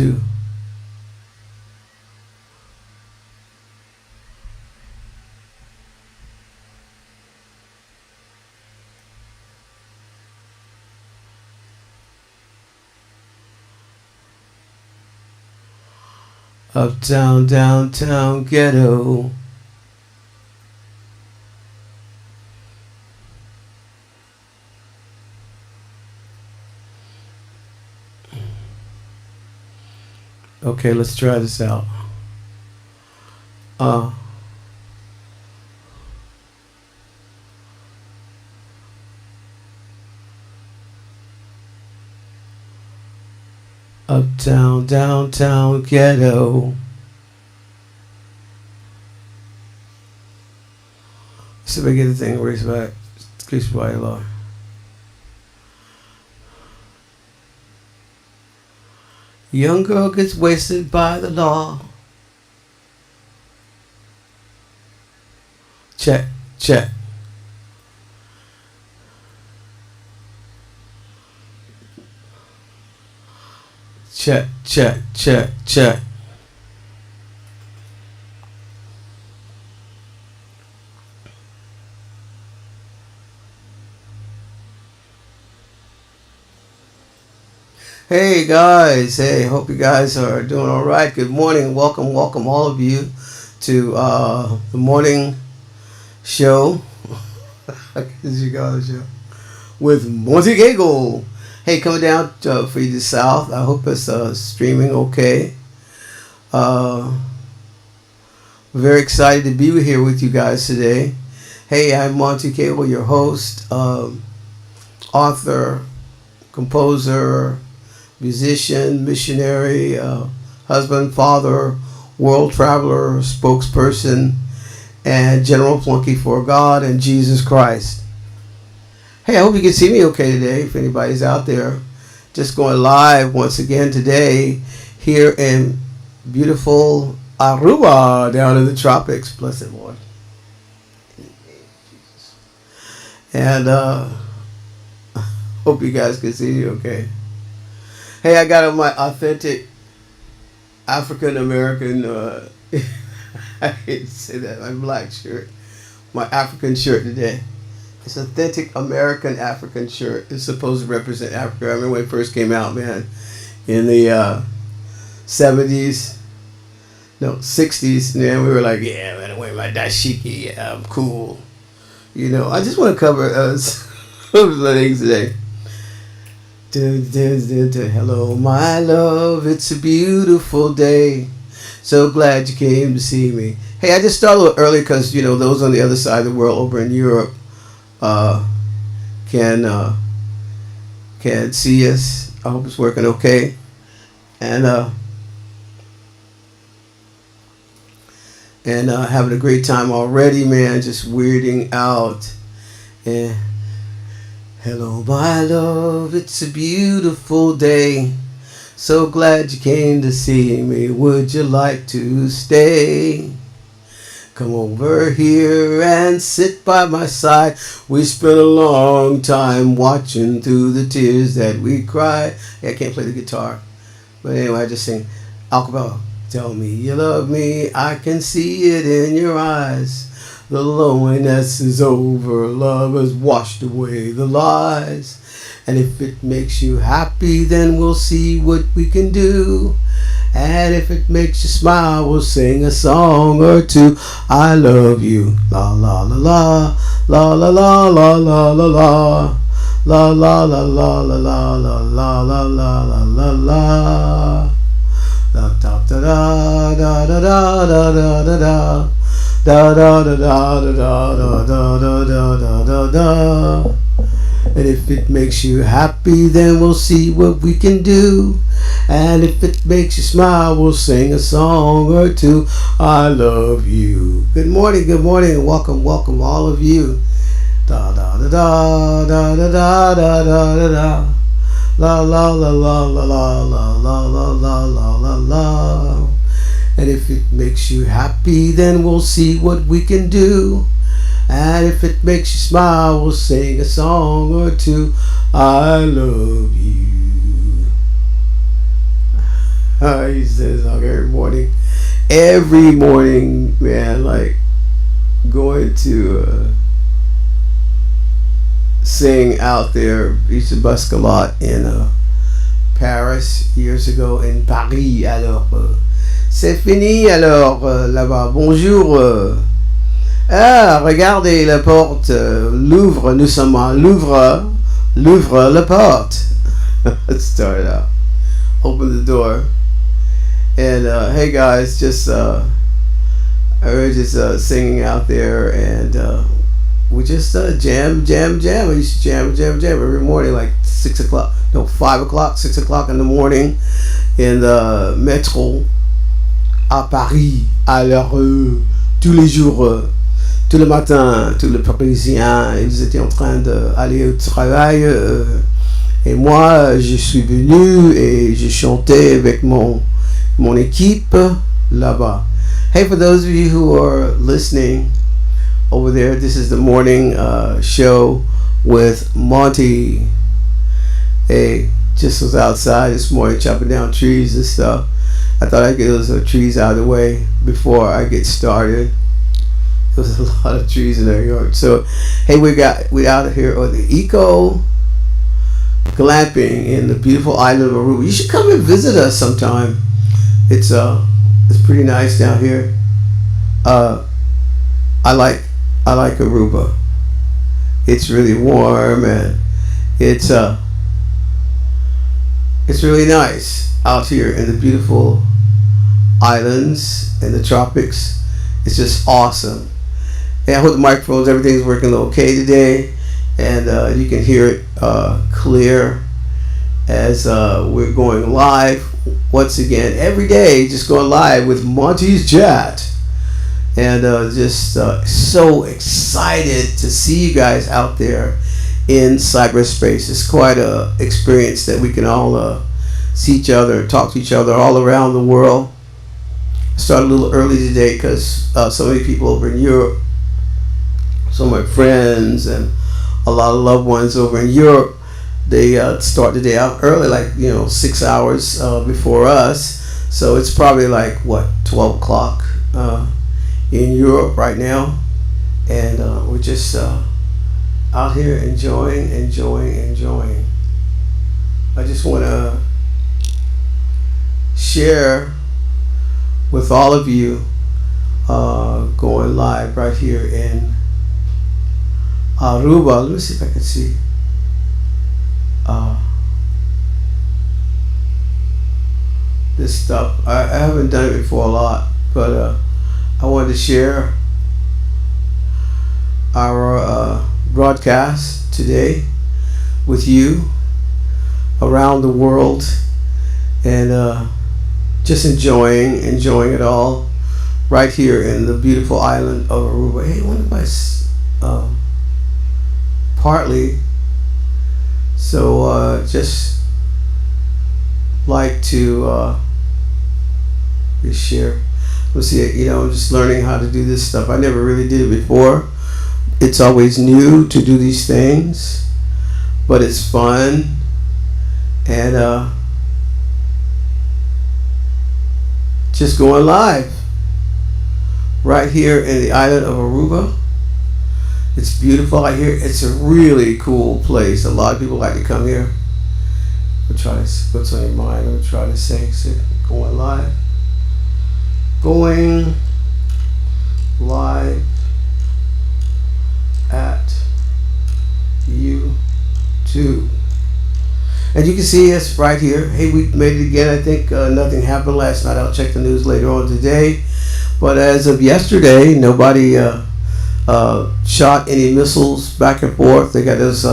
two. Uptown, downtown, ghetto. Okay, let's try this out. Uptown, downtown, ghetto. See if I get the thing raised back. Increase by law. Young girl gets wasted by the law. Check, check. Check, check, check, check. Hey guys, hey, hope you guys are doing all right. Good morning, welcome all of you to the morning show. As you go, show with Monte Cagle. Hey, coming down for you to the south. I hope it's streaming okay. Very excited to be here with you guys today. Hey, I'm Monte Cagle, your host, author, composer, musician, missionary, husband, father, world traveler, spokesperson, and general flunky for God and Jesus Christ. Hey, I hope you can see me okay today, if anybody's out there. Just going live once again today here in beautiful Aruba down in the tropics. Blessed Lord. And hope you guys can see me okay. Hey, I got on my authentic African American, I hate to say that, my black shirt, my African shirt today. It's authentic American African shirt. It's supposed to represent Africa. I remember when it first came out, man, in the 60s, man, we were like, yeah, man, I'm wearing my dashiki, yeah, I'm cool. You know, I just want to cover some things today. Hello, my love, it's a beautiful day. So glad you came to see me. Hey, I just started a little early because, you know, those on the other side of the world over in Europe can see us. I hope it's working okay. And having a great time already, man. Just weirding out. And hello, my love, it's a beautiful day. So glad you came to see me. Would you like to stay? Come over here and sit by my side. We spent a long time watching through the tears that we cried. Yeah, I can't play the guitar. But anyway, I just sing acapella. Tell me you love me. I can see it in your eyes. The loneliness is over. Love has washed away the lies. And if it makes you happy, then we'll see what we can do. And if it makes you smile, we'll sing a song or two. I love you. La la la la. La la la la la la la. La la la la la la la la la la la la. Da da da da da da da da da da. Da da da da da da da da da da da. And if it makes you happy, then we'll see what we can do. And if it makes you smile, we'll sing a song or two. I love you. Good morning, and welcome all of you. Da da da da da da da da da da. La la la la la la la la la la la la la. And if it makes you happy, then we'll see what we can do. And if it makes you smile, we'll sing a song or two. I love you. He says like every morning, man, like going to sing out there. I used to busk a lot in Paris years ago, in Paris. Alors, c'est fini alors là-bas. Bonjour. Ah, regardez la porte. L'ouvre, nous sommes à Louvre. L'ouvre la porte. Let's start it out. Open the door. And hey guys, just I was just singing out there, and we just jam. I used to jam every morning, like 6 o'clock, no, 5 o'clock, 6 o'clock in the morning, in the métro à Paris, à l'heure tous les jours, tout le matin, tous les Parisiens, ils étaient en train d'aller au travail, et moi, je suis venu et je chantais avec mon équipe là-bas. Hey, for those of you who are listening over there, this is the morning show with Monte. Hey, just was outside this morning chopping down trees and stuff. I thought I'd get those trees out of the way before I get started. There's a lot of trees in our yard. So, hey, we out here on the Eco Glamping in the beautiful island of Aruba. You should come and visit us sometime. It's pretty nice down here. I like Aruba. It's really warm, and it's really nice out here in the beautiful islands and the tropics. It's just awesome. And I hope the microphones, everything's working okay today, and you can hear it clear as we're going live once again every day, just going live with Monte's Chat. And just so excited to see you guys out there in cyberspace. It's quite a experience that we can all see each other, talk to each other all around the world. I started a little early today because so many people over in Europe, some of my friends and a lot of loved ones over in Europe, they start the day out early, like 6 hours before us. So it's probably like 12 o'clock in Europe right now, and we're just out here enjoying. I just want to share with all of you going live right here in Aruba. Let me see if I can see. This stuff. I haven't done it before a lot, but I wanted to share our broadcast today with you around the world, and just enjoying it all right here in the beautiful island of Aruba. Hey, one of my partly, so just like to share. Let's see, I'm just learning how to do this stuff. I never really did it before. It's always new to do these things, but it's fun, and just going live right here in the island of Aruba. It's beautiful out here. It's a really cool place. A lot of people like to come here. We'll try to, what's on your mind? We'll try to say, going live. Going live at YouTube. And you can see us right here. Hey, we made it again. I think nothing happened last night. I'll check the news later on today. But as of yesterday, nobody shot any missiles back and forth. They got those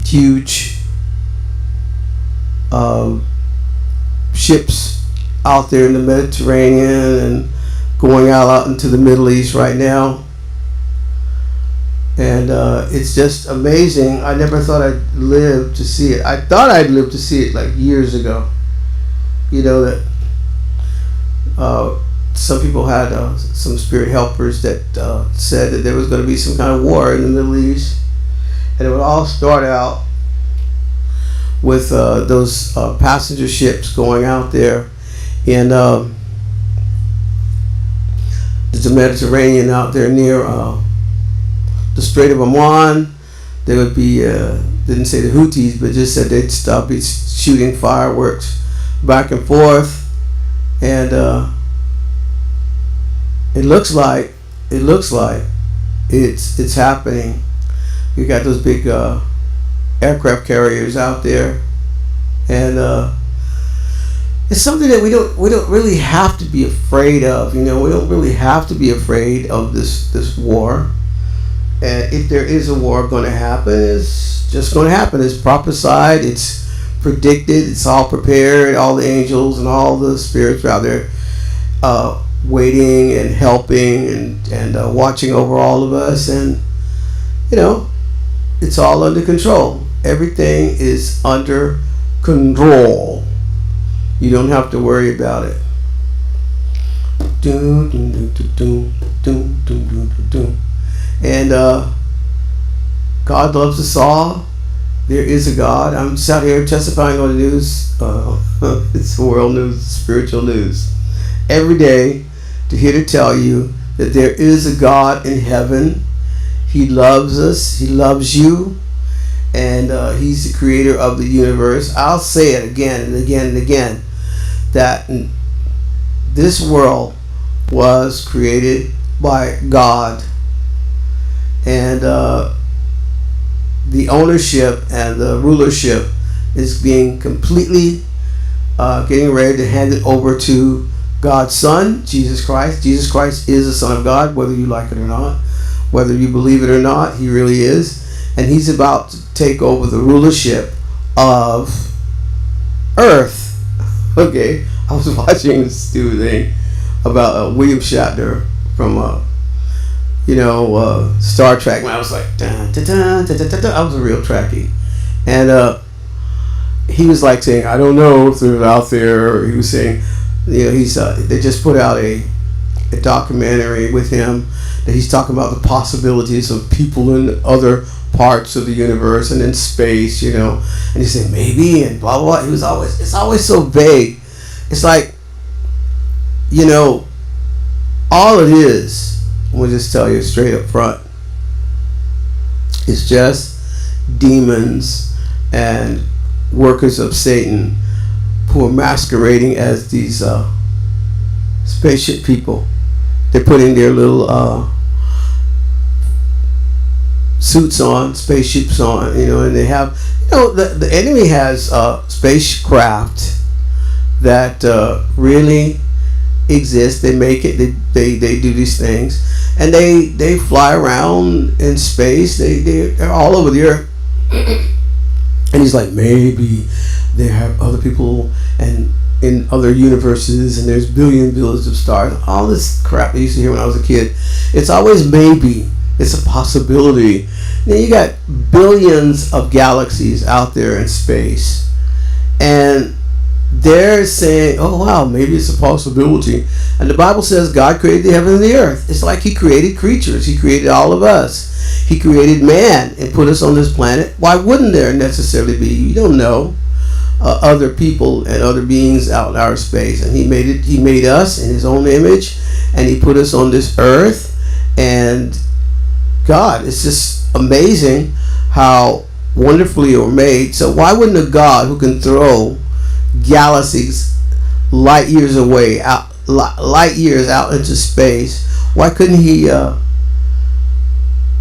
huge ships out there in the Mediterranean and going out into the Middle East right now. And it's just amazing. I never thought I'd live to see it. I thought I'd live to see it like years ago. That some people had some spirit helpers that said that there was going to be some kind of war in the Middle East, and it would all start out with those passenger ships going out there in the Mediterranean, out there near the Strait of Oman. They would be, didn't say the Houthis, but just said they'd stop shooting fireworks back and forth. And it looks like it's happening. You got those big aircraft carriers out there, and it's something that we don't really have to be afraid of. We don't really have to be afraid of this war. And if there is a war going to happen, it's just going to happen. It's prophesied. It's predicted. It's all prepared. All the angels and all the spirits are out there waiting and helping and watching over all of us. And it's all under control. Everything is under control. You don't have to worry about it. And God loves us all. There is a God. I'm just out here testifying on the news. It's world news, spiritual news. Every day to here to tell you that there is a God in heaven. He loves us. He loves you. And He's the creator of the universe. I'll say it again and again and again, that this world was created by God. And the ownership and the rulership is being completely getting ready to hand it over to God's Son, Jesus Christ. Jesus Christ is the Son of God, whether you like it or not, whether you believe it or not. He really is. And He's about to take over the rulership of earth. Okay, I was watching this stupid thing about William Shatner from Star Trek. I was like, dun, dun, dun, dun, dun, dun, dun. I was a real Trekkie, and he was like saying, I don't know if they're out there. He was saying, he's they just put out a documentary with him that he's talking about the possibilities of people in other parts of the universe and in space, and he said maybe and blah blah blah. It's always so vague. It's like, all it is, I'm gonna just tell you straight up front, it's just demons and workers of Satan who are masquerading as these spaceship people. They're putting their little suits on, spaceships on, and they have, the enemy has spacecraft that really exist. They make it. They do these things, and they fly around in space. They're all over the earth. And he's like, maybe they have other people and in other universes, and there's billions of stars. All this crap I used to hear when I was a kid. It's always maybe. It's a possibility. Now you got billions of galaxies out there in space, and they're saying, oh wow, maybe it's a possibility. And the Bible says God created the heaven and the earth. It's like He created creatures. He created all of us. He created man and put us on this planet. Why wouldn't there necessarily be, you don't know, other people and other beings out in outer space? And He made us in His own image, and He put us on this earth. And God, it's just amazing how wonderfully we're made. So why wouldn't a God who can throw galaxies light years away, light years out into space, why couldn't He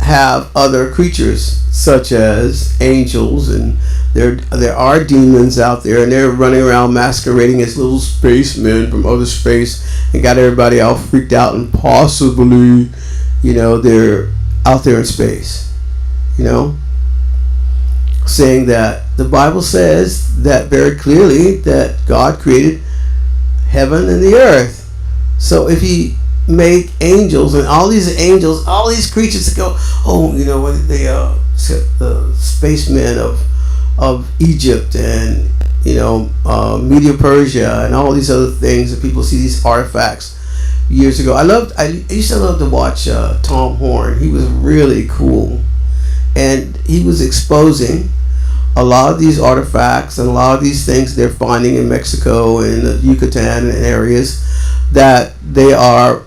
have other creatures such as angels? And there are demons out there, and they're running around masquerading as little spacemen from outer space and got everybody all freaked out, and possibly they're out there in space, saying that the Bible says that very clearly, that God created heaven and the earth. So if He made angels and all these angels, all these creatures that go, the spacemen of Egypt and Media Persia and all these other things, that people see these artifacts years ago. I used to love to watch Tom Horn. He was really cool, and he was exposing a lot of these artifacts and a lot of these things they're finding in Mexico and Yucatan and areas, that they are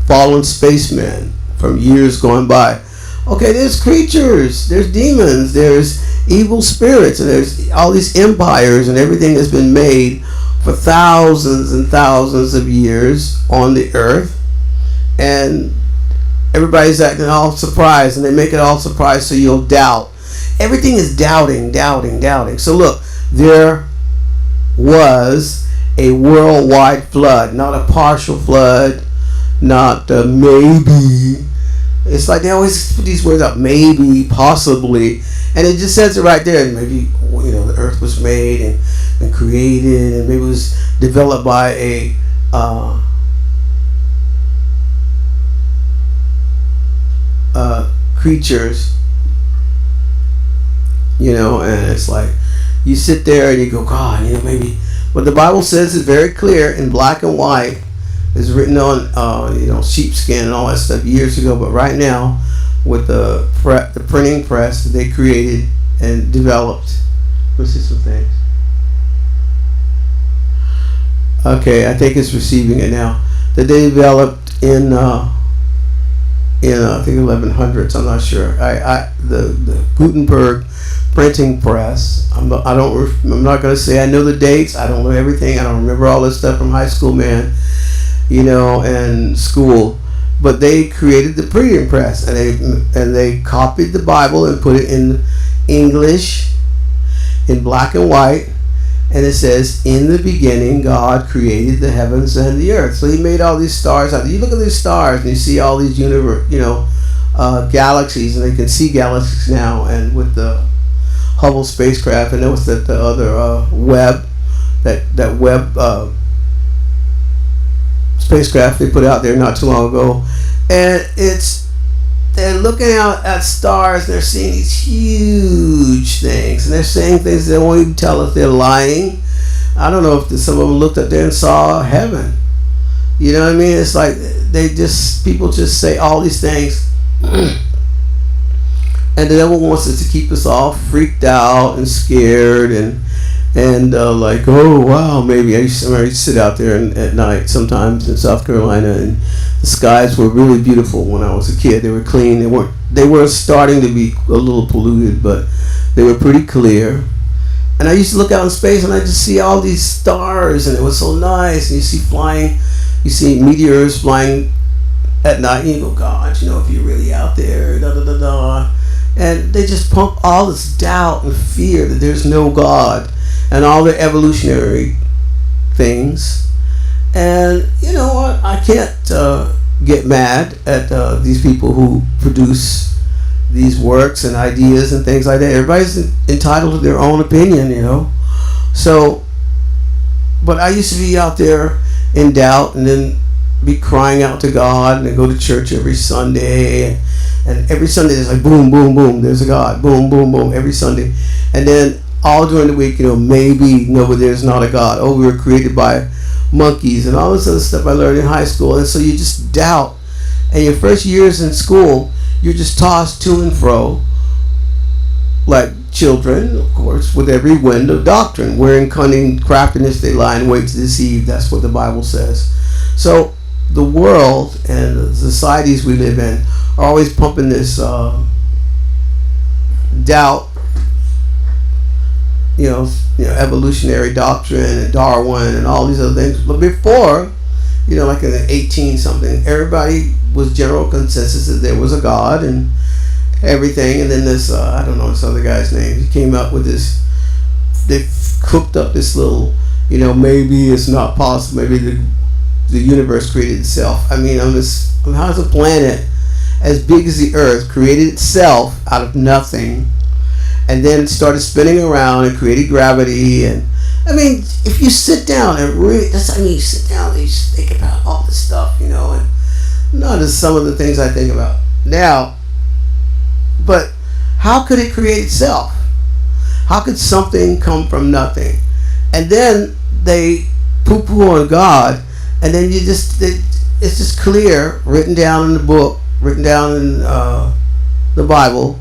fallen spacemen from years gone by. Okay, there's creatures, there's demons, there's evil spirits, and there's all these empires and everything that's been made for thousands and thousands of years on the earth, and everybody's acting all surprised, and they make it all surprised so you'll doubt. Everything is doubting. So look, there was a worldwide flood, not a partial flood, not maybe. It's like they always put these words up, maybe, possibly, and it just says it right there. Maybe, the earth was made and created, and maybe it was developed by a creatures, and it's like you sit there and you go, God, maybe. But the Bible says it's very clear in black and white. It's written on sheepskin and all that stuff years ago. But right now, with the printing press, they created and developed. Let's see some things. Okay, I think it's receiving it now. That they developed in I think 1100s. I'm not sure. The Gutenberg printing press. I'm not going to say I know the dates. I don't know everything. I don't remember all this stuff from high school, man. And school. But they created the printing press, and they copied the Bible and put it in English, in black and white. And it says, in the beginning, God created the heavens and the earth. So he made all these stars out there. You look at these stars and you see all these galaxies, and they can see galaxies now. And with the Hubble spacecraft, and there was the other Webb, that Webb spacecraft they put out there not too long ago. And they're looking out at stars, they're seeing these huge things, and they're saying things they won't even tell if they're lying. I don't know if some of them looked up there and saw heaven. You know what I mean? It's like people just say all these things, and the devil wants us to keep us all freaked out and scared and like, oh wow, maybe I used to sit out there at night sometimes in South Carolina, and the skies were really beautiful when I was a kid. They were clean. They were starting to be a little polluted, but they were pretty clear. And I used to look out in space and I just see all these stars, and it was so nice. And you see meteors flying at night, and you go, God, if you're really out there, da da da da. And they just pump all this doubt and fear that there's no God, and all the evolutionary things. And you know what? I can't get mad at these people who produce these works and ideas and things like that. Everybody's entitled to their own opinion, So, but I used to be out there in doubt, and then be crying out to God, and then go to church every Sunday. And every Sunday there's like boom, boom, boom, there's a God. Boom, boom, boom, every Sunday. And then all during the week, maybe, no, but there's not a God. Oh, we were created by monkeys and all this other stuff I learned in high school. And so you just doubt. And your first years in school, you're just tossed to and fro like children, of course, with every wind of doctrine. Wearing cunning craftiness, they lie in wait to deceive. That's what the Bible says. So the world and the societies we live in are always pumping this doubt, evolutionary doctrine and Darwin and all these other things. But before, like in the 18 something, everybody was general consensus that there was a God and everything. And then this, I don't know this other guy's name, he came up with this, they cooked up this little, maybe it's not possible, maybe the universe created itself. I mean, how's a planet as big as the earth created itself out of nothing, and then started spinning around and created gravity? And I mean, if you sit down and you sit down and you think about all this stuff, and not as some of the things I think about now, but how could it create itself? How could something come from nothing? And then they poo-poo on God, and then it's just clear, written down in the book, written down in the Bible,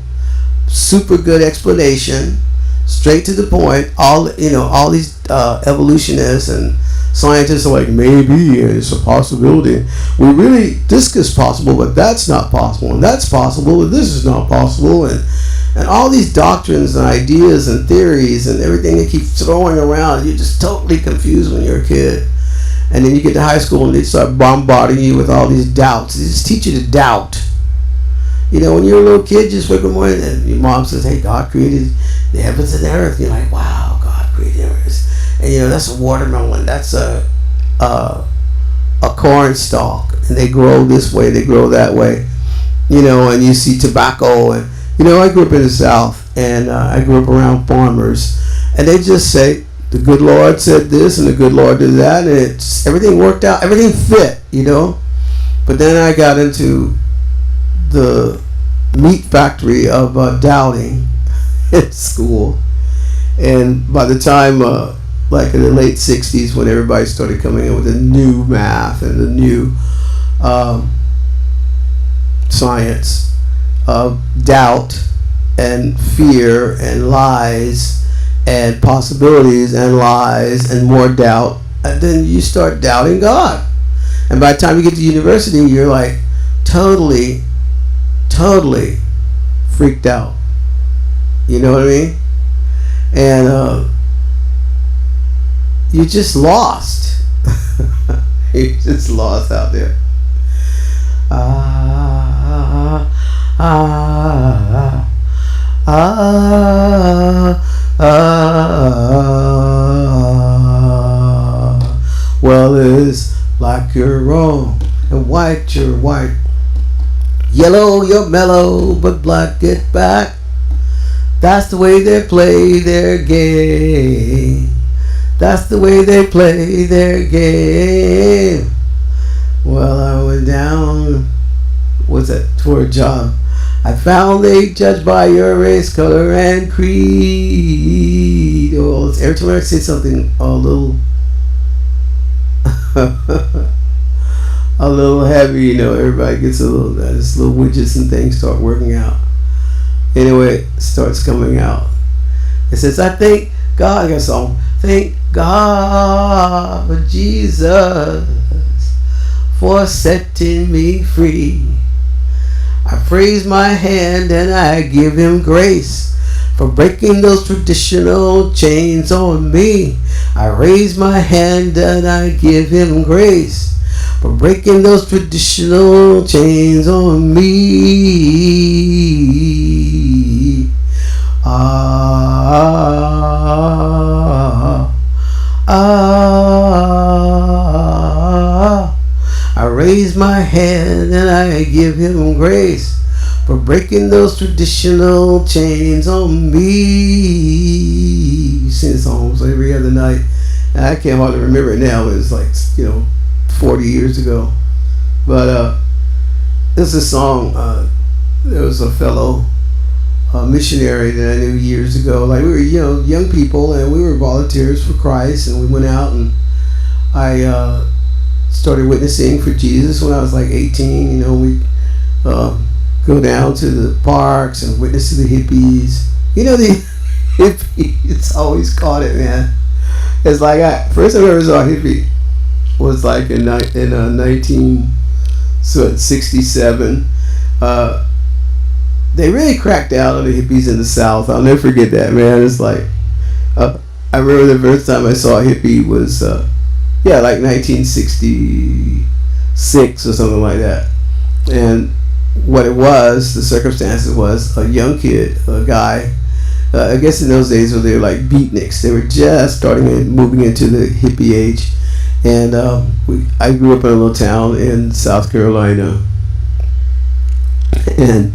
super good explanation, straight to the point. All these evolutionists and scientists are like, maybe it's a possibility. This is possible, but that's not possible, and that's possible, but this is not possible, and all these doctrines and ideas and theories and everything they keep throwing around. You're just totally confused when you're a kid. And then you get to high school and they start bombarding you with all these doubts. They just teach you to doubt. When you're a little kid, just wake up in the morning and your mom says, hey, God created the heavens and the earth. And you're like, wow, God created the earth. And that's a watermelon. That's a corn stalk. And they grow this way, they grow that way. And you see tobacco. And, I grew up in the South, and I grew up around farmers. And they just say, the good Lord said this, and the good Lord did that, and everything worked out. Everything fit, But then I got into the meat factory of doubting at school, and by the time like in the late 60s, when everybody started coming in with the new math and the new science of doubt and fear and lies and possibilities and lies and more doubt, and then you start doubting God. And by the time you get to university, you're like totally freaked out. You know what I mean? And you just lost. You just lost out there. Well, it's like you're wrong, and white you're white. Yellow you're mellow, but black get back. That's the way they play their game. That's the way they play their game. Well, I went down, what's that, for a job. I found they judge by your race, color, and creed. Oh, every time I say something a little a little heavy, everybody gets a little, this little widgets and things start working out. Anyway, it starts coming out. It says, I thank God, I got a song. Thank God for Jesus for setting me free. I praise my hand and I give him grace for breaking those traditional chains on me. I raise my hand and I give him grace for breaking those traditional chains on me. I raise my hand and I give him grace for breaking those traditional chains on me. You sing songs every other night. I can't hardly remember it now. It was like 40 years ago. But this is a song. There was a fellow missionary that I knew years ago. Like, we were young people, and we were volunteers for Christ, and we went out, and I started witnessing for Jesus when I was like 18. We go down to the parks and witness to the hippies. The hippies always caught it, man. It's like first time I ever saw a hippie was like in 1967. They really cracked down on the hippies in the South. I'll never forget that, man. It's like I remember the first time I saw a hippie was like 1966 or something like that. And what it was, the circumstances was a young kid, a guy. I guess in those days they were like beatniks. They were just starting and moving into the hippie age. And I grew up in a little town in South Carolina. And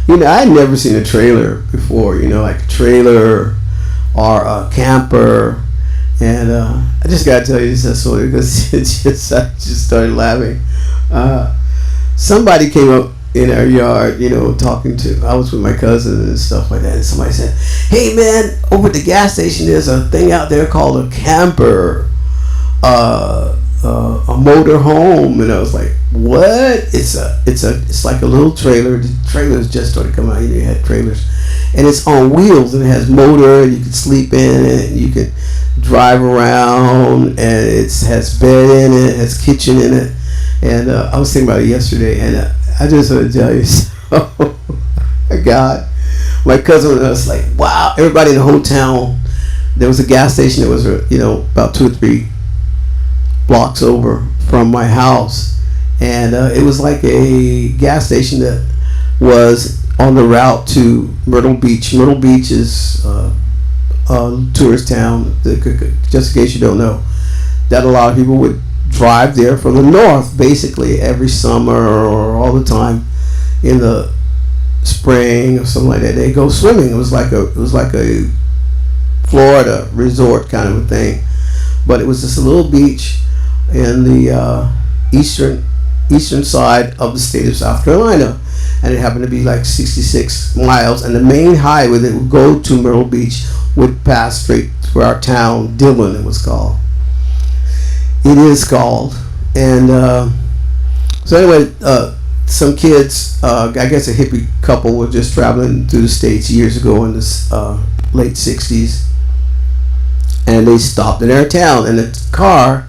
I'd never seen a trailer before, like a trailer or a camper. And I just got to tell you this story because I just started laughing. Somebody came up in our yard, talking to, I was with my cousin and stuff like that, and somebody said, hey man, over at the gas station there's a thing out there called a camper, a motor home. And I was like, what? It's like a little trailer. The trailers just started coming out. You had trailers, and it's on wheels, and it has motor, and you can sleep in it, and you can drive around, and it has bed in it, it has kitchen in it. And I was thinking about it yesterday, and I just want to tell you, so God, my cousin and us, like, wow, everybody in the whole town. There was a gas station that was, about 2 or 3 blocks over from my house, and it was like a gas station that was on the route to Myrtle Beach. Myrtle Beach is a tourist town, just in case you don't know, that a lot of people would drive there from the north, basically every summer or all the time in the spring or something like that. They go swimming. It was like a Florida resort kind of a thing, but it was just a little beach in the eastern side of the state of South Carolina, and it happened to be like 66 miles, and the main highway that would go to Myrtle Beach would pass straight through our town. Dillon, it was called. It is called. And so anyway, some kids, I guess a hippie couple, were just traveling through the States years ago in the late 60s, and they stopped in our town, and the car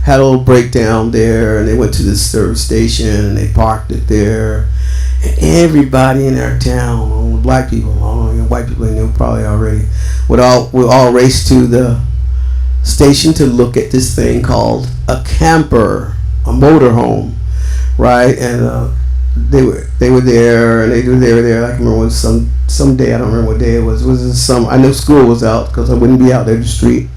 had a little breakdown there, and they went to this service station, and they parked it there, and everybody in our town, all the black people, all the white people they knew probably already, we all race to the station to look at this thing called a camper, a motorhome, right? And they were there, and they were there. I can remember it was some day. I don't remember what day it was. Was it some? I know school was out, because I wouldn't be out there in the street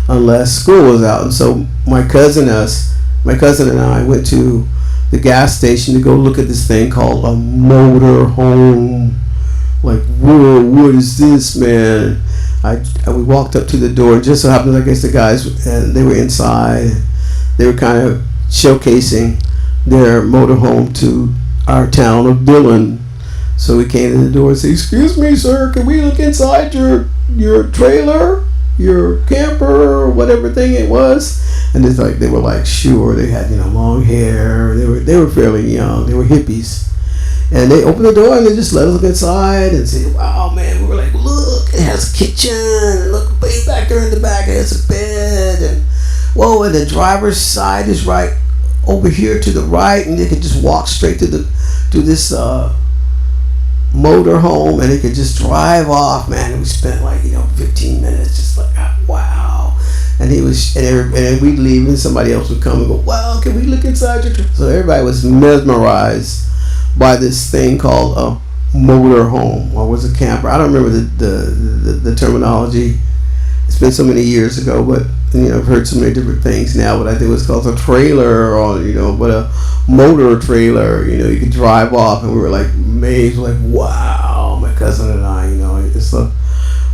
unless school was out. And so my cousin and I went to the gas station to go look at this thing called a motorhome. Like, whoa, what is this, man? We walked up to the door, and just so happened, I guess the guys, and they were inside. They were kind of showcasing their motorhome to our town of Dillon. So we came to the door and said, "Excuse me, sir, can we look inside your trailer, your camper, or whatever thing it was?" And it's like, they were like, sure. They had long hair. They were fairly young. They were hippies. And they opened the door, and they just let us look inside and say, "Wow, man!" We were like, "Look, it has a kitchen. Look way back there in the back. It has a bed, and whoa, and the driver's side is right over here to the right, and they could just walk straight to this motor home, and they could just drive off, man." And we spent like 15 minutes just like, wow. And and we'd leave, and somebody else would come and go, "Wow, can we look inside your?" So everybody was mesmerized by this thing called a motor home, or was a camper. I don't remember the terminology. It's been so many years ago, but I've heard so many different things now. But I think it was called a trailer, or but a motor trailer. You could drive off, and we were like amazed, like, wow. My cousin and I,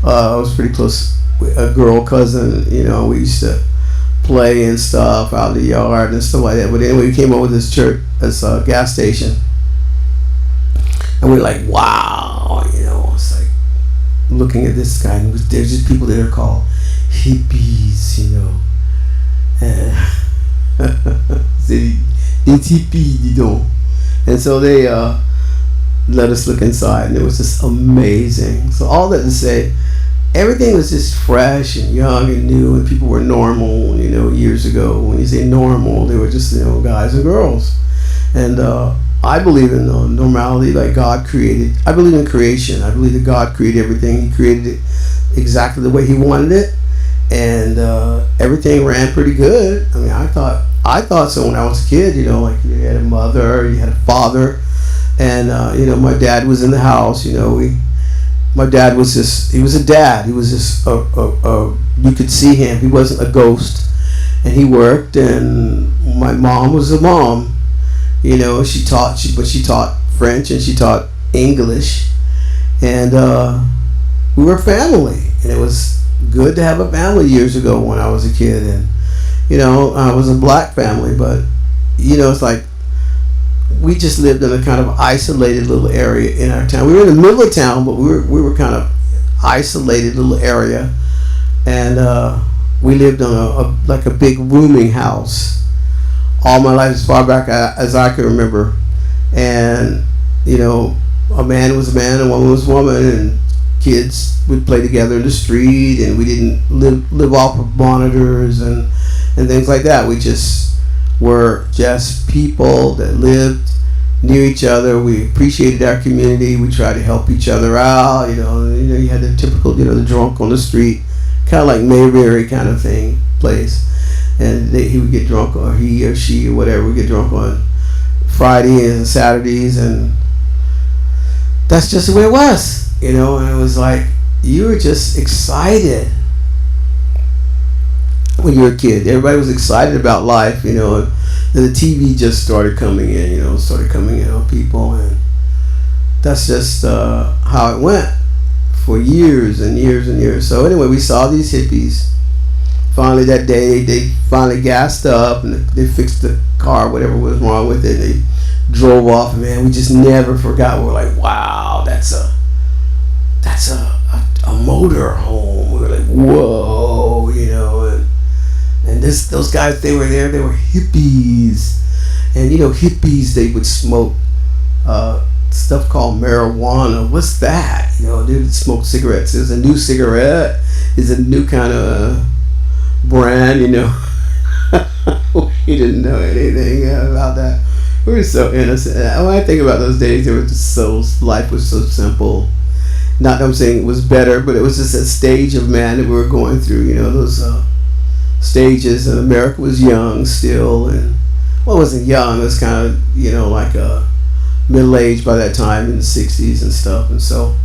I was pretty close with a girl cousin. We used to play and stuff out in the yard and stuff like that. But anyway, we came over this gas station. And we're like, wow, it's like looking at this guy, and there's just people that are called hippies, and it's hippie, And so they let us look inside, and it was just amazing. So all that to say, everything was just fresh and young and new, and people were normal, years ago. When you say normal, they were just, guys and girls. And I believe in normality, like God created. I believe in creation. I believe that God created everything. He created it exactly the way He wanted it, and everything ran pretty good. I mean, I thought so when I was a kid. Like you had a mother, you had a father, and my dad was in the house. My dad was he was a dad. He was just you could see him. He wasn't a ghost, and he worked. And my mom was a mom. She taught French, and she taught English, and we were family, and it was good to have a family years ago when I was a kid. And I was a black family, but it's like we just lived in a kind of isolated little area in our town. We were in the middle of town, but we were kind of isolated little area, and we lived on a big rooming house all my life, as far back as I can remember. And a man was a man, and a woman was a woman, and kids would play together in the street, and we didn't live off of monitors and things like that. We just were just people that lived near each other. We appreciated our community. We tried to help each other out. You had the typical, the drunk on the street, kind of like Mayberry kind of thing place, and he would get drunk, or he or she or whatever would get drunk on Fridays and Saturdays, and that's just the way it was. And it was like you were just excited when you were a kid. Everybody was excited about life, and the TV just started coming in, on people, and that's just how it went for years and years and years. So anyway, we saw these hippies. Finally that day, they finally gassed up and they fixed the car, whatever was wrong with it. They drove off, and man, we just never forgot. We were like, wow, that's a motor home. We were like, whoa, and those guys, they were hippies, and hippies, they would smoke stuff called marijuana. What's that? They would smoke cigarettes. There's a new cigarette, is a new kind of brand. We didn't know anything about that. We were so innocent. When I think about those days, life was so simple. Not that I'm saying it was better, but it was just a stage of man that we were going through. Those stages, and America was young still, and it wasn't young. It was kind of like a middle-aged by that time, in the 60s and stuff. And so,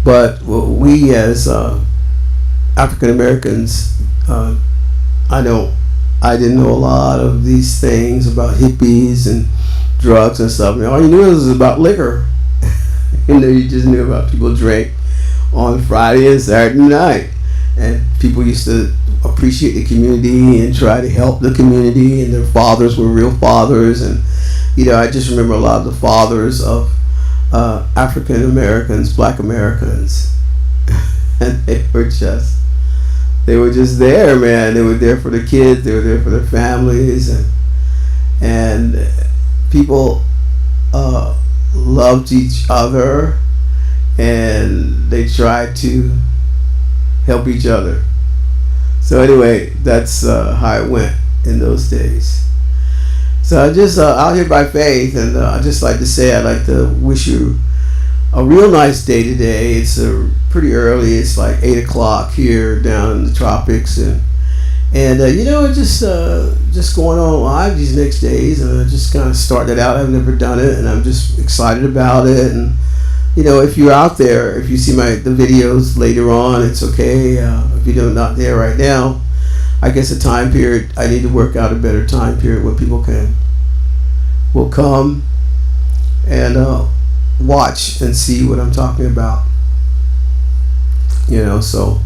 but we as African Americans, I didn't know a lot of these things about hippies and drugs and stuff. All you knew was about liquor. You just knew about people drink on Friday and Saturday night, and people used to appreciate the community and try to help the community, and their fathers were real fathers. And I just remember a lot of the fathers of African Americans, Black Americans, and they were just there, man. They were there for the kids. They were there for their families, and people loved each other, and they tried to help each other. So anyway, that's how it went in those days. So I just out here by faith, and I just like to say, I'd like to wish you a real nice day today. It's pretty early. It's like 8 o'clock here down in the tropics, and just going on live these next days, and I just kind of started out. I've never done it, and I'm just excited about it. And if you're out there, if you see the videos later on, it's okay. If you're not there right now, I guess a time period, I need to work out a better time period where people will come and watch and see what I'm talking about. So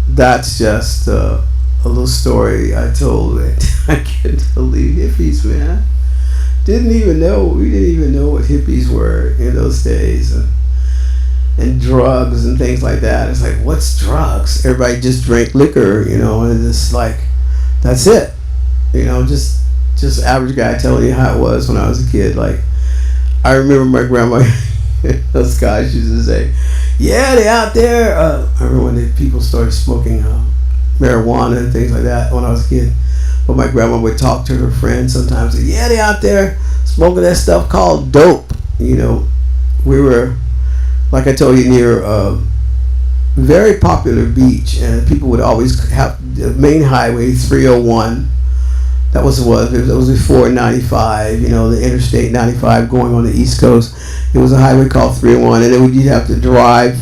that's just a little story I told. I can't believe hippies, man. We didn't even know what hippies were in those days, and drugs and things like that. It's like, what's drugs? Everybody just drank liquor, and it's like, that's it. Just average guy telling you how it was when I was a kid. Like, I remember my grandma, those guys used to say, yeah, they out there. I remember when people started smoking marijuana and things like that when I was a kid. But my grandma would talk to her friends sometimes. Say, yeah, they out there smoking that stuff called dope. We were, like I told you, near a very popular beach, and people would always have the main highway 301. That was before 95. The Interstate 95 going on the East Coast. It was a highway called 301, and then you'd have to drive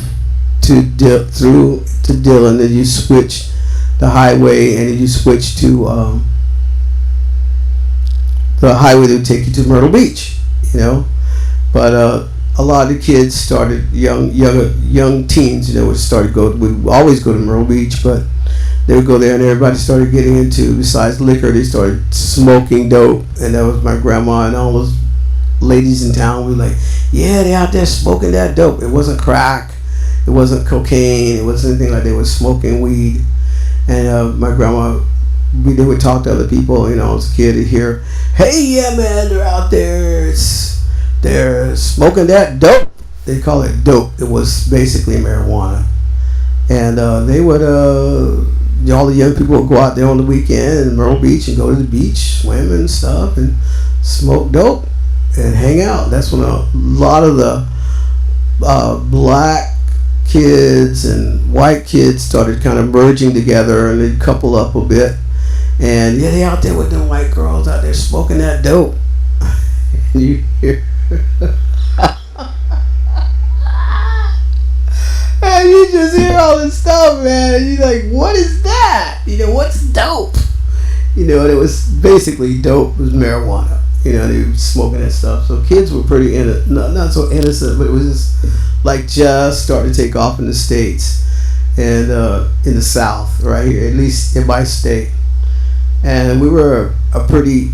through to Dillon, and you switch the highway, and then you switch to the highway that would take you to Myrtle Beach. But a lot of the kids started, young teens, would always go to Myrtle Beach, but they would go there, and everybody started getting into, besides liquor, they started smoking dope. And that was my grandma and all those ladies in town. We were like, yeah, they out there smoking that dope. It wasn't crack, it wasn't cocaine, it wasn't anything like that. They were smoking weed. And my grandma they would talk to other people. You know, as a kid, to hear, "Hey, yeah, man, they're out there. They're smoking that dope." They call it dope. It was basically marijuana, and they would. All the young people would go out there on the weekend in Myrtle Beach and go to the beach, swim and stuff, and smoke dope and hang out. That's when a lot of the black kids and white kids started kind of merging together, and they'd couple up a bit. And yeah, they out there with them white girls out there smoking that dope. You hear? And you just hear all this stuff, man, and you're like, what is that? You know, what's dope? You know, and it was basically dope. It was marijuana. You know, they were smoking that stuff. So kids were pretty not so innocent, but it was just like just starting to take off in the States and in the South, right here, at least in my state. And we were a pretty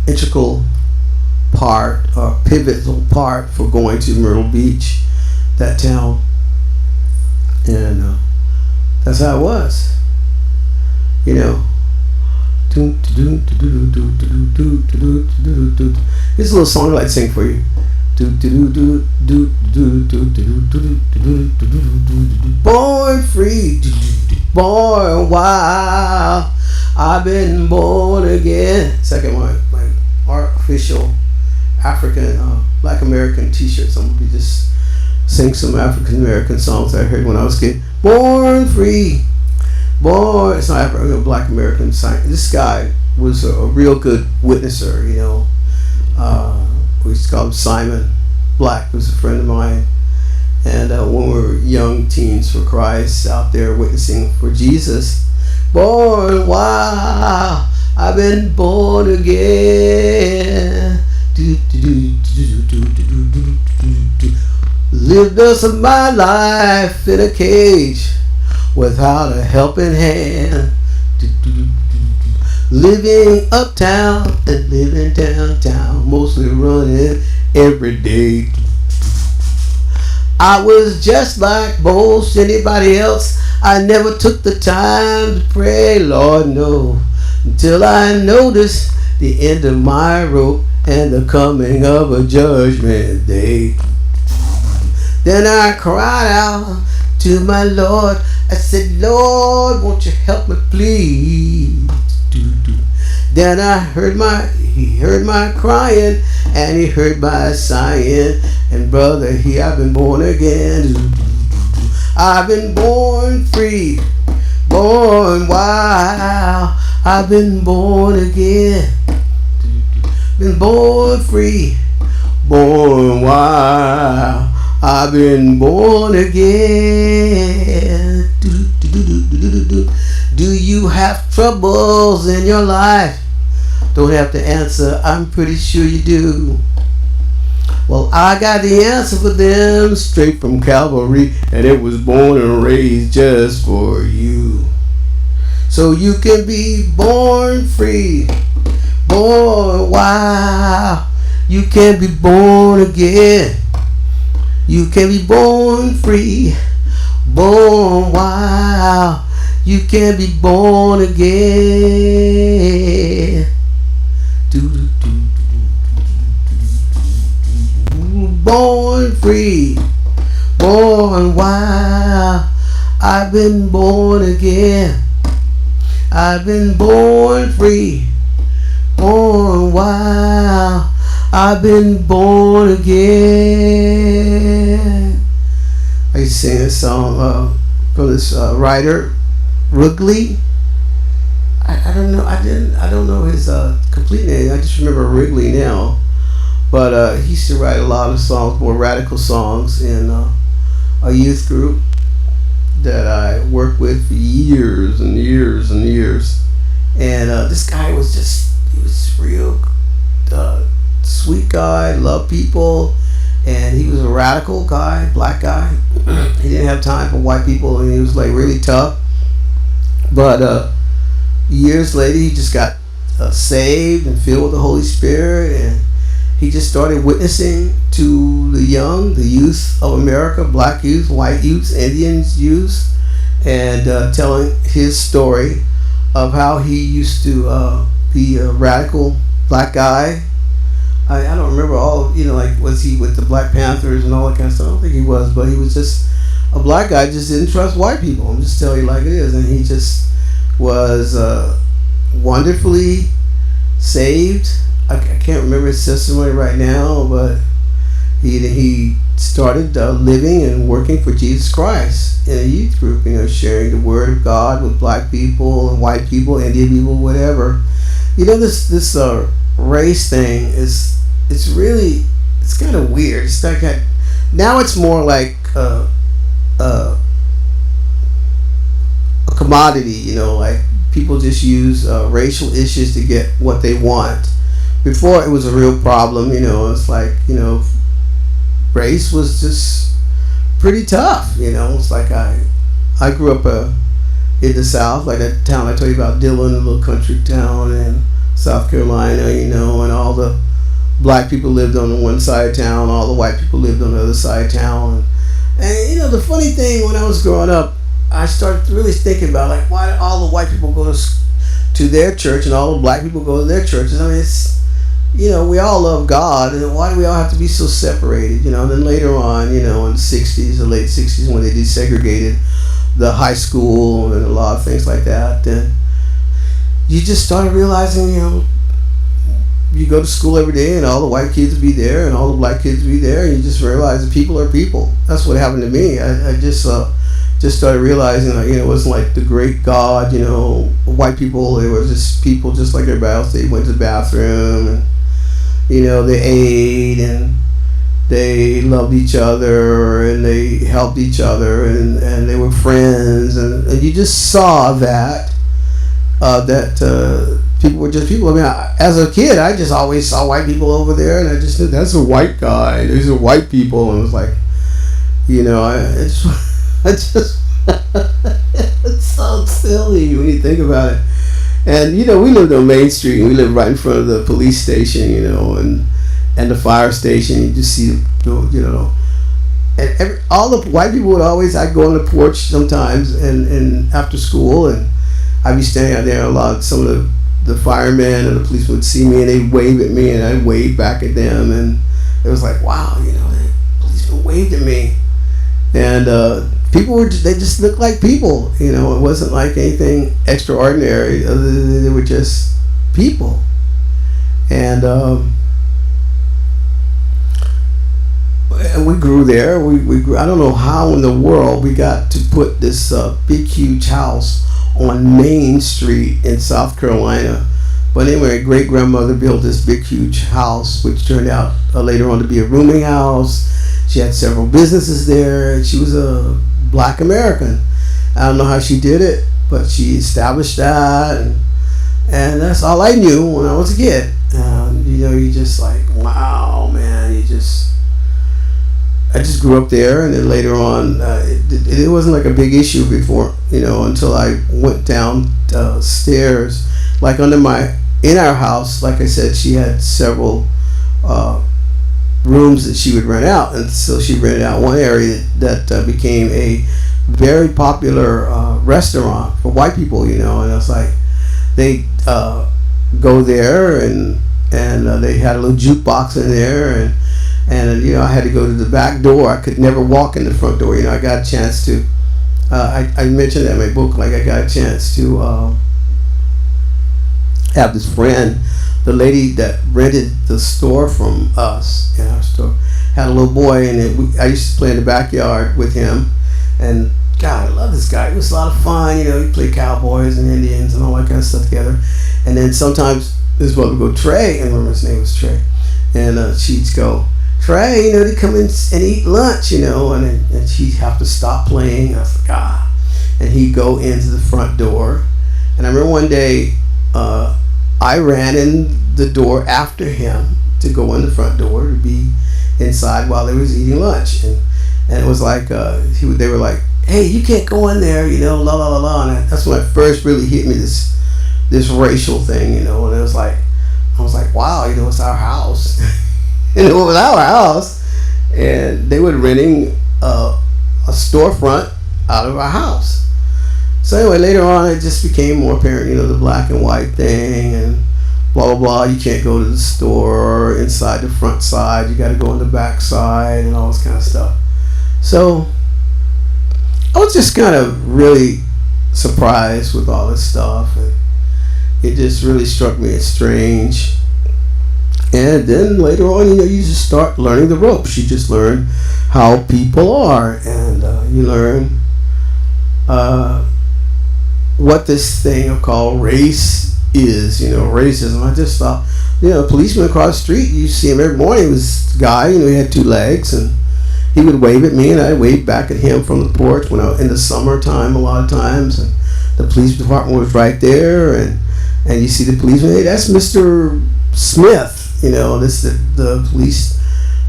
integral part, or pivotal part for going to Myrtle Beach, that town. And that's how it was, you know. Here's a little song I'd like to sing for you. Born free, born wild, I've been born again. Second one, my official African, Black American t-shirt. So I'm gonna be just sing some African American songs I heard when I was a kid. Born free, born. It's not African, Black American sign. This guy was a real good witnesser, you know. We used to call him Simon Black. He was a friend of mine. And when we were young teens for Christ, out there witnessing for Jesus. Born, wow, I've been born again. Lived most of my life in a cage without a helping hand. Living uptown and living downtown, mostly running every day. I was just like most anybody else. I never took the time to pray, Lord, no, until I noticed the end of my rope and the coming of a judgment day. Then I cried out to my Lord. I said, Lord, won't you help me, please? Then he heard my crying, and he heard my sighing. And brother, I've been born again. I've been born free, born wild. I've been born again. Been born free, born wild. I've been born again. Do you have troubles in your life? Don't have to answer, I'm pretty sure you do. Well, I got the answer for them straight from Calvary, and it was born and raised just for you. So you can be born free, born wild. You can be born again. You can be born free, born wild. You can be born again. Born free, born wild. I've been born again. I've been born free, born wild. I've been born again. I used to sing this song from this writer, Wrigley. I don't know. I don't know his complete name. I just remember Wrigley now. But he used to write a lot of songs, more radical songs, in a youth group that I worked with for years and years and years. And this guy was he was real sweet guy, loved people, and he was a radical guy, black guy. He didn't have time for white people, and he was like really tough. But years later, he just got saved and filled with the Holy Spirit, and he just started witnessing to the young, the youth of America, black youth, white youth, Indians youth, and telling his story of how he used to be a radical black guy. I don't remember all, like, was he with the Black Panthers and all that kind of stuff? I don't think he was, but he was just a black guy, just didn't trust white people. I'm just telling you like it is. And he just was wonderfully saved. I can't remember his testimony right now, but he started living and working for Jesus Christ in a youth group, sharing the word of God with black people and white people, Indian people, whatever. This race thing it's kind of weird. It's like now it's more like a commodity, like people just use racial issues to get what they want. Before it was a real problem, it's like, race was just pretty tough, it's like I grew up in the South, like that town I told you about, Dillon, a little country town in South Carolina, and all the black people lived on the one side of town, all the white people lived on the other side of town. And the funny thing, when I was growing up, I started really thinking about, like, why did all the white people go to their church and all the black people go to their churches? I mean, it's, we all love God, and why do we all have to be so separated? And then later on, in the 60s, the late 60s, when they desegregated the high school and a lot of things like that, then you just started realizing, you go to school every day and all the white kids would be there and all the black kids would be there, and you just realize that people are people. That's what happened to me. I just started realizing that, it wasn't like the great God, white people, they were just people just like everybody else. They went to the bathroom and, they ate and they loved each other and they helped each other and they were friends, and you just saw that people were just people. I mean, as a kid, I just always saw white people over there, and I just knew that's a white guy. These are white people, and it was like, I just it's so silly when you think about it. And we lived on Main Street, and we lived right in front of the police station, and the fire station. You just see, and all the white people would always. I'd go on the porch sometimes, and after school, and I'd be standing out there a lot. Some of the firemen and the police would see me, and they'd wave at me, and I'd wave back at them, and it was like, wow, the policeman waved at me, and people they just looked like people, it wasn't like anything extraordinary, other than they were just people. And we grew there. We grew. I don't know how in the world we got to put this big huge house on Main Street in South Carolina. But anyway, great grandmother built this big huge house, which turned out later on to be a rooming house. She had several businesses there. She was a black American. I don't know how she did it, but she established that, and that's all I knew when I was a kid. You just like, wow, man, I just grew up there, and then later on, it wasn't like a big issue before, until I went downstairs, like in our house. Like I said, she had several rooms that she would rent out, and so she rented out one area that became a very popular restaurant for white people, and it's like they go there, and they had a little jukebox in there, and I had to go to the back door. I could never walk in the front door. I got a chance to I mentioned that in my book, like I got a chance to have this friend. The lady that rented the store from us in our store had a little boy, and I used to play in the backyard with him. And God, I love this guy. It was a lot of fun. He played cowboys and Indians and all that kind of stuff together. And then sometimes his brother would go, Trey, and remember his name was Trey, and she'd go, Trey, they'd come in and eat lunch, and she'd have to stop playing. I was like, and he'd go into the front door. And I remember one day, I ran in the door after him to go in the front door to be inside while they was eating lunch, and it was like they were like, "Hey, you can't go in there," la la la la. And that's when it first really hit me, this racial thing, and it was like, I was like, wow, it's our house, and it was our house, and they were renting a storefront out of our house. So anyway, later on, it just became more apparent, the black and white thing, and blah, blah, blah. You can't go to the store inside the front side. You got to go on the back side and all this kind of stuff. So I was just kind of really surprised with all this stuff, and it just really struck me as strange. And then later on, you just start learning the ropes. You just learn how people are, and you learn what this thing called race is, racism. I just thought, a policeman across the street, you see him every morning. It was a guy, he had two legs, and he would wave at me, and I waved back at him from the porch when in the summertime a lot of times, and the police department was right there, and you see the policeman, hey, that's Mr. Smith, this the police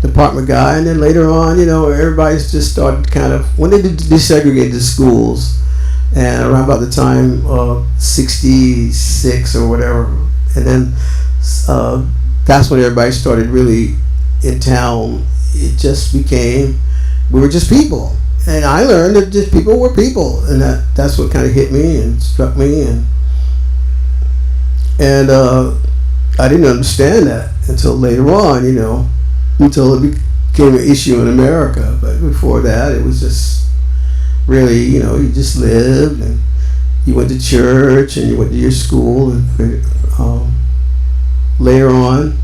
department guy. And then later on, everybody's just started kind of, when they desegregated the schools, and around about the time of 66 or whatever, and then that's when everybody started really in town. It just became, we were just people, and I learned that just people were people, and that's what kind of hit me and struck me, and I didn't understand that until later on, until it became an issue in America. But before that, it was just really, you just lived, and you went to church, and you went to your school, and later on,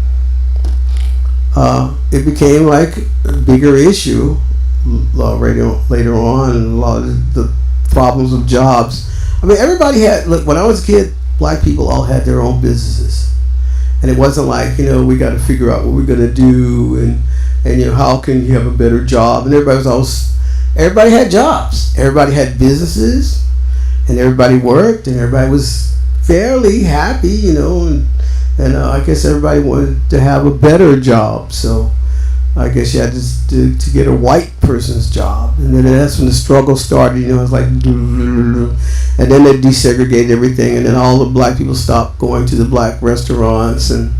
it became like a bigger issue later on, and a lot of the problems of jobs. I mean, everybody had, look, when I was a kid, black people all had their own businesses. And it wasn't like, we got to figure out what we're going to do, and how can you have a better job. And everybody had jobs. Everybody had businesses, and everybody worked, and everybody was fairly happy, and I guess everybody wanted to have a better job. So I guess you had to get a white person's job. And then that's when the struggle started, it was like, and then they desegregated everything, and then all the black people stopped going to the black restaurants, and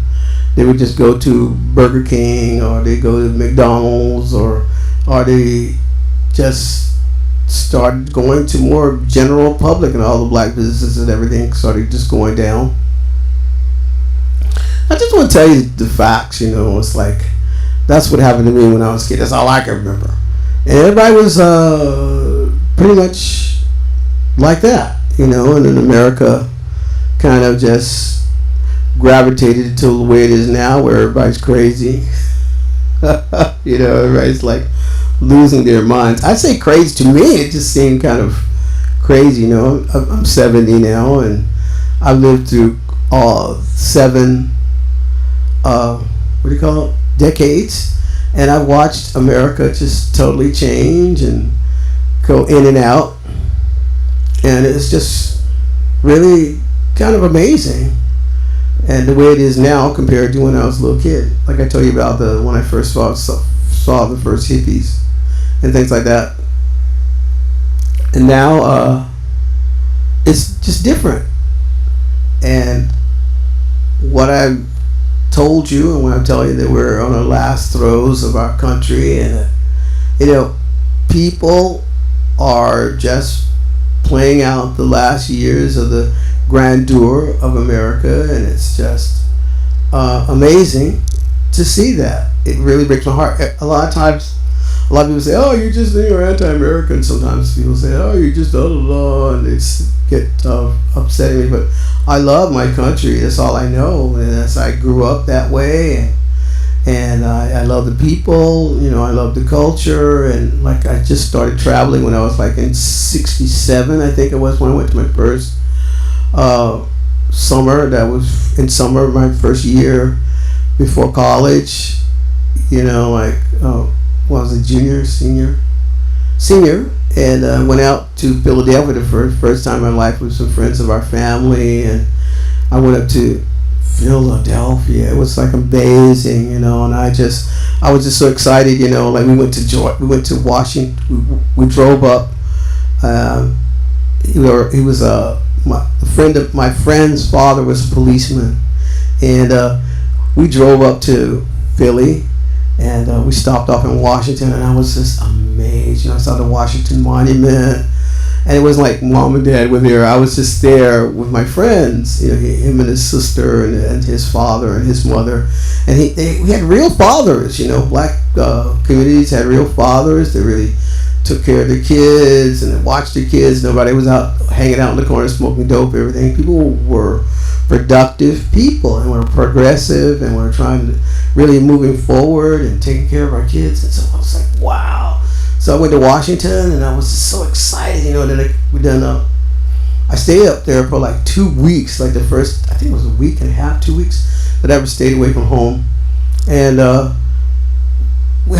they would just go to Burger King, or they go to McDonald's, or they just started going to more general public, and all the black businesses and everything started just going down. I just want to tell you the facts, it's like, that's what happened to me when I was a kid. That's all I can remember. And everybody was pretty much like that, and then America kind of just gravitated to the way it is now, where everybody's crazy. Everybody's like losing their minds. I say crazy, to me it just seemed kind of crazy. I'm 70 now, and I've lived through 7 decades, and I've watched America just totally change and go in and out, and it's just really kind of amazing. And the way it is now compared to when I was a little kid, like I told you about when I first saw the first hippies and things like that, and now it's just different. And what I've told you, and when I tell you that we're on the last throes of our country, and people are just playing out the last years of the grandeur of America, and it's just amazing to see that. It really breaks my heart. A lot of times, a lot of people say, "Oh, you're anti-American." Sometimes people say, "Oh, you're just blah blah blah," and they get upset at me. But I love my country. That's all I know, and I grew up that way, and I love the people. I love the culture, and like I just started traveling when I was like in '67, I think it was, when I went to my first summer. That was in summer, my first year before college. Was a senior, and went out to Philadelphia the first time in my life with some friends of our family, and I went up to Philadelphia. It was like amazing, and I was just so excited, like we went to Washington. We drove up. He was my friend's father was a policeman, and we drove up to Philly. And we stopped off in Washington, and I was just amazed. I saw the Washington Monument, And it wasn't like mom and dad were there. I was just there with my friends, him and his sister and his father and his mother. And we had real fathers, black communities had real fathers. They really took care of their kids and watched their kids. Nobody was out hanging out in the corner smoking dope, everything. People were productive people and were progressive and were trying to really moving forward and taking care of our kids. And so I was like, wow. So I went to Washington and I was just so excited, I stayed up there for like 2 weeks, like the first, I think it was a week and a half, 2 weeks that I ever stayed away from home. And I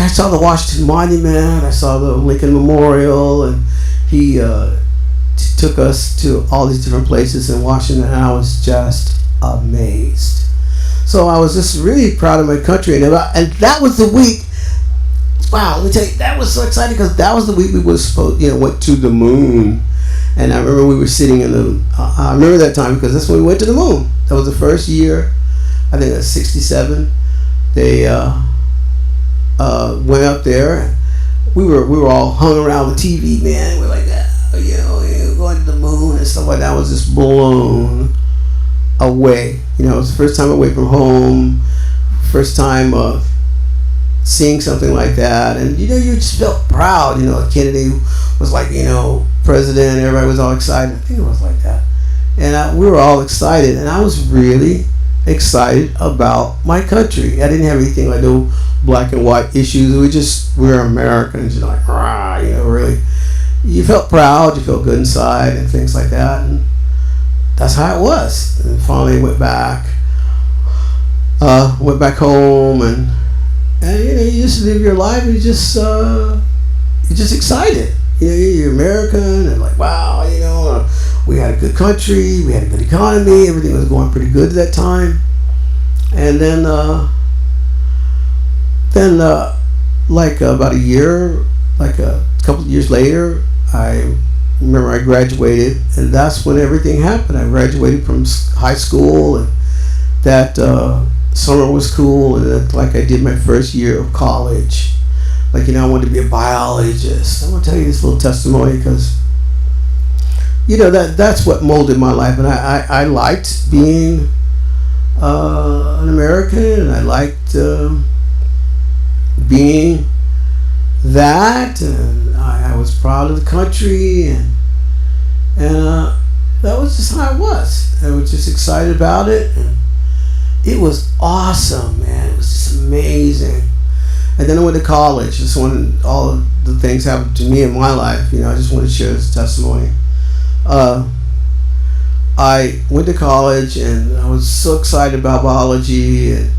saw the Washington Monument, I saw the Lincoln Memorial, and he took us to all these different places in Washington, and I was just amazed. So I was just really proud of my country, and that was the week. Wow, let me tell you, that was so exciting because that was the week we were supposed, went to the moon. And I remember we were sitting in the, I remember that time because that's when we went to the moon. That was the first year, I think it was 67. They went up there. We were all hung around the TV, man. We're like, going to the moon and stuff like that. I was just blown away. It was the first time away from home, first time seeing something like that, and you just felt proud. Kennedy was like president, everybody was all excited. I think it was like that, and we were all excited, and I was really excited about my country. I didn't have anything like no black and white issues. We were Americans, like rah, really. You felt proud, you felt good inside, and things like that, and that's how it was. And finally went back home, and you just live your life. You're just excited. You're American, and like, wow, we had a good country, we had a good economy, everything was going pretty good at that time. And then like about a year, like a couple of years later, I remember I graduated, and that's when everything happened. I graduated from high school, and that summer was cool, and like I did my first year of college. Like, I wanted to be a biologist. I'm going to tell you this little testimony because, that's what molded my life. And I liked being an American, and I liked being that, and I was proud of the country, and that was just how it was. I was just excited about it, and it was awesome, man. It was just amazing. And then I went to college. Just when all of the things happened to me in my life, I just want to share this testimony. I went to college, and I was so excited about biology, and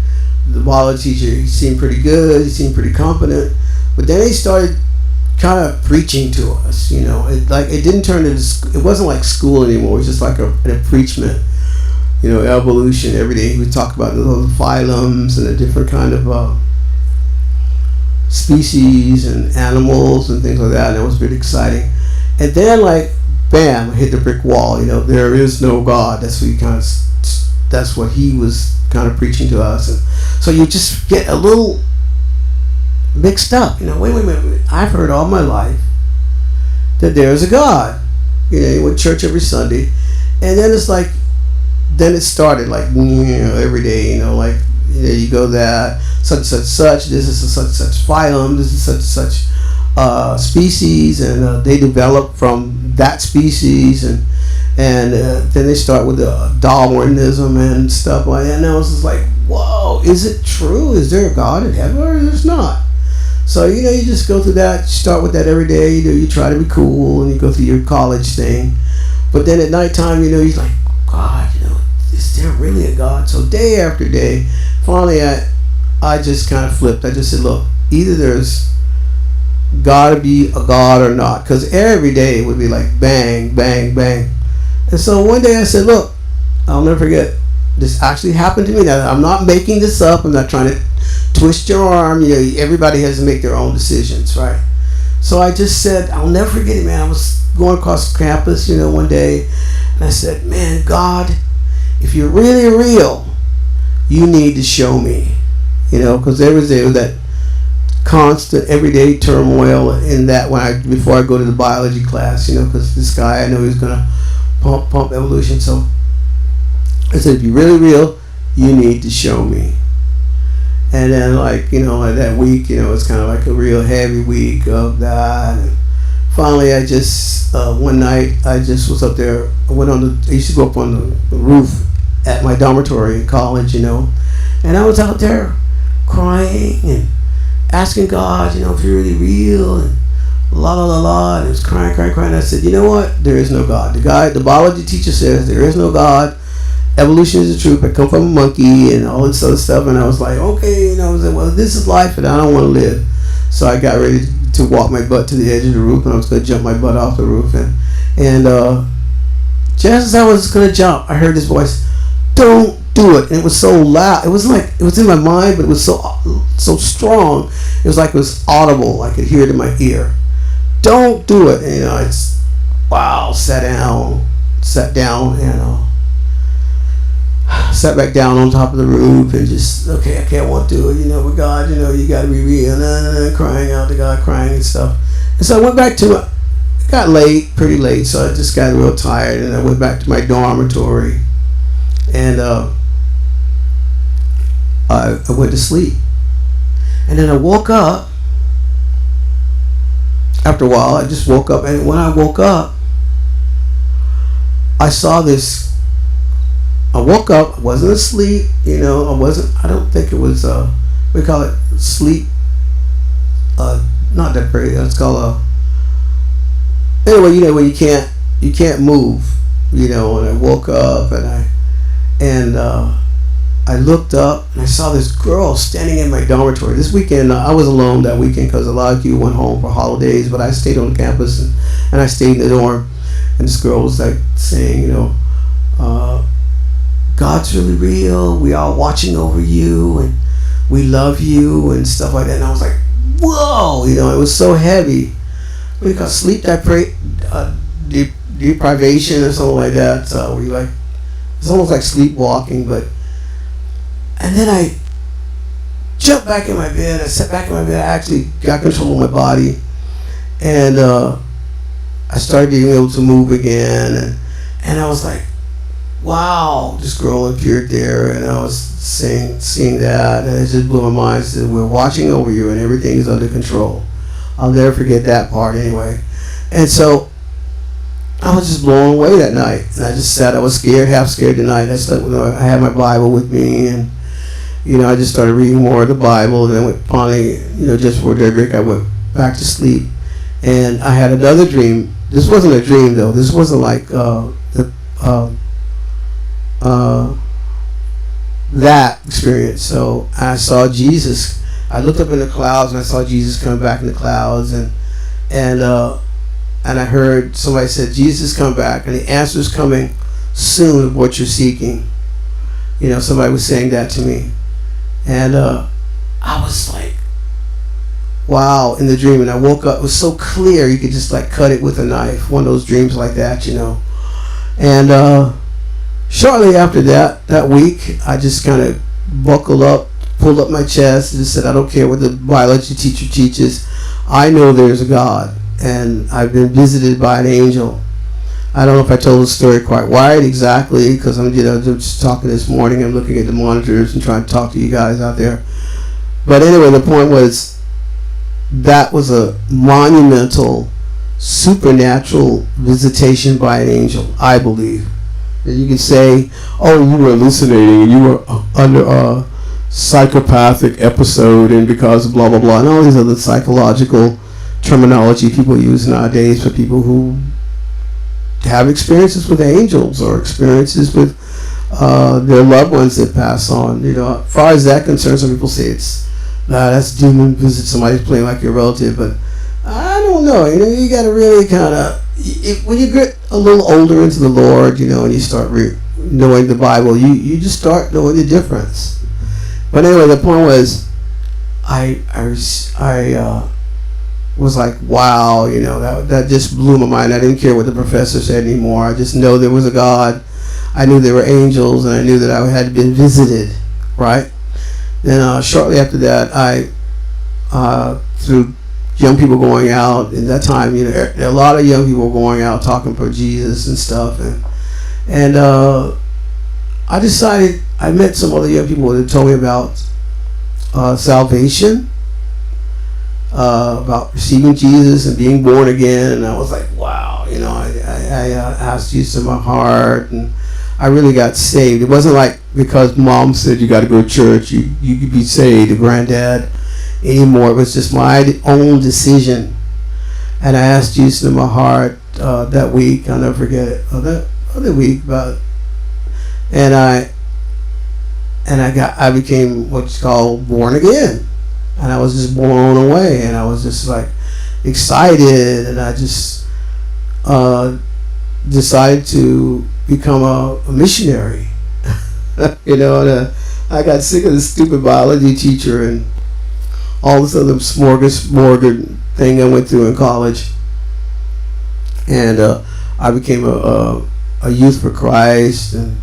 the biology teacher, he seemed pretty good, he seemed pretty competent, but then he started kind of preaching to us. It didn't turn into, it wasn't like school anymore. It was just like an preachment. Evolution every day. He would talk about the little phylums and the different kind of species and animals and things like that, and it was really exciting. And then, like, bam, I hit the brick wall. There is no God. That's what he was kind of preaching to us, and so you just get a little mixed up. Wait. I've heard all my life that there is a God. You went to church every Sunday, and then it's like. Then it started like every day, you go that such, this is a such phylum, this is such species, and they develop from that species, and then they start with the Darwinism and stuff like that. And I was just like, whoa, is it true? Is there a God in heaven, or there's not? So you just go through that, start with that every day. You try to be cool, and you go through your college thing, but then at nighttime, you're like, God, is there really a God? So day after day, finally I just kind of flipped. I just said, look, either there's got to be a God or not, because every day it would be like bang, bang, bang. And so one day I said, look, I'll never forget, this actually happened to me. Now, I'm not making this up. I'm not trying to twist your arm. Everybody has to make their own decisions, right? So I just said, I'll never forget it, man. I was going across campus, one day, and I said, man, God, if you're really real, you need to show me, because there was that constant everyday turmoil in that before I go to the biology class, because this guy, I know he's gonna pump evolution. So I said, if you're really real, you need to show me. And then like that week, it's kind of like a real heavy week of that. And finally, I just one night I just was up there. I used to go up on the roof at my dormitory in college, and I was out there crying and asking God, if you're really real, and la la la la, and I was crying. I said, you know what? There is no God. The biology teacher says there is no God. Evolution is the truth. I come from a monkey and all this other stuff, and I was like, okay, I was like, well, this is life, and I don't want to live. So I got ready to walk my butt to the edge of the roof, and I was going to jump my butt off the roof, and just as I was going to jump, I heard this voice, "Don't do it!" And it was so loud. It wasn't like it was in my mind, but it was so strong. It was like it was audible. I could hear it in my ear. Don't do it. And, I just, sat down, and sat back down on top of the roof and just, okay, I won't do it, but God, you got to be real, crying out to God, crying and stuff. And so I went back to it. It got late, pretty late, so I just got real tired, and I went back to my dormitory, and I went to sleep. And then I woke up. After a while, I just woke up, and when I woke up, I saw this. I woke up, I wasn't asleep, I don't think it was, we call it sleep, not deprivation, it's called anyway, when you can't move, and I woke up, and I looked up, and I saw this girl standing in my dormitory. This weekend, I was alone that weekend because a lot of you went home for holidays, but I stayed on campus, and I stayed in the dorm, and this girl was like saying, God's really real. We are watching over you, and we love you, and stuff like that. And I was like, whoa, it was so heavy. We got sleep deprivation or something like that. So it's almost like sleepwalking. And then I jumped back in my bed. I sat back in my bed. I actually got control of my body, and I started being able to move again. And I was like, wow, this girl appeared there, and I was seeing that, and it just blew my mind. I said, we're watching over you, and everything is under control. I'll never forget that part anyway. And so I was just blown away that night, and I just sat. I was scared, half scared tonight. I slept I had my Bible with me, and I just started reading more of the Bible, and then finally, just before daybreak, I went back to sleep, and I had another dream. This wasn't a dream though. This wasn't like that experience. So I saw Jesus. I looked up in the clouds, and I saw Jesus coming back in the clouds, and I heard somebody said, Jesus come back, and the answer is coming soon of what you're seeking. Somebody was saying that to me, and I was like, wow, in the dream. And I woke up, it was so clear you could just like cut it with a knife. One of those dreams like that, and shortly after that week, I just kind of buckled up, pulled up my chest, and just said, I don't care what the biology teacher teaches. I know there's a God, and I've been visited by an angel. I don't know if I told the story quite right exactly, because I'm just talking this morning. I'm looking at the monitors and trying to talk to you guys out there. But anyway, the point was, that was a monumental, supernatural visitation by an angel, I believe. You can say, oh, you were hallucinating, and you were under a psychopathic episode, and because of blah, blah, blah, and all these other psychological terminology people use nowadays for people who have experiences with angels or experiences with their loved ones that pass on. As far as that concerns, some people say that's demon visit, somebody's playing like your relative, but I don't know. You got to really kind of, when you get a little older into the Lord, and you start knowing the Bible, you just start knowing the difference. But anyway, the point was, I was like, wow, that just blew my mind. I didn't care what the professor said anymore. I just know there was a God. I knew there were angels, and I knew that I had been visited, right? Then shortly after that, through young people going out. In that time, a lot of young people going out talking about Jesus and stuff, and I decided, I met some other young people that told me about salvation, about receiving Jesus and being born again, and I was like, wow, I asked Jesus in my heart, and I really got saved. It wasn't like because mom said you got to go to church, you could be saved, or granddad, anymore. It was just my own decision, and I asked Jesus in my heart that week. I'll never forget it. That other week, and I became what's called born again, and I was just blown away, and I was just like excited, and I just decided to become a missionary. And I got sick of this stupid biology teacher and all this other smorgasbord thing I went through in college, and I became a youth for Christ, and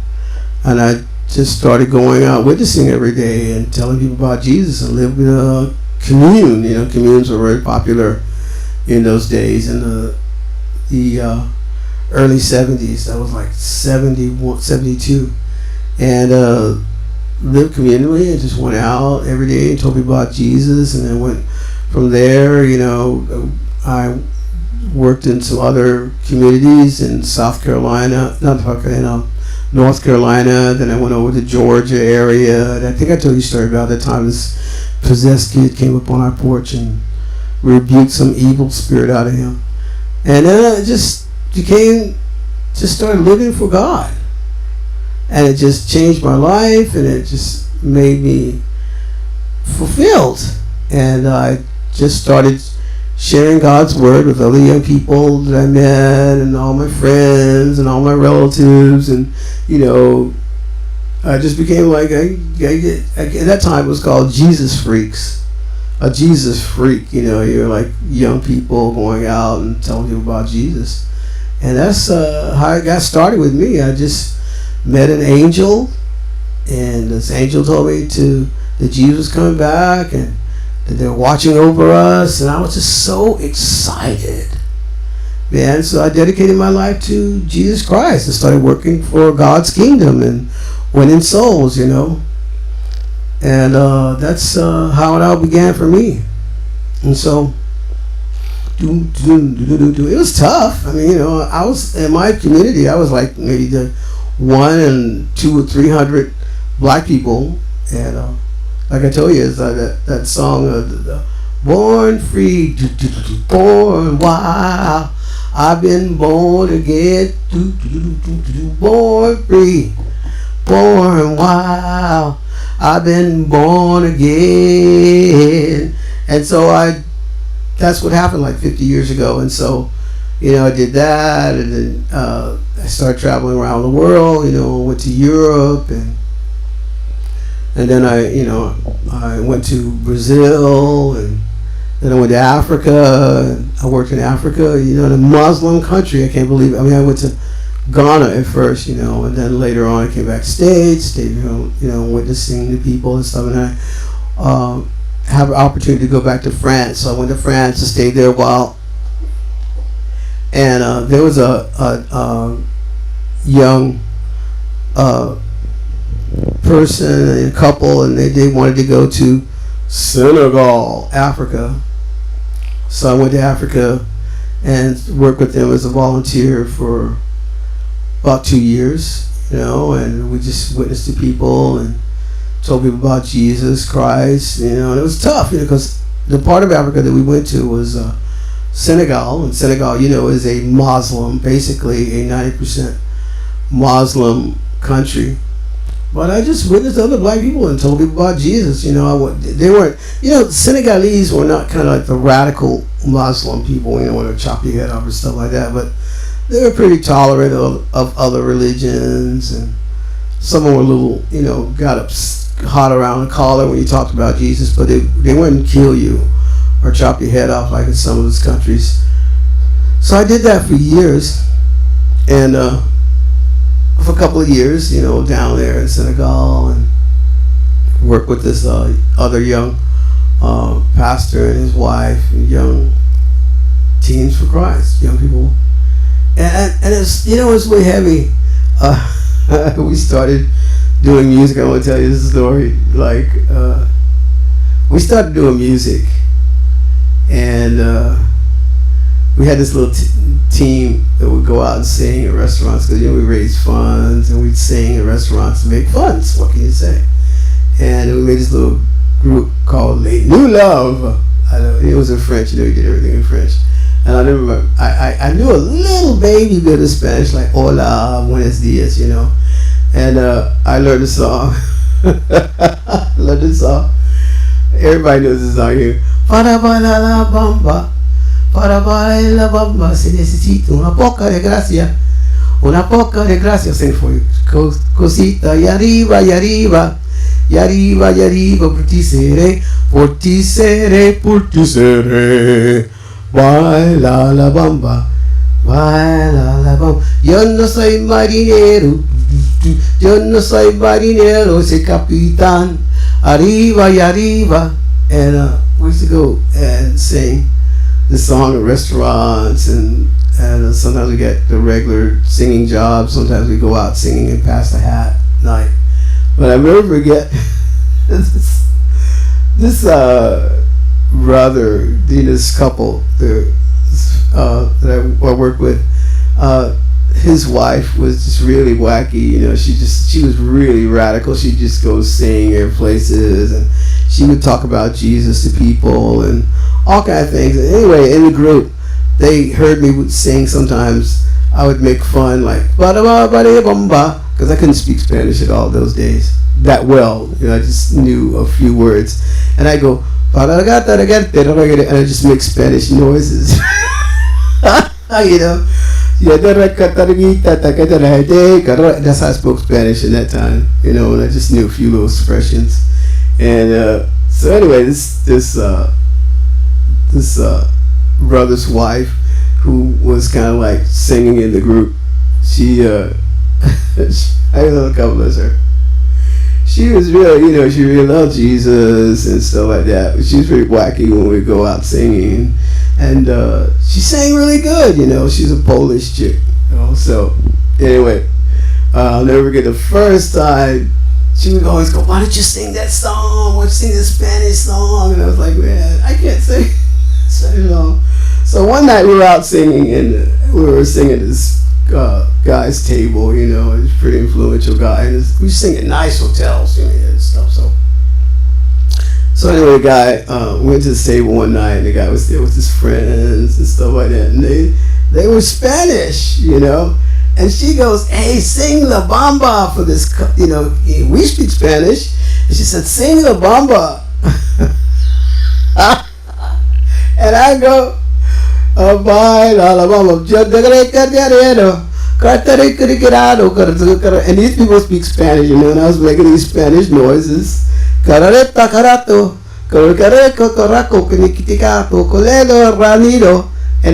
I just started going out witnessing every day and telling people about Jesus, and lived in a commune. Communes were very popular in those days, in the early 70s. That was like 71, 72, and lived communally and just went out every day and told people about Jesus, and then went from there. I worked in some other communities in North Carolina. Then I went over to Georgia area, and I think I told you a story about that time this possessed kid came up on our porch and rebuked some evil spirit out of him, and then I just started living for God, and it just changed my life, and it just made me fulfilled, and I just started sharing God's word with other young people that I met, and all my friends and all my relatives, and I just became like at that time it was called Jesus Freaks. A Jesus freak, you're like young people going out and telling people about Jesus, and that's how it got started with me. I just met an angel, and this angel told me that Jesus was coming back, and that they're watching over us, and I was just so excited, man. So I dedicated my life to Jesus Christ and started working for God's kingdom and winning souls, and that's how it all began for me. And so it was tough. I mean, I was in my community, I was like maybe the 1 and 2 or 300 black people, and like I told you, it's that song, born free, born wild, I've been born again, born free, born wild, I've been born again. And so that's what happened like 50 years ago. And so, I did that, and then I started traveling around the world, went to Europe, and then I went to Brazil, and then I went to Africa, and I worked in Africa, in a Muslim country. I can't believe it. I mean, I went to Ghana at first, and then later on I came back to States, stayed, witnessing the people and stuff, and I have an opportunity to go back to France. So I went to France and stayed there a while, and there was a young person and a couple, and they wanted to go to Senegal, Africa. So I went to Africa and worked with them as a volunteer for about 2 years, and we just witnessed to people and told people about Jesus Christ, and it was tough, because the part of Africa that we went to was Senegal, and Senegal, is a Muslim, basically a 90% Muslim country. But I just witnessed other black people and told people about Jesus. They weren't, Senegalese were not kind of like the radical Muslim people, want to chop your head off and stuff like that. But they were pretty tolerant of other religions, and some of them were a little, got up hot around the collar when you talked about Jesus, but they wouldn't kill you or chop your head off like in some of those countries. So I did that for years, and for a couple of years, down there in Senegal, and worked with this other young pastor and his wife, and young teens for Christ, young people, and it's, you know, it's way heavy. We started doing music. I want to tell you this story. Like, we started doing music, and we had this little team that would go out and sing at restaurants, because, you know, we raised funds and we'd sing at restaurants and make funds. What can you say? And we made this little group called Les New Love. It was in French. You know, you did everything in French. And I remember I knew a little baby bit of Spanish, like hola, buenos dias, you know. And I learned the song. Learned the song. Everybody knows this song here. Para bailar la bamba, para bailar la bamba, se necesita una poca de gracia, una poca de gracia. Sing for you. Cosita, y arriba, y arriba, y arriba, y arriba, por ti seré, por ti seré, por ti seré. Baila la bamba, baila la bamba. Yo no soy marinero, yo no soy marinero, soy capitán. Arriba y arriba. And we used to go and sing the song at restaurants, and sometimes we get the regular singing jobs. Sometimes we go out singing and pass the hat night. But I never forget this brother, this couple that I worked with, his wife was just really wacky. You know, she was really radical. She'd just go sing in places, and she would talk about Jesus to people and all kind of things. And anyway, in the group, they heard me sing sometimes. I would make fun, like, because I couldn't speak Spanish at all those days that well. You know, I just knew a few words. And I go, and I just make Spanish noises. You know, that's how I spoke Spanish in that time. You know, and I just knew a few little expressions. And so anyway, this brother's wife, who was kind of like singing in the group, she I know a couple of her. She was really, you know, she really loved Jesus and stuff like that. But she was pretty wacky when we go out singing, and she sang really good. You know, she's a Polish chick. You know, so anyway, I'll never forget the first time she would always go, "Why don't you sing that song? Why don't you sing the Spanish song?" And I was like, "Man, I can't sing Spanish song." So one night we were out singing, and we were singing this guy's table, you know, he's a pretty influential guy, and we sing at nice hotels, you know, and stuff. So anyway, the guy went to the table one night, and the guy was there with his friends and stuff like that, and they were Spanish, you know, and she goes, "Hey, sing La Bamba for this, you know, we speak Spanish," and she said, "Sing La Bamba." And I go, and these people speak Spanish, you know, and I was making these Spanish noises. And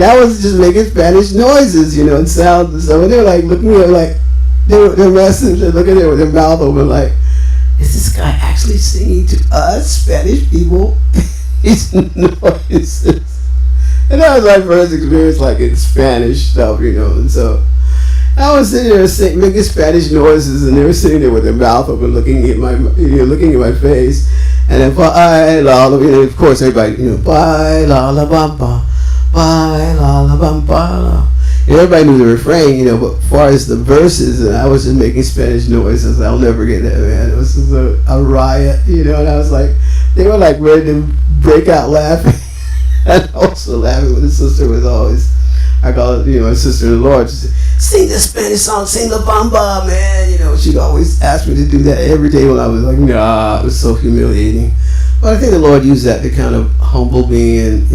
I was just making Spanish noises, you know, and sounds and stuff. And they were like looking at me like, they're messing, they're looking at me with their mouth open like, is this guy actually singing to us Spanish people? His noises. And that was my first experience, like, in Spanish stuff, you know. And so I was sitting there making Spanish noises, and they were sitting there with their mouth open, looking at my face. And then, of course, everybody, you know, baila la bamba, baila la bamba. And everybody knew the refrain, you know. But as far as the verses, and I was just making Spanish noises. I'll never get that, man. It was just a riot, you know. And I was like, they were like ready to break out laughing. And also laughing when the sister was always, I call it, you know, my sister in the Lord, she said, "Sing the Spanish song, sing La Bamba, man." You know, she'd always ask me to do that every day when I was like, nah, it was so humiliating. But I think the Lord used that to kind of humble me and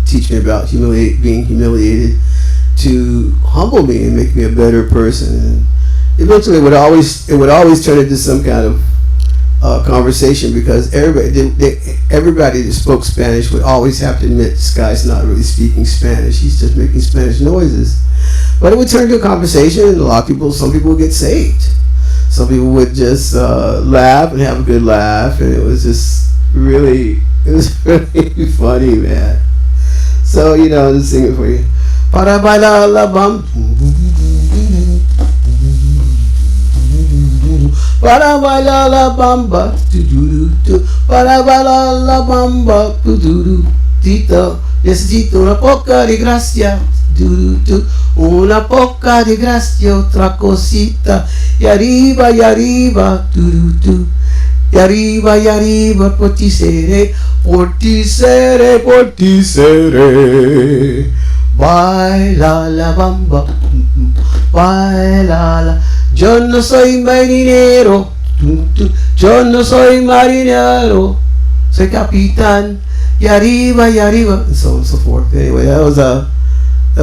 teach me about being humiliated, to humble me and make me a better person. And eventually it would always turn into some kind of conversation, because everybody that spoke Spanish would always have to admit this guy's not really speaking Spanish, he's just making Spanish noises. But it would turn into a conversation, and some people would get saved. Some people would just laugh and have a good laugh, and it was just really It was really funny, man. So, just sing it for you. Para bailar la bam. Para bailar la bamba. Para bailar la bamba. Tito, necesito una poca de gracia. Una poca de gracia, otra cosita. Y arriba, y arriba, por ti seré, por ti seré, por ti seré. Baila la bamba, baila la. Yo no soy marinero, yo no soy marinero, soy capitán. Y arriba, and so on and so forth. Anyway, that was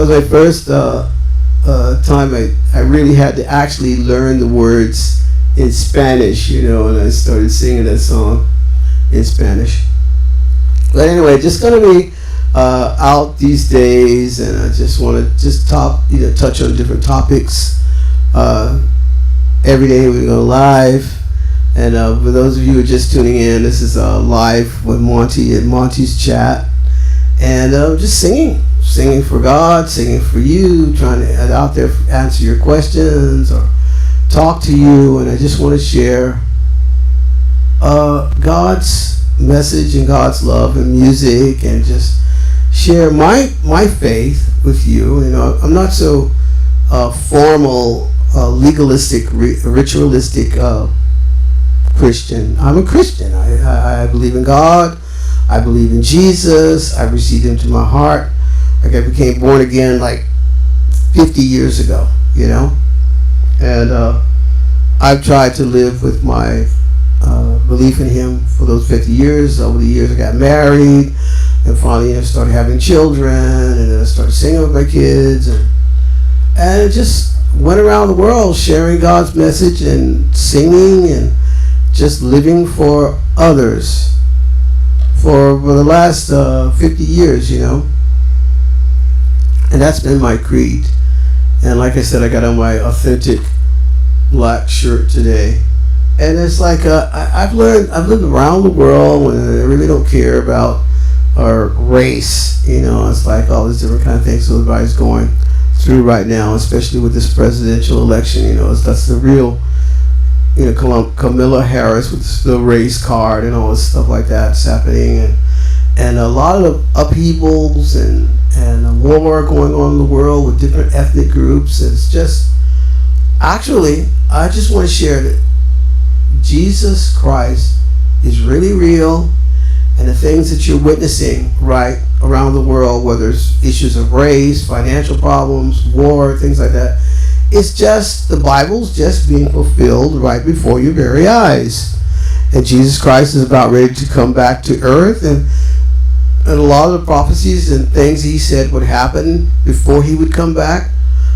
my first time I really had to actually learn the words in Spanish, and I started singing that song in Spanish. But anyway, just gonna be out these days, and I just want to touch on different topics. Every day we go live, and for those of you who are just tuning in, this is live with Monte and Monte's chat, and just singing for God, singing for you, trying to out there answer your questions or talk to you. And I just want to share God's message and God's love and music, and just share my faith with you. I'm not so formal, legalistic, ritualistic Christian. I'm a Christian. I believe in God. I believe in Jesus. I received him to my heart. Like, I became born again like 50 years ago, and I've tried to live with my belief in him for those 50 years. Over the years I got married, and finally I started having children, and then I started singing with my kids, and just went around the world sharing God's message and singing and just living for others for the last 50 years, and that's been my creed. And like I said, I got on my authentic black shirt today, and it's like I've lived around the world, and I really don't care about our race. It's like all these different kind of things that everybody's going through right now, especially with this presidential election. That's the real, Kamala Harris with the race card and all this stuff like that's happening, and a lot of upheavals and a war going on in the world with different ethnic groups. It's just, actually, I just want to share that Jesus Christ is really real, and the things that you're witnessing right around the world, whether it's issues of race, financial problems, war, things like that, it's just, the Bible's just being fulfilled right before your very eyes. And Jesus Christ is about ready to come back to earth, and a lot of the prophecies and things he said would happen before he would come back,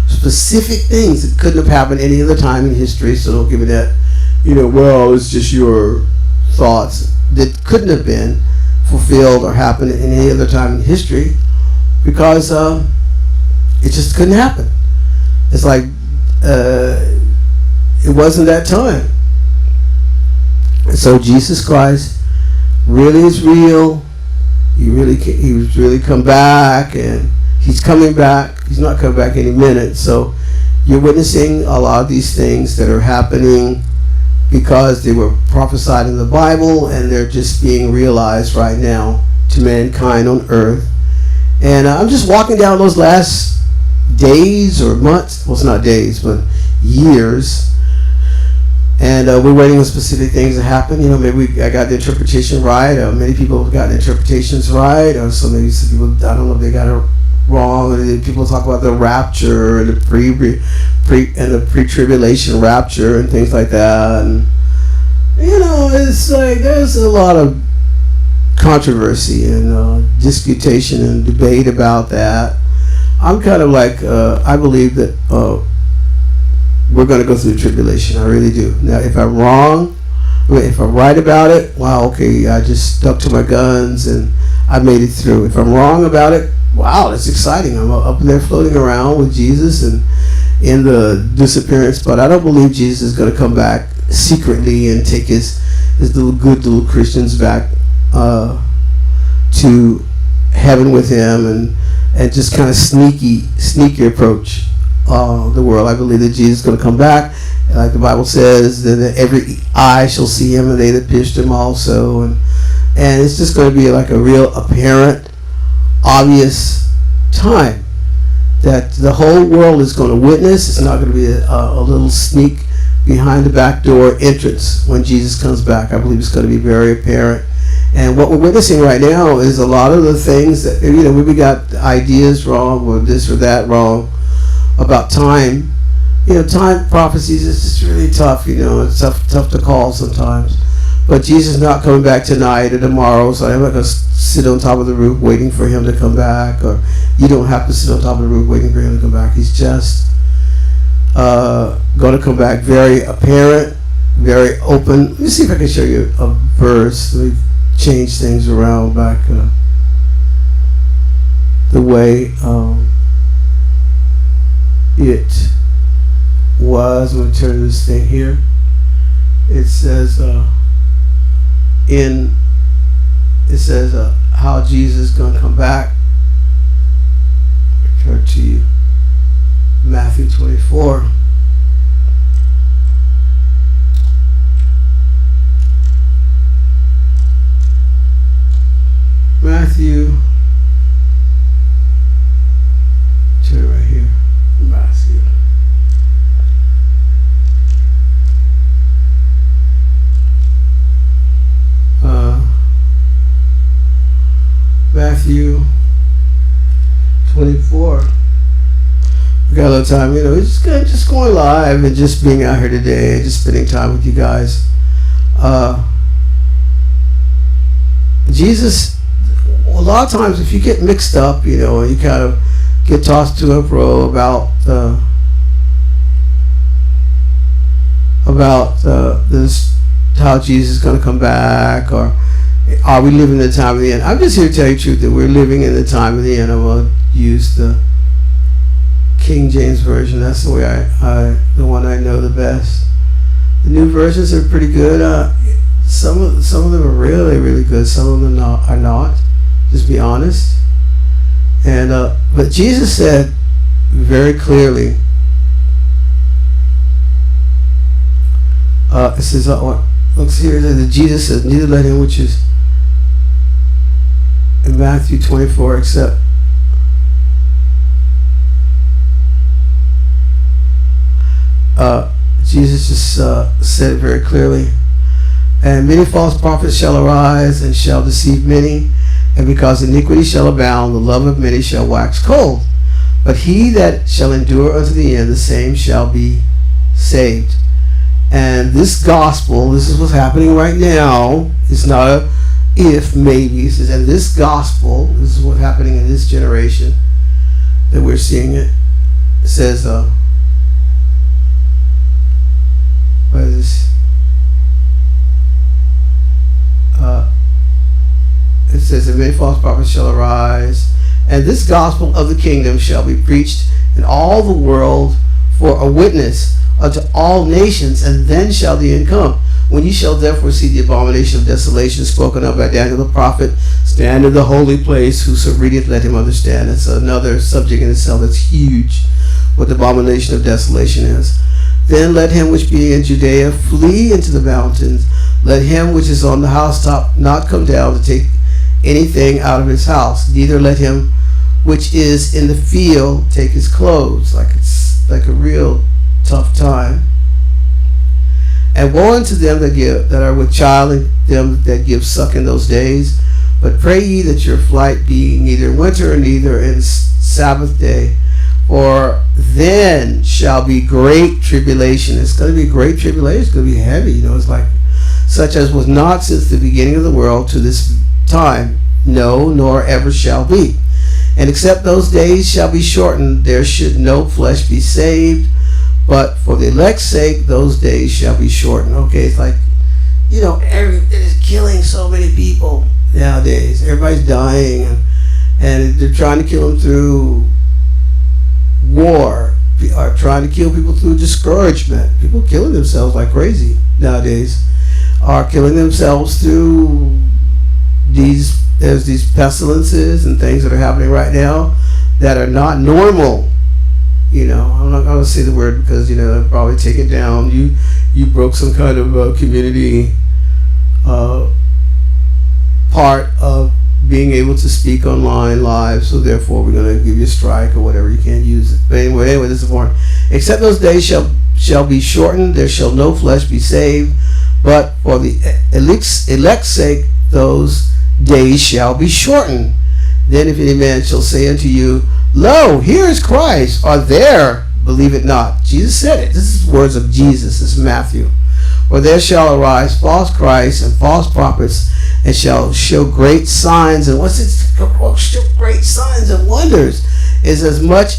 specific things that couldn't have happened any other time in history. So don't give me that, well, it's just your thoughts, that couldn't have been fulfilled or happened in any other time in history, because it just couldn't happen. It's like it wasn't that time. And so Jesus Christ really is real. He was really come back, and he's coming back. He's not coming back any minute. So you're witnessing a lot of these things that are happening because they were prophesied in the Bible, and they're just being realized right now to mankind on earth. And I'm just walking down those last days or months. Well, it's not days, but years. And we're waiting on specific things to happen. Maybe I got the interpretation right. Many people have gotten interpretations right. Or so maybe some people, I don't know if they got it wrong. Or people talk about the rapture and the pre-tribulation rapture and things like that. And it's like there's a lot of controversy and disputation and debate about that. I'm kind of like I believe that we're going to go through the tribulation. I really do. Now, if I'm wrong, if I'm right about it, wow, okay, I just stuck to my guns and I made it through. If I'm wrong about it, wow, that's exciting. I'm up there floating around with Jesus and in the disappearance. But I don't believe Jesus is going to come back secretly and take his little Christians back to heaven with him, and just kind of sneaky approach the world. I believe that Jesus is going to come back, and like the Bible says, that every eye shall see him, and they that pierced him also, and it's just going to be like a real apparent, obvious time that the whole world is going to witness. It's not going to be a little sneak behind the back door entrance when Jesus comes back. I believe it's going to be very apparent. And what we're witnessing right now is a lot of the things that, we got ideas wrong or this or that wrong about time. Time prophecies is just really tough. It's tough to call sometimes. But Jesus is not coming back tonight or tomorrow, so I'm not going to sit on top of the roof waiting for him to come back, or you don't have to sit on top of the roof waiting for him to come back. He's just going to come back very apparent, very open. Let me see if I can show you a verse. Let me change things around back the way it was. I'm going to turn this thing here. It says how Jesus is going to come back. I turn to you, Matthew 24. Matthew, turn right here, Matthew. Matthew 24. We got a little time, it's just going live and just being out here today and just spending time with you guys. Jesus, a lot of times if you get mixed up, and you kind of get tossed to and fro about this, how Jesus is going to come back, or are we living in the time of the end? I'm just here to tell you the truth that we're living in the time of the end. I'm going to use the King James Version. That's the way the one I know the best. The new versions are pretty good. Some of them are really, really good. Some of them are not. Just be honest. And but Jesus said very clearly. It says, looks here that Jesus says, neither let him which is in Matthew 24 except Jesus just said it very clearly. And many false prophets shall arise and shall deceive many, and because iniquity shall abound, the love of many shall wax cold. But he that shall endure unto the end, the same shall be saved. And this gospel, this is what's happening right now. It's not a if, maybe. It says, and this gospel, this is what's happening in this generation that we're seeing it. It says, what is this? It says, and many false prophets shall arise, and this gospel of the kingdom shall be preached in all the world for a witness unto all nations, and then shall the end come. When ye shall therefore see the abomination of desolation spoken of by Daniel the prophet stand in the holy place, whoso readeth, let him understand. It's another subject in itself that's huge, what the abomination of desolation is. Then let him which be in Judea flee into the mountains. Let him which is on the housetop not come down to take anything out of his house. Neither let him which is in the field take his clothes. It's like a real tough time. And woe unto them that are with child, and them that give suck in those days. But pray ye that your flight be neither winter neither in Sabbath day, for then shall be great tribulation. It's going to be great tribulation. It's going to be heavy. It's like such as was not since the beginning of the world to this time, no, nor ever shall be. And except those days shall be shortened, there should no flesh be saved. But for the elect's sake, those days shall be shortened. Okay, it's like, it's killing so many people nowadays. Everybody's dying, and they're trying to kill them through war, or trying to kill people through discouragement. People killing themselves like crazy nowadays, are killing themselves through there's these pestilences and things that are happening right now that are not normal. I'm not going to say the word because they'll probably take it down. You broke some kind of community part of being able to speak online live, so therefore we're going to give you a strike or whatever. You can't use it. But anyway, this is important. Except those days shall be shortened, there shall no flesh be saved, but for the elect's sake those days shall be shortened. Then if any man shall say unto you, Lo, here is Christ, or there, believe it not. Jesus said it. This is words of Jesus. This is Matthew. For there shall arise false Christs and false prophets, and shall show great signs. And what's it? Show great signs and wonders is as much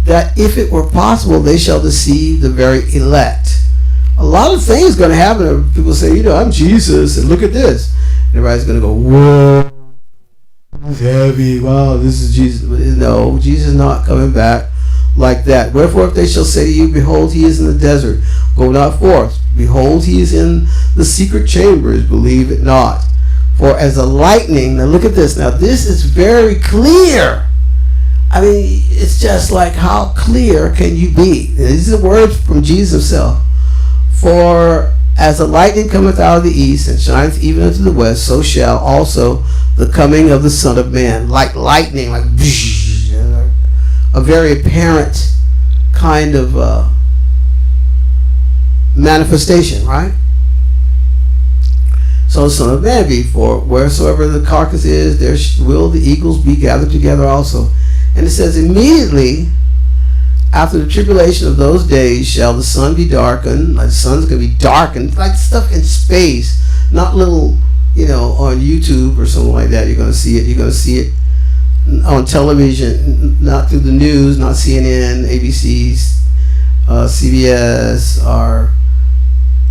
that if it were possible, they shall deceive the very elect. A lot of things going to happen. People say, I'm Jesus, and look at this. And everybody's going to go, whoa, it's heavy. Wow, this is Jesus. No, Jesus is not coming back like that. Wherefore, if they shall say to you, Behold, he is in the desert, go not forth. Behold, he is in the secret chambers, believe it not. For as a lightning, now look at this. Now this is very clear. I mean, it's just like, how clear can you be? And these are words from Jesus himself. For as the lightning cometh out of the east and shineth even unto the west, so shall also the coming of the Son of Man. Like lightning, like a very apparent kind of manifestation, right? So the Son of Man be, for wheresoever the carcass is, there will the eagles be gathered together also. And it says, immediately after the tribulation of those days shall the sun be darkened. Like the sun's going to be darkened, like stuff in space, not little, on YouTube or something like that. You're going to see it. You're going to see it on television, not through the news, not CNN, ABC, CBS, or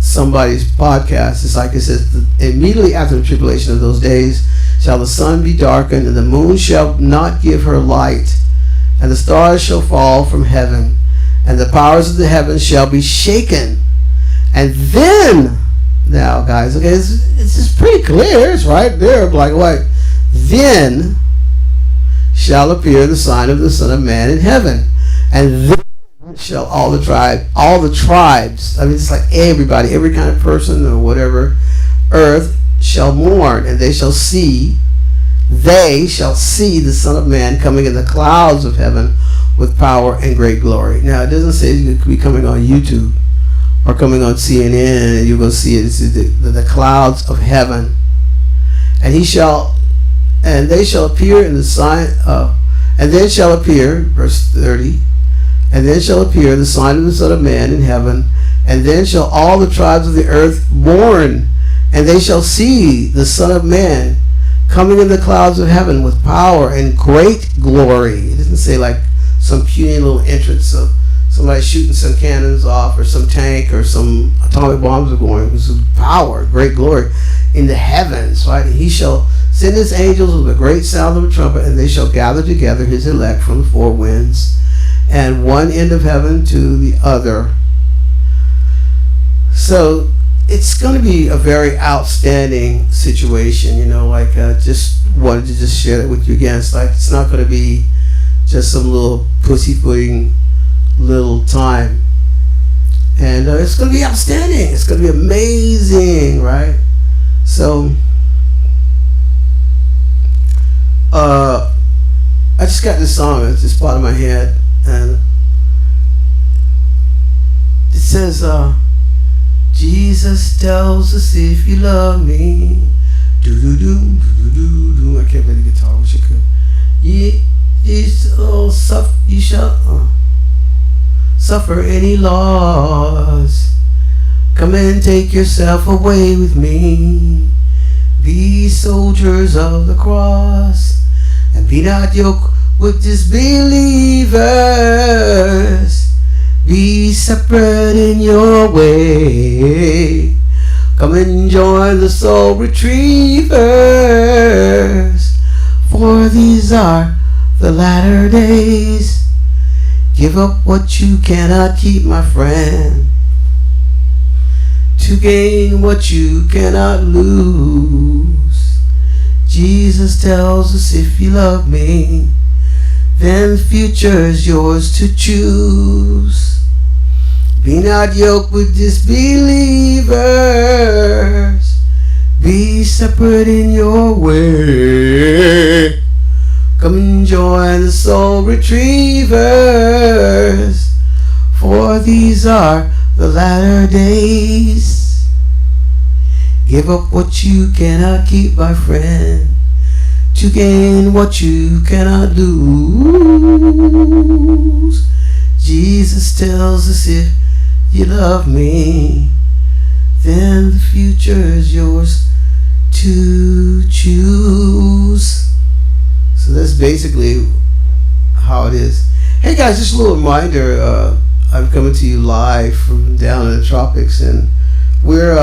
somebody's podcast. It's like it says, immediately after the tribulation of those days shall the sun be darkened, and the moon shall not give her light, and the stars shall fall from heaven, and the powers of the heavens shall be shaken. And then, now guys, okay, it's just pretty clear. It's right there, black and white. Then shall appear the sign of the Son of Man in heaven, and then shall all the tribes, I mean, it's like everybody, every kind of person or whatever, earth shall mourn, and they shall see the Son of Man coming in the clouds of heaven with power and great glory. Now, it doesn't say it could be coming on YouTube or coming on CNN, and you're going to see it. It's the clouds of heaven. And they shall appear in the sign and then shall appear, verse 30, and then shall appear the sign of the Son of Man in heaven, and then shall all the tribes of the earth mourn, and they shall see the Son of Man coming in the clouds of heaven with power and great glory. It doesn't say like some puny little entrance of somebody shooting some cannons off, or some tank, or some atomic bombs are going. This is power, great glory in the heavens, right? And he shall send his angels with a great sound of a trumpet, and they shall gather together his elect from the four winds, and one end of heaven to the other. So it's going to be a very outstanding situation, just wanted to just share it with you again. It's like, it's not going to be just some little pussyfooting little time. And it's going to be outstanding. It's going to be amazing, right? So, I just got this song. It's just part of my head. And it says, Jesus tells us, if you love me, do-do-do, I can't play the guitar, I wish I could. You shall suffer any loss. Come and take yourself away with me. Be soldiers of the cross, and be not yoked with disbelievers. Be separate in your way. Come and join the soul retrievers, for these are the latter days. Give up what you cannot keep, my friend, to gain what you cannot lose. Jesus tells us if you love me, then the future is yours to choose. Be not yoked with disbelievers. Be separate in your way. Come and join the soul retrievers, for these are the latter days. Give up what you cannot keep, my friend, to gain what you cannot lose. Jesus tells us if you love me, then the future is yours to choose. So that's basically how it is. Hey guys, just a little reminder, I'm coming to you live from down in the tropics, and we're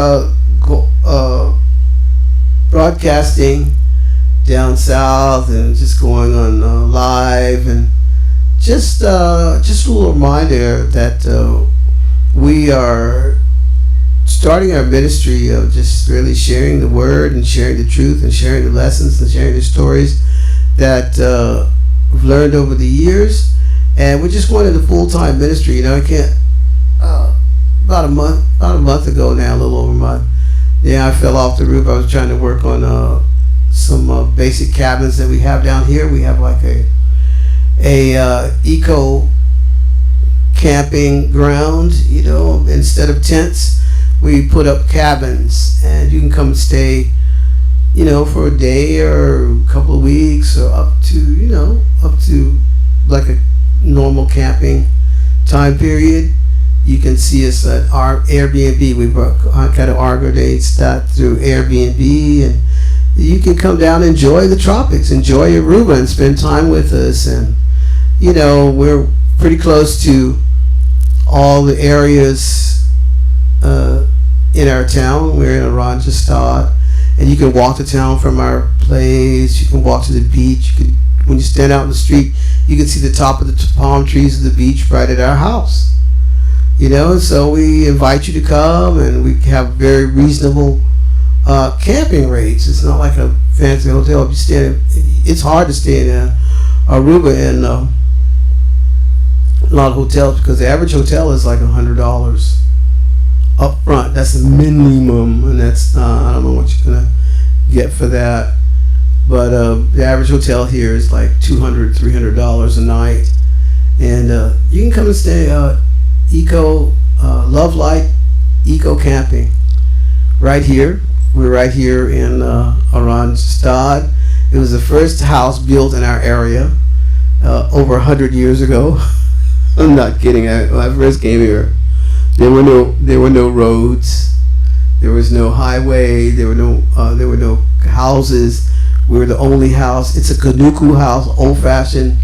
broadcasting down south and just going on live, and just a little reminder that we are starting our ministry of just really sharing the word and sharing the truth and sharing the lessons and sharing the stories that we've learned over the years. And we just wanted a full-time ministry. You know, I can't. About a month ago now, a little over a month. Yeah, I fell off the roof. I was trying to work on some basic cabins that we have down here. We have like a eco camping ground. You know, instead of tents, we put up cabins, and you can come and stay, you know, for a day or a couple of weeks, or up to like a normal camping time period. You can see us at our Airbnb. We kind of organize that through Airbnb, and you can come down and enjoy the tropics, enjoy Aruba, and spend time with us. And you know, we're pretty close to all the areas in our town. We're in Oranjestad, and you can walk to town from our place. You can walk to the beach. When you stand out in the street, you can see the top of the palm trees of the beach right at our house. You know, and so we invite you to come, and we have very reasonable camping rates. It's not like a fancy hotel. If you stay, it's hard to stay in Aruba and a lot of hotels, because the average hotel is like $100 up front. That's the minimum, and that's I don't know what you're gonna get for that. But the average hotel here is like $200, $300 a night, and you can come and stay. Love Light Eco Camping right here. We're right here in Oranjestad. It was the first house built in our area over 100 years ago. I'm not kidding. When I first came here, there were no roads, there was no highway, there were no houses. We were the only house. It's a Kanuku house, old-fashioned,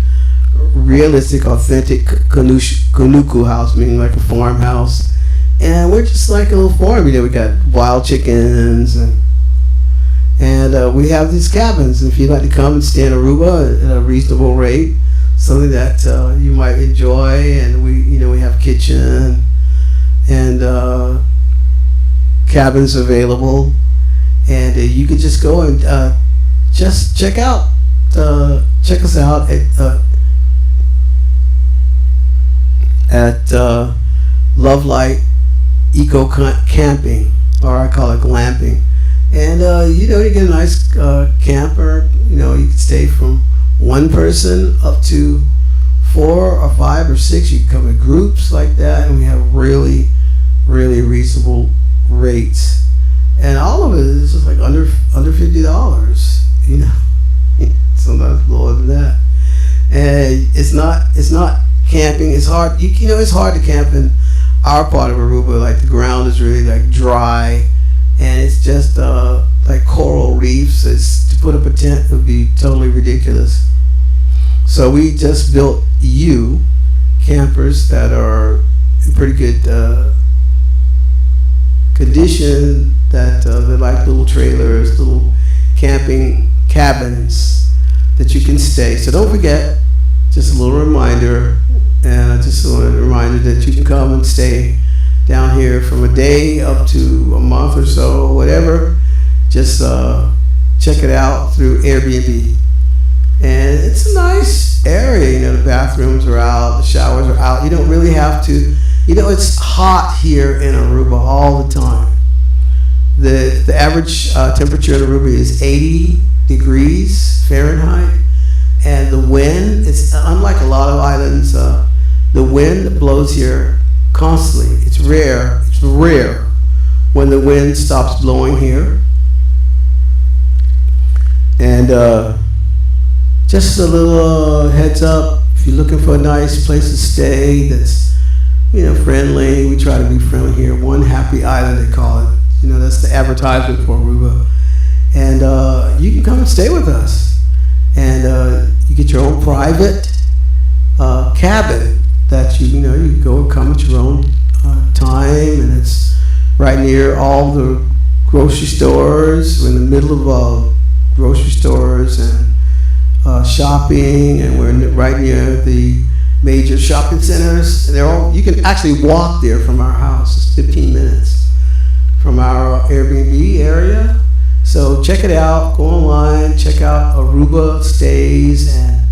realistic, authentic Kanuku house, meaning like a farmhouse. And we're just like a little farm. You know, we got wild chickens, and we have these cabins. If you'd like to come and stay in Aruba at a reasonable rate, something that you might enjoy, and we have kitchen and cabins available, and you could just go and just check us out at Love Light Eco Camping, or I call it glamping. And you get a nice camper. You can stay from one person up to 4 or 5 or 6. You can come in groups like that, and we have really, really reasonable rates. And all of it is just like under $50. Sometimes lower than that. And it's not camping. It's hard. It's hard to camp in our part of Aruba. Like the ground is really like dry, and it's just like coral reefs. To put up a tent would be totally ridiculous. So we just built campers that are in pretty good condition. That they're like little trailers, little camping cabins that you can stay. So don't forget. Just a little reminder, and just a reminder that you can come and stay down here from a day up to a month or so, whatever. Just check it out. out through Airbnb. And it's a nice area, you know, the bathrooms are out, the showers are out. You don't really have to, you know, it's hot here in Aruba all the time. The average temperature in Aruba is 80 degrees Fahrenheit. And the wind, it's unlike a lot of islands, the wind blows here constantly. It's rare when the wind stops blowing here. And just a little heads up, if you're looking for a nice place to stay that's, you know, friendly, we try to be friendly here. One happy island, they call it. You know, that's the advertisement for Aruba. And you can come and stay with us. And you get your own private cabin that you know, you go and come at your own time, and it's right near all the grocery stores. We're in the middle of grocery stores and shopping, and we're right near the major shopping centers. They're all, you can actually walk there from our house. It's 15 minutes from our Airbnb area. So check it out, go online, check out Aruba Stays, and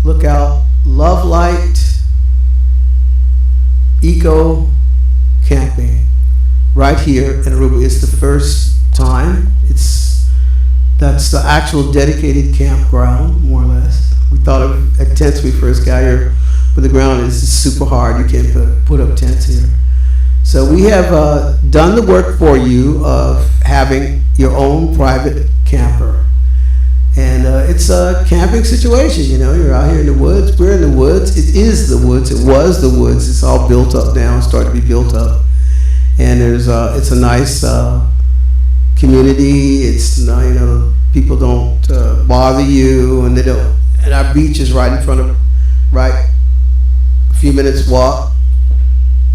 look out Love Light Eco Camping right here in Aruba. It's the first time. That's the actual dedicated campground, more or less. We thought of tents when we first got here, but the ground is super hard. You can't put up tents here. So we have done the work for you of having your own private camper. And it's a camping situation, you know, you're out here in the woods. We're in the woods. It is the woods. It was the woods. It's all built up now, starting to be built up. And there's it's a nice community. It's, you know, people don't bother you, and they don't. And our beach is right in front of, a few minutes walk.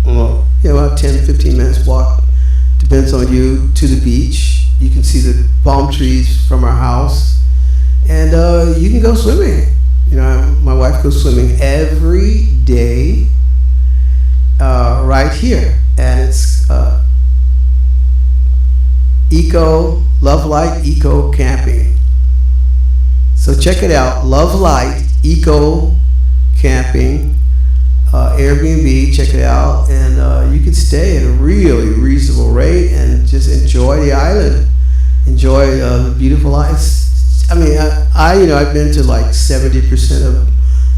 Well, yeah, about 10, 15 minutes walk, depends on you, to the beach. You can see the palm trees from our house, and you can go swimming. You know, my wife goes swimming every day right here, and it's Love Light Eco Camping. So check it out, Love Light Eco Camping. Airbnb, check it out, and you can stay at a really reasonable rate and just enjoy the island, enjoy the beautiful islands. I mean, I've been to like 70% of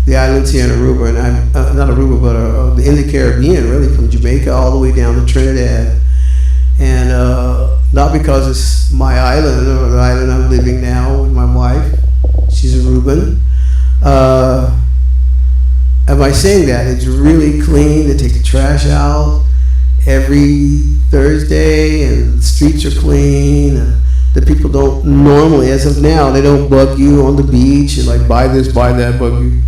the islands here in Aruba, and I'm not Aruba, but in the Caribbean, really, from Jamaica all the way down to Trinidad, and not because it's my island or the island I'm living now with my wife. She's Aruban. And by saying that, it's really clean. They take the trash out every Thursday, and the streets are clean, and the people don't normally, as of now, they don't bug you on the beach and like buy this, buy that, bug you.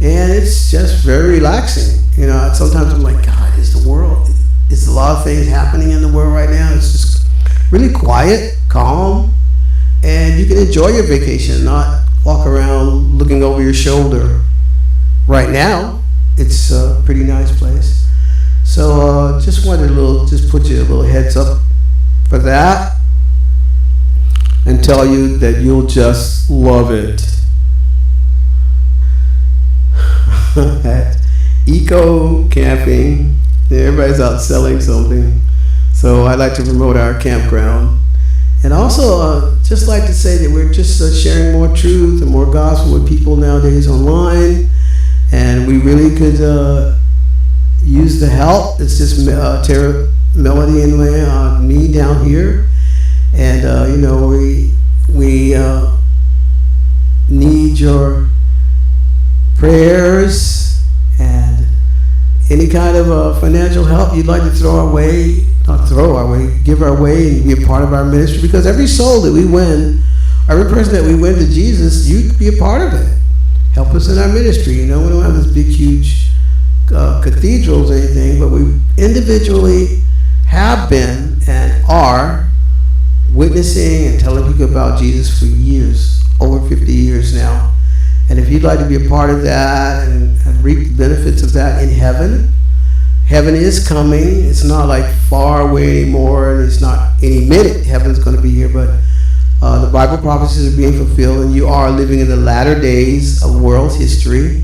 And it's just very relaxing. You know, sometimes I'm like, God, is a lot of things happening in the world right now. It's just really quiet, calm, and you can enjoy your vacation, not walk around looking over your shoulder. Right now, it's a pretty nice place. So just wanted just put you a little heads up for that, and tell you that you'll just love it. At Eco Camping, everybody's out selling something. So I'd like to promote our campground. And also, just like to say that we're just sharing more truth and more gospel with people nowadays online. And we really could use the help. It's just Tara, Melody, and me down here. And you know, we need your prayers and any kind of financial help you'd like to throw our way. Not throw our way, give our way, and be a part of our ministry. Because every soul that we win, every person that we win to Jesus, you be a part of it. Help us in our ministry. You know, we don't have this big, huge cathedrals or anything, but we individually have been and are witnessing and telling people about Jesus for years, over 50 years now. And if you'd like to be a part of that and reap the benefits of that in heaven, heaven is coming. It's not like far away anymore, and it's not any minute heaven's going to be here, but The Bible prophecies are being fulfilled, and you are living in the latter days of world history.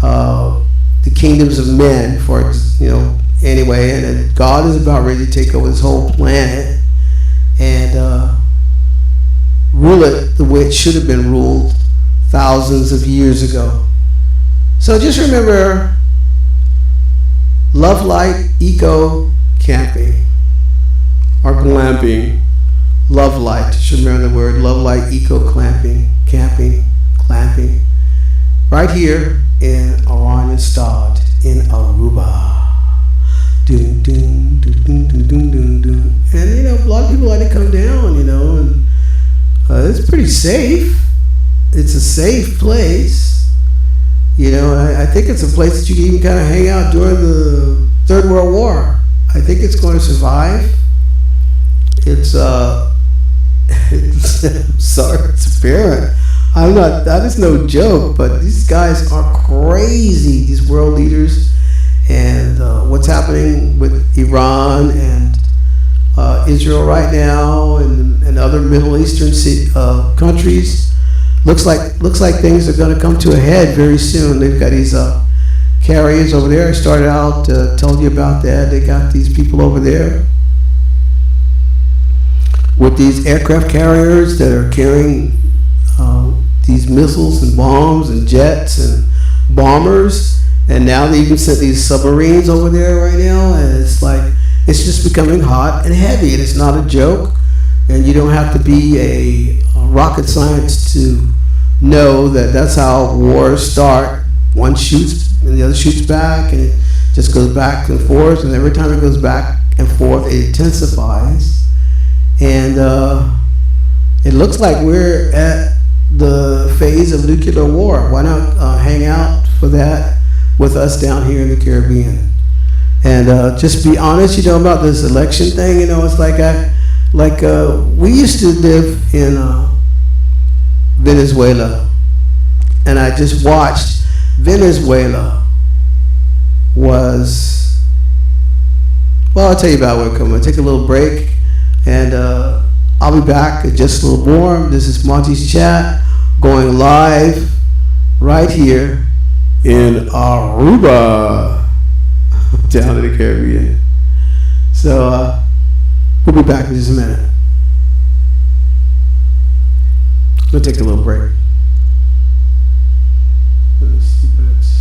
The kingdoms of men, anyway, and God is about ready to take over this whole planet and rule it the way it should have been ruled thousands of years ago. So just remember, love light, eco camping or glamping. Love light. Just remember the word love light, eco clamping, camping, clamping. Right here in Oranjestad in Aruba. Doom, doom, doom, doom, doom, doom, doom, doom. And a lot of people like to come down, and it's pretty safe. It's a safe place. I think it's a place that you can even kind of hang out during the Third World War. I think it's going to survive. It's I'm sorry, it's apparent. That is no joke, but these guys are crazy, these world leaders, and what's happening with Iran and Israel right now and other Middle Eastern countries. Looks like things are going to come to a head very soon. They've got these carriers over there. I started out telling you about that. They got these people over there with these aircraft carriers that are carrying these missiles and bombs and jets and bombers, and now they even sent these submarines over there right now, and it's just becoming hot and heavy, and it's not a joke. And you don't have to be a rocket scientist to know that that's how wars start. One shoots and the other shoots back, and it just goes back and forth, and every time it goes back and forth it intensifies. And it looks like we're at the phase of nuclear war. Why not hang out for that with us down here in the Caribbean? And just be honest, about this election thing. It's like we used to live in Venezuela, and I just watched. Venezuela was, well, I'll tell you about what coming. I'll take a little break, and I'll be back at Just a Little Warm. This is Monte's Chat, going live right here in Aruba, down in the Caribbean. So we'll be back in just a minute. We'll take a little break. Let's see if it's-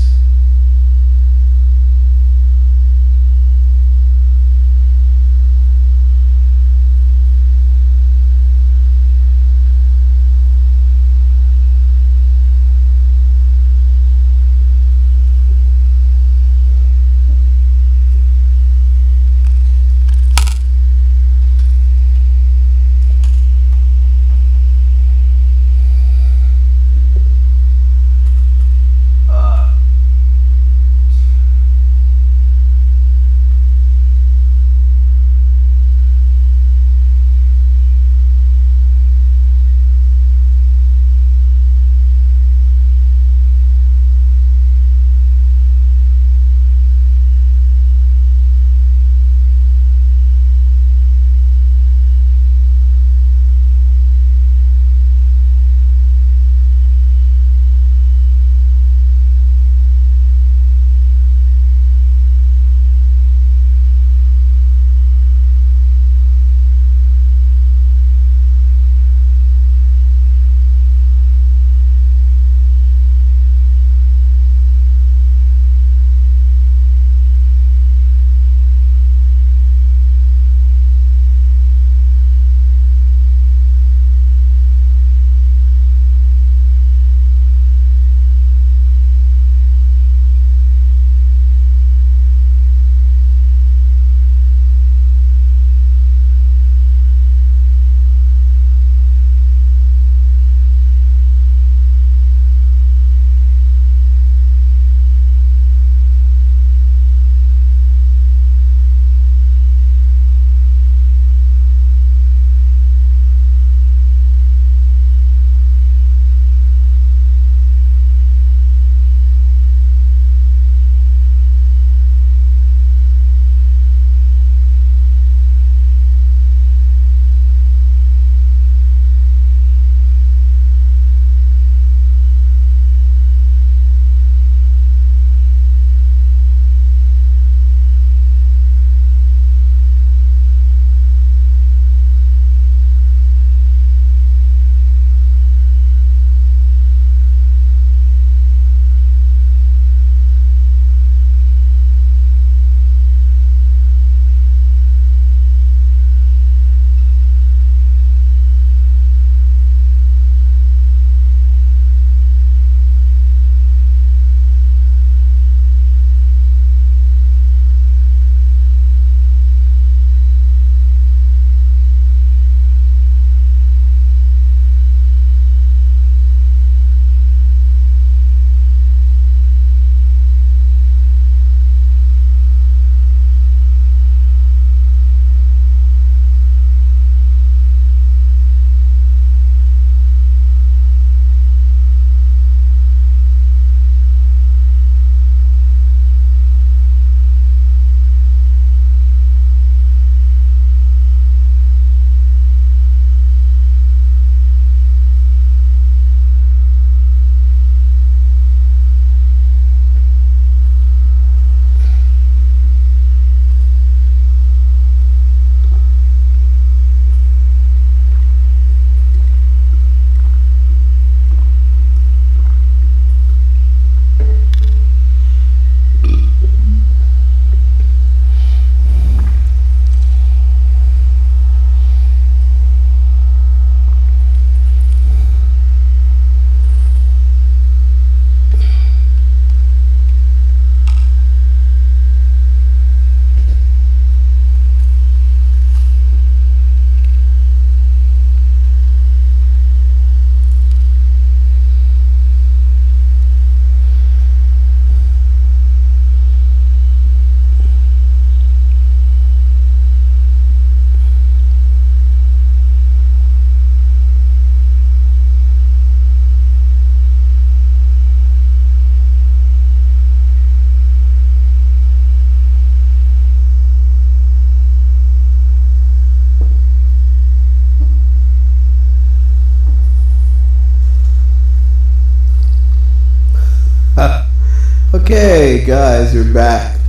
Okay, guys, we're back.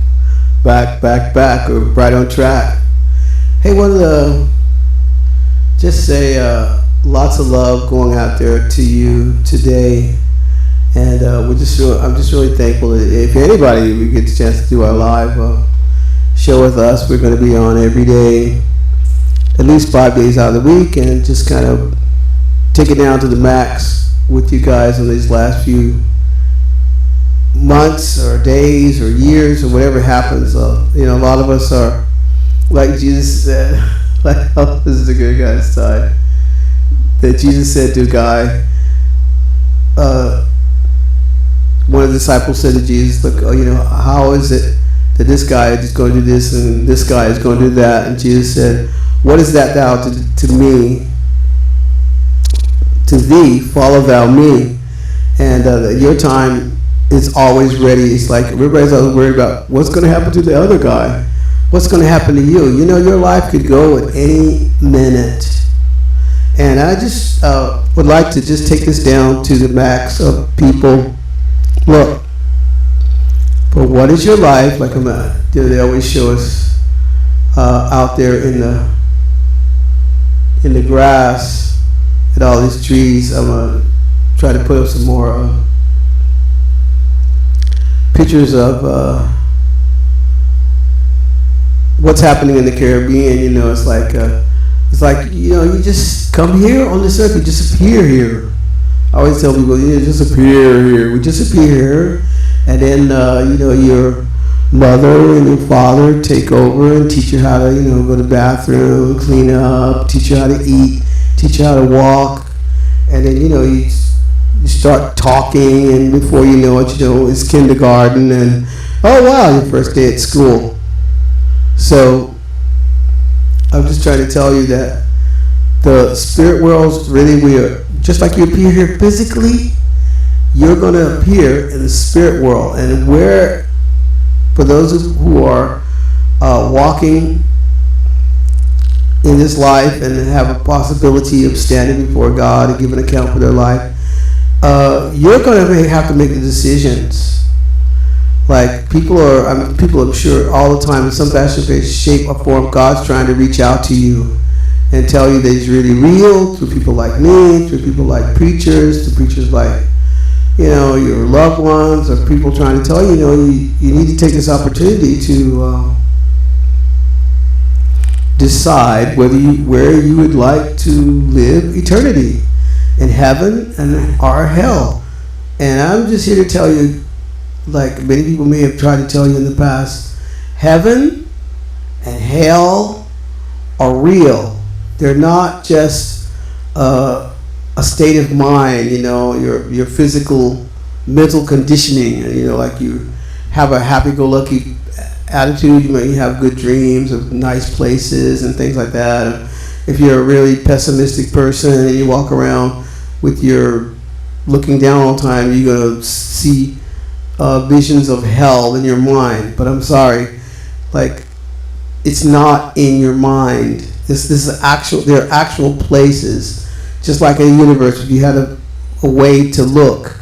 Back. We're right on track. Hey, wanted to just say lots of love going out there to you today. And I'm just really thankful that if anybody we get the chance to do our live show with us, we're going to be on every day, at least 5 days out of the week, and just kind of take it down to the max with you guys in these last few months or days or years or whatever happens. A lot of us are, like Jesus said, like, oh, this is a good guy's side, that Jesus said to a guy, one of the disciples said to Jesus, look, how is it that this guy is going to do this and this guy is going to do that? And Jesus said, what is that thou to me? To thee, follow thou me. And your time is always ready. It's like everybody's always worried about what's going to happen to the other guy. What's going to happen to you? Your life could go at any minute. And I just would like to just take this down to the max of people. Look, but what is your life? Like they always show us out there in the grass at all these trees. I'm gonna try to put up some more pictures of what's happening in the Caribbean. It's like you just come here on this earth, you just appear here. I always tell people, just appear here. We just appear here, and then your mother and your father take over and teach you how to go to the bathroom, clean up, teach you how to eat, teach you how to walk, and then you start talking, and before you know it, it's kindergarten, and oh wow, your first day at school. So I'm just trying to tell you that the spirit world's really weird. Just like you appear here physically, you're going to appear in the spirit world. And where, for those who are walking in this life and have a possibility of standing before God and giving an account for their life, you're going to have to make the decisions. Like people I'm sure all the time in some fashion, shape, or form, God's trying to reach out to you and tell you that He's really real through people like me, through people like preachers, through preachers like your loved ones, or people trying to tell you, you need to take this opportunity to decide where you would like to live eternity, in heaven or hell. And I'm just here to tell you, like many people may have tried to tell you in the past, heaven and hell are real. They're not just a state of mind, your physical, mental conditioning. Like you have a happy-go-lucky attitude, you may have good dreams of nice places and things like that. If you're a really pessimistic person and you walk around with your looking down all the time, you're going to see visions of hell in your mind. But I'm sorry, like, it's not in your mind. This is actual. There are actual places, just like in the universe. If you had a way to look,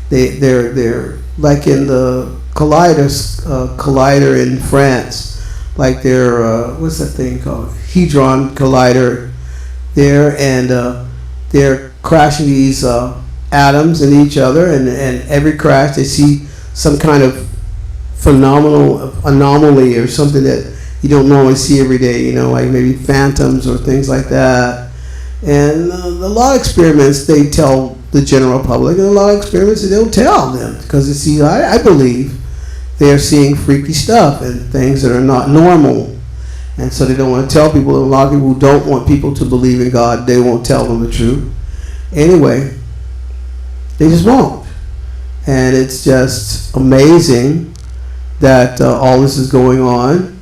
they're like in the collider in France, like they're what's that thing called? Hadron Collider there, and they're crashing these atoms in each other, and every crash they see some kind of phenomenal anomaly or something that you don't normally see every day, like maybe phantoms or things like that. And a lot of experiments they tell the general public, and a lot of experiments they don't tell them, because I believe they're seeing freaky stuff and things that are not normal. And so they don't want to tell people. A lot of people who don't want people to believe in God, they won't tell them the truth. Anyway, they just won't. And it's just amazing that all this is going on.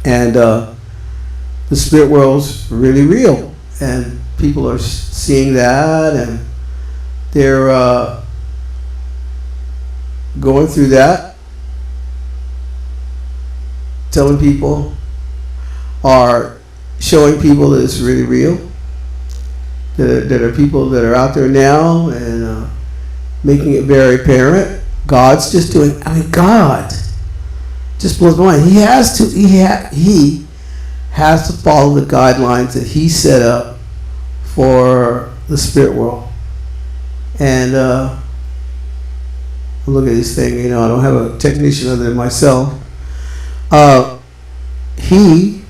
And the spirit world's really real. And people are seeing that, and they're going through that, telling people, are showing people that it's really real. That are people that are out there now, and making it very apparent. God's just doing. I mean, God just blows my mind. He has to. He has to follow the guidelines that He set up for the spirit world. And look at this thing. You know, I don't have a technician other than myself. He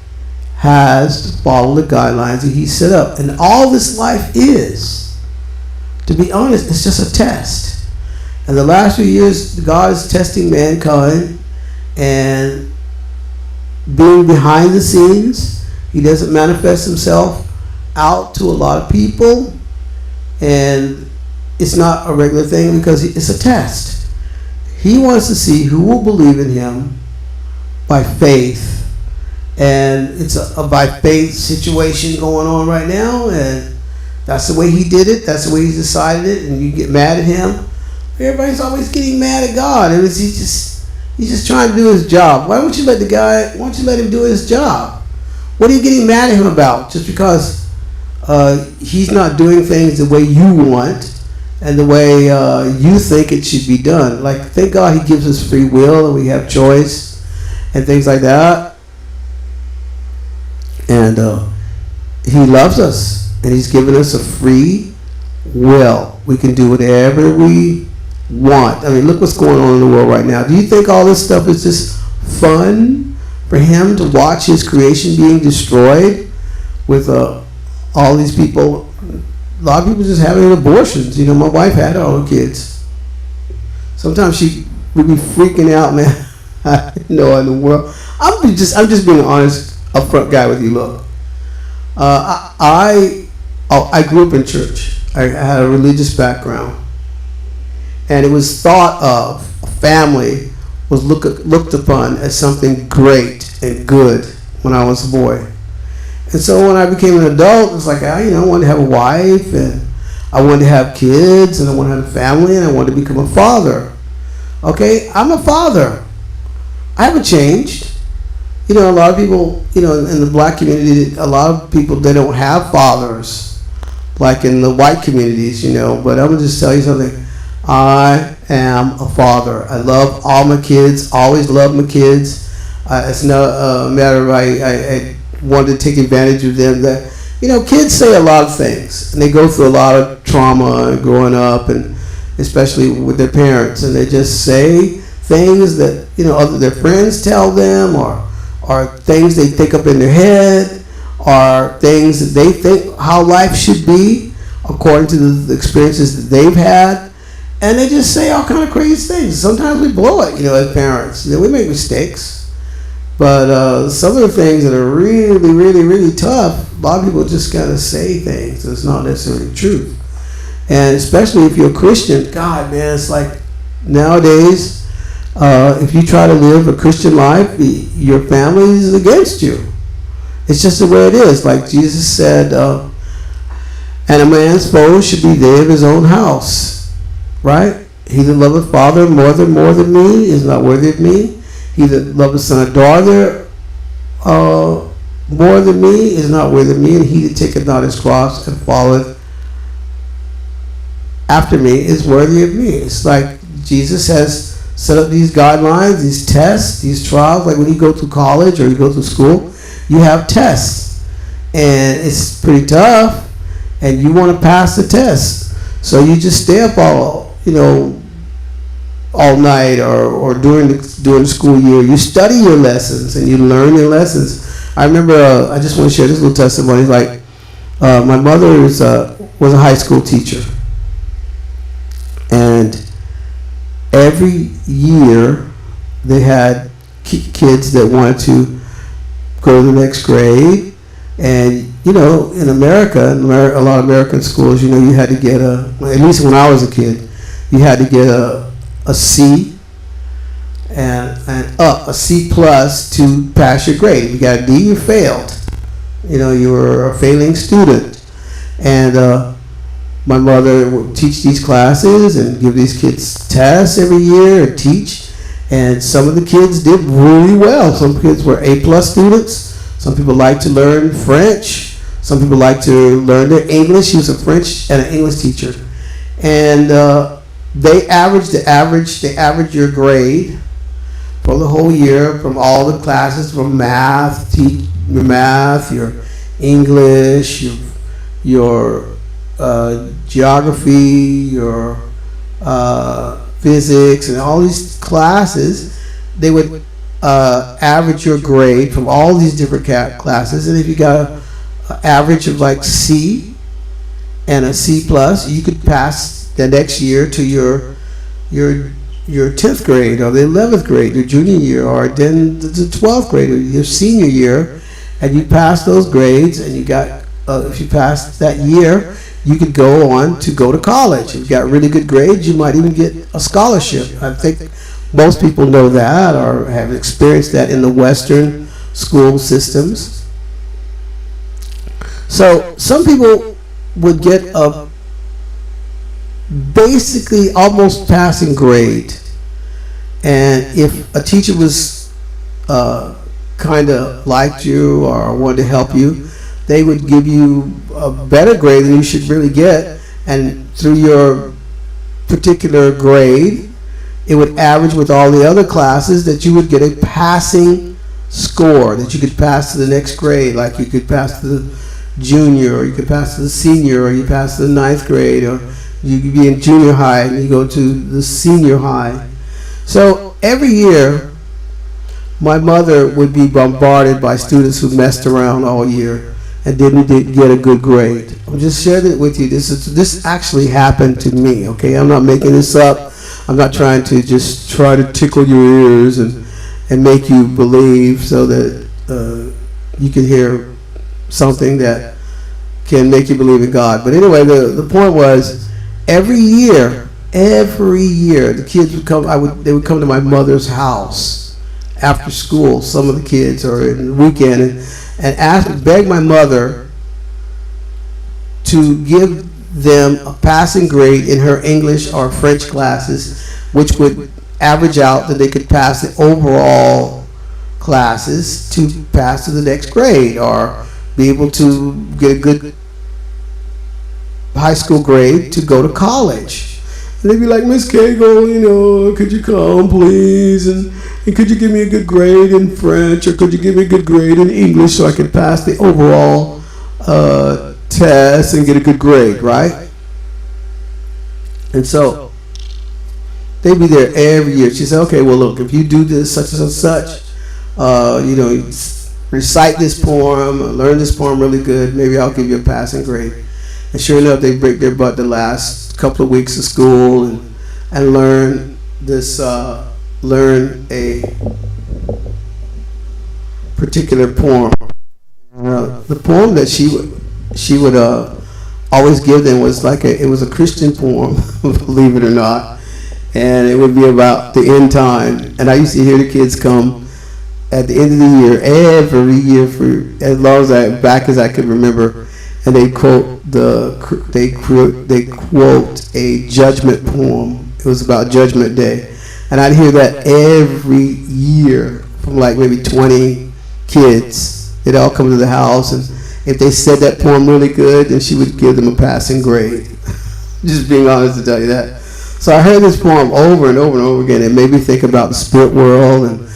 has to follow the guidelines that He set up, and all this life is, to be honest, it's just a test. And the last few years, God is testing mankind and being behind the scenes. He doesn't manifest Himself out to a lot of people, and it's not a regular thing because it's a test. He wants to see who will believe in Him by faith. And it's a by faith situation going on right now, and that's the way He did it. That's the way He decided it. And you get mad at Him. Everybody's always getting mad at God, and he's just trying to do His job. Why don't you let Him do His job? What are you getting mad at Him about? Just because He's not doing things the way you want and the way you think it should be done. Like, thank God He gives us free will and we have choice and things like that. And He loves us, and He's given us a free will. We can do whatever we want. I mean, look what's going on in the world right now. Do you think all this stuff is just fun for Him to watch His creation being destroyed with all these people? A lot of people just having abortions. You know, my wife had all her kids. Sometimes she would be freaking out, man. I didn't know in the world. I'm just being honest. Upfront guy with you. Look, I grew up in church. I had a religious background, and it was thought of, a family was looked upon as something great and good when I was a boy. And so when I became an adult, it was like I wanted to have a wife, and I wanted to have kids, and I wanted to have a family, and I wanted to become a father. Okay, I'm a father. I haven't changed. You know, a lot of people, in the black community, a lot of people, they don't have fathers, like in the white communities, But I'm going to just tell you something. I am a father. I love all my kids, always love my kids. It's not a matter of I want to take advantage of them. That kids say a lot of things, and they go through a lot of trauma growing up, and especially with their parents, and they just say things that, other their friends tell them, or things they think up in their head, or things that they think how life should be according to the experiences that they've had, and they just say all kind of crazy things. Sometimes we blow it, as parents. We make mistakes, but some of the things that are really, really, really tough, a lot of people just kind of say things that's not necessarily truth. And especially if you're a Christian, God, man, it's like nowadays, if you try to live a Christian life, your family is against you. It's just the way it is. Like Jesus said, and a man's foe should be there in his own house. Right? He that loveth father more than me is not worthy of me. He that loveth son or daughter more than me is not worthy of me. And he that taketh not his cross and followeth after me is worthy of me. It's like Jesus has set up these guidelines, these tests, these trials. Like when you go to college or you go to school, you have tests, and it's pretty tough, and you want to pass the test. So you just stay up all night or during the school year. You study your lessons and you learn your lessons. I remember, I just want to share this little testimony. Like my mother was a high school teacher, and every year they had kids that wanted to go to the next grade. And in America, a lot of American schools, you had to get at least when I was a kid, you had to get a C and a C plus to pass your grade. If you got a D, you failed. You were a failing student. And my mother would teach these classes and give these kids tests every year and teach. And some of the kids did really well. Some kids were A plus students. Some people like to learn French. Some people like to learn their English. She was a French and an English teacher. And they average your grade for the whole year from all the classes, from your math, your English, your geography, your physics, and all these classes. They would average your grade from all these different classes, and if you got an average of like C and a C plus, you could pass the next year to your 10th grade or the 11th grade, your junior year, or then the 12th grade, or your senior year, and you pass those grades, and you got if you passed that year, you could go on to go to college. If you got really good grades, you might even get a scholarship. I think most people know that or have experienced that in the Western school systems. So some people would get a basically almost passing grade, and if a teacher was kind of liked you or wanted to help you, they would give you a better grade than you should really get, and through your particular grade, it would average with all the other classes that you would get a passing score, that you could pass to the next grade, like you could pass to the junior, or you could pass to the senior, or you pass to the 9th grade, or you could be in junior high and you go to the senior high. So every year, my mother would be bombarded by students who messed around all year and didn't get a good grade. I'm just sharing it with you. This actually happened to me, okay? I'm not making this up. I'm not trying to just try to tickle your ears and make you believe so that you can hear something that can make you believe in God. But anyway, the point was, every year, the kids would come. They would come to my mother's house after school. Some of the kids, or in the weekend, and beg my mother to give them a passing grade in her English or French classes, which would average out that they could pass the overall classes to pass to the next grade, or be able to get a good high school grade to go to college. And they'd be like, Miss Cagle, could you come, please? And could you give me a good grade in French, or could you give me a good grade in English so I could pass the overall test and get a good grade, right? And so they'd be there every year. She said, okay, well, look, if you do this, such and such, recite this poem, learn this poem really good, maybe I'll give you a passing grade. And sure enough, they break their butt the last couple of weeks of school and learn a particular poem. The poem that she would always give them was it was a Christian poem, believe it or not, and it would be about the end time. And I used to hear the kids come at the end of the year, every year, for as long as I could remember, and they quote a judgment poem. It was about Judgment Day, and I'd hear that every year from like maybe 20 kids. They'd all come to the house, and if they said that poem really good, then she would give them a passing grade. Just being honest to tell you that. So I heard this poem over and over and over again. It made me think about the spirit world and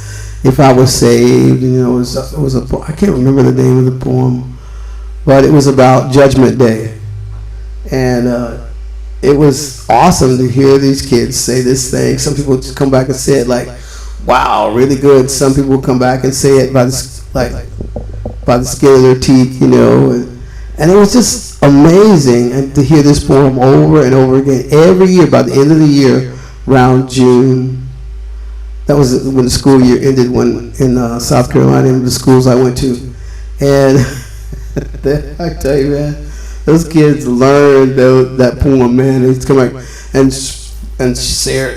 if I was saved. It was I can't remember the name of the poem, but it was about Judgment Day. And it was awesome to hear these kids say this thing. Some people would just come back and say it like, wow, really good. Some people would come back and say it by the skin of their teeth, and it was just amazing. And to hear this poem over and over again every year. By the end of the year, around June, that was when the school year ended, in South Carolina, in the schools I went to. And I tell you, man, those kids learned that poem, man. They'd come back and share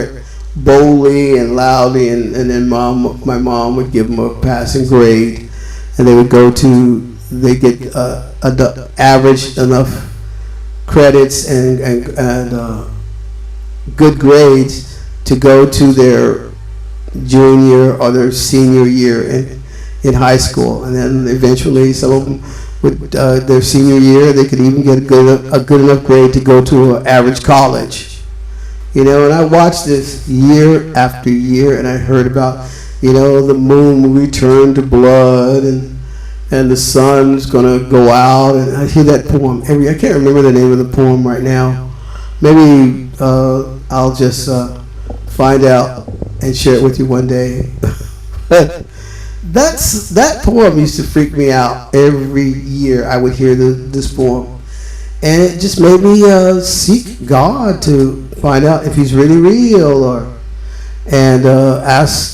it boldly and loudly, and then my mom would give them a passing grade, and they get average enough credits and good grades to go to their junior or their senior year in high school. And then eventually some of them with their senior year, they could even get a good enough grade to go to an average college. And I watched this year after year, and I heard about, the moon will return to blood, and the sun's gonna go out, and I hear that poem I can't remember the name of the poem right now. Maybe I'll just find out and share it with you one day. But that poem used to freak me out. Every year I would hear this poem, and it just made me seek God to find out if He's really real, and ask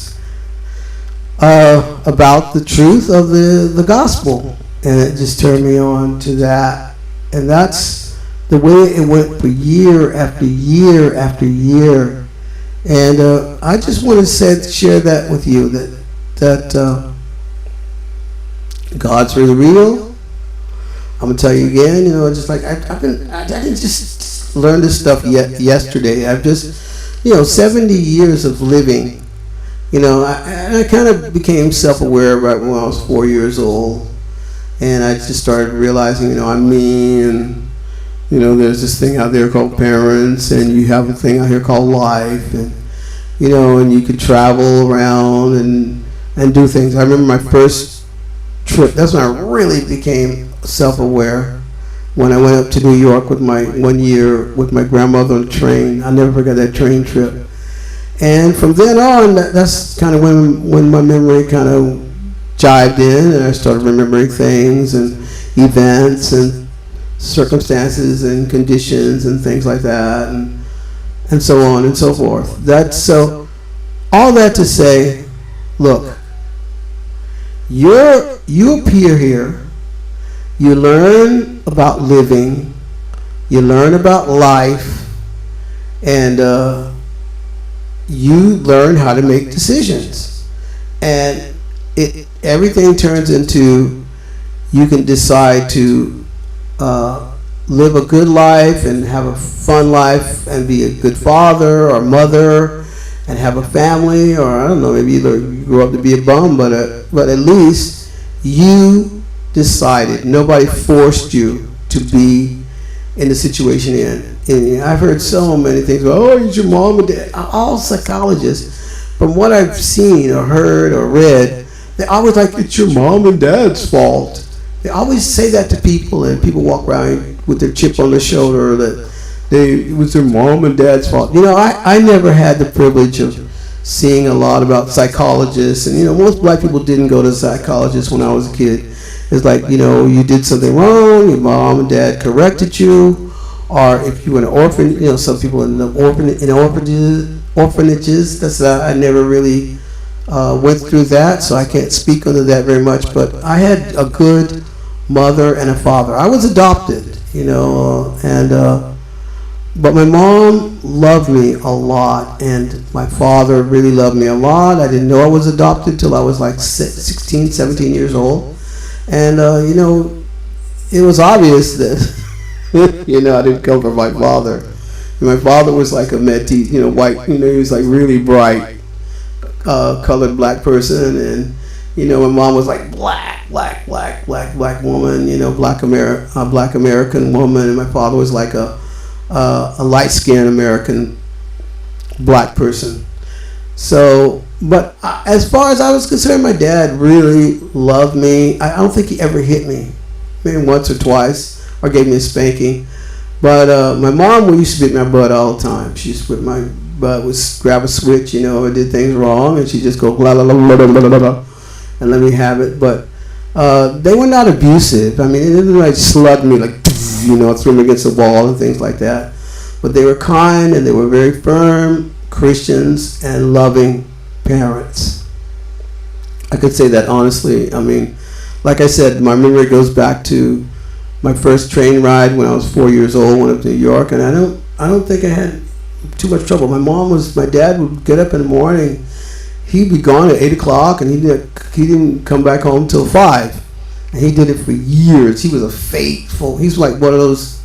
about the truth of the gospel. And it just turned me on to that, and that's the way it went for year after year after year. And I just want to share that with you, that God's really real. I'm gonna tell you again. Just like I didn't just learn this stuff yesterday. I've just 70 years of living. I kind of became self-aware right when I was 4 years old, and I just started realizing I'm me, and there's this thing out there called parents, and you have a thing out here called life, and and you could travel around and do things. I remember my first trip. That's when I really became self-aware, when I went up to New York with my 1 year with my grandmother on the train. I'll never forget that train trip. And from then on, that's kind of when my memory kind of jived in, and I started remembering things and events and circumstances and conditions and things like that, and so on and so forth. So all that to say, look, you appear here, you learn about living, you learn about life, and you learn how to make decisions. And everything turns into, you can decide to live a good life and have a fun life and be a good father or mother and have a family, or I don't know, maybe you grew up to be a bum, but at least you decided. Nobody forced you to be in the situation you're in. And I've heard so many things about, oh, it's your mom and dad. All psychologists, from what I've seen or heard or read, they always like, it's your mom and dad's fault. They always say that to people, and people walk around with their chip on their shoulder that it was their mom and dad's fault. I never had the privilege of seeing a lot about psychologists, and most black people didn't go to psychologists when I was a kid. It's like, you did something wrong, your mom and dad corrected you, or if you were an orphan, some people in orphanages. I never really went through that, so I can't speak on that very much. But I had a good mother and a father. I was adopted, but my mom loved me a lot, and my father really loved me a lot. I didn't know I was adopted till I was like 16, 17 years old. And, it was obvious that, I didn't come from my father. And my father was like a métis, white, he was like really bright, colored black person. And, my mom was like black woman, black American woman. And my father was like a light-skinned American black person. So, but as far as I was concerned, my dad really loved me. I don't think he ever hit me, maybe once or twice, or gave me a spanking. But my mom used to beat my butt all the time. She used to whip my butt, would grab a switch, I did things wrong, and she'd just go blah, blah, blah, blah, blah, blah, blah, and let me have it. But they were not abusive. I mean, they didn't like slug me, like, throw me against the wall and things like that. But they were kind, and they were very firm Christians and loving parents. I could say that honestly. I mean, like I said, my memory goes back to my first train ride when I was 4 years old, went up to New York, and I don't think I had too much trouble. My dad would get up in the morning, he'd be gone at 8 o'clock, and he didn't come back home till 5. And he did it for years. He's like one of those,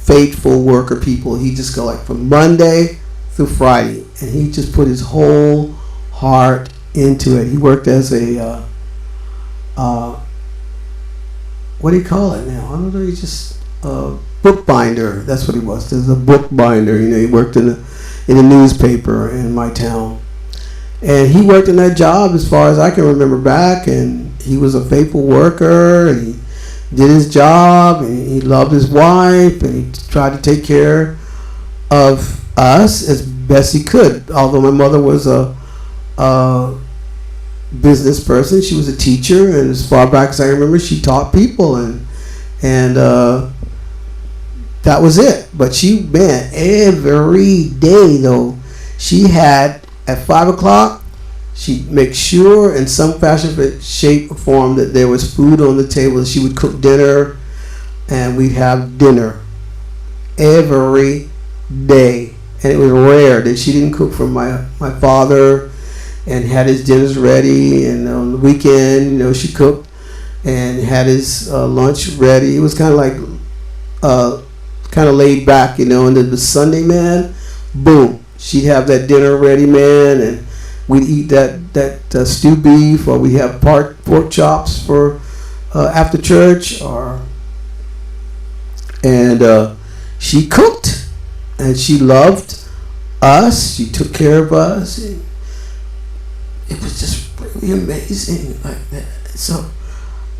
faithful worker people. He just go like from Monday through Friday, and he just put his whole heart into it. He worked as a what do you call it now? I don't know. He just bookbinder. That's what he was. There's a bookbinder. You know, he worked in a newspaper in my town, and he worked in that job as far as I can remember back. And he was a faithful worker, and he did his job, and he loved his wife, and he tried to take care of us as best he could. Although my mother was a business person, she was a teacher, and as far back as I remember, she taught people, and that was it. But she, man, every day though, she had at 5 o'clock, she'd make sure in some fashion, shape, or form that there was food on the table. She would cook dinner, and we'd have dinner every day. And it was rare that she didn't cook for my father and had his dinners ready. And on the weekend, you know, she cooked and had his lunch ready. It was kind of like kind of laid back, you know. And then the Sunday, man, boom, she'd have that dinner ready, man, and we'd eat that stew beef, or we have pork chops for after church, and she cooked. And she loved us. She took care of us. It was just really amazing like that. So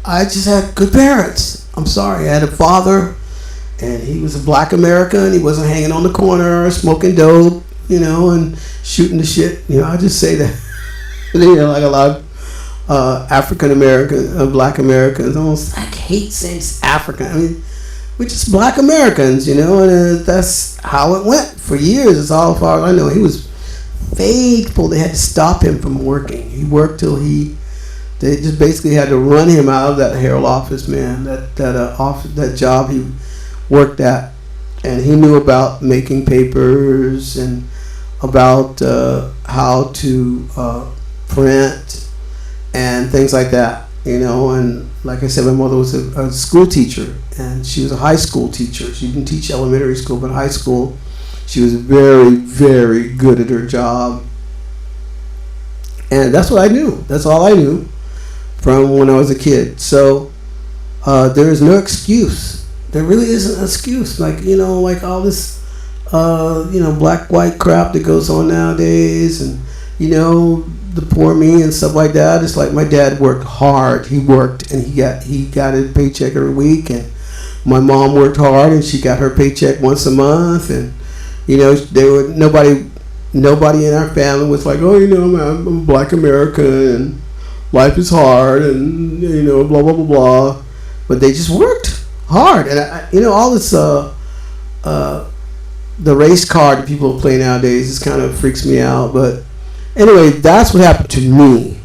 I just had good parents. I'm sorry. I had a father, and he was a black American. He wasn't hanging on the corner smoking dope, you know, and shooting the shit. You know, I just say that. You know, like a lot of African American, black Americans. Almost, I hate saying African. I mean, we're just black Americans, you know, and that's how it went for years. As all far as I know, he was faithful. They had to stop him from working. He worked till they just basically had to run him out of that Herald office, man. That job he worked at, and he knew about making papers and about how to print and things like that, you know. And like I said, my mother was a school teacher, and she was a high school teacher. She didn't teach elementary school, but high school. She was very, very good at her job. And that's what I knew. That's all I knew from when I was a kid. So there is no excuse. There really isn't an excuse. Like, you know, like all this, you know, black, white crap that goes on nowadays, and, you know, the poor me and stuff like that. It's like my dad worked hard. He worked, and he got a paycheck every week, and my mom worked hard, and she got her paycheck once a month. And, you know, nobody in our family was like, oh, you know, I'm a black American and life is hard, and, you know, blah blah blah blah. But they just worked hard. And you know, all this the race card that people play nowadays just kind of freaks me out. But anyway, that's what happened to me.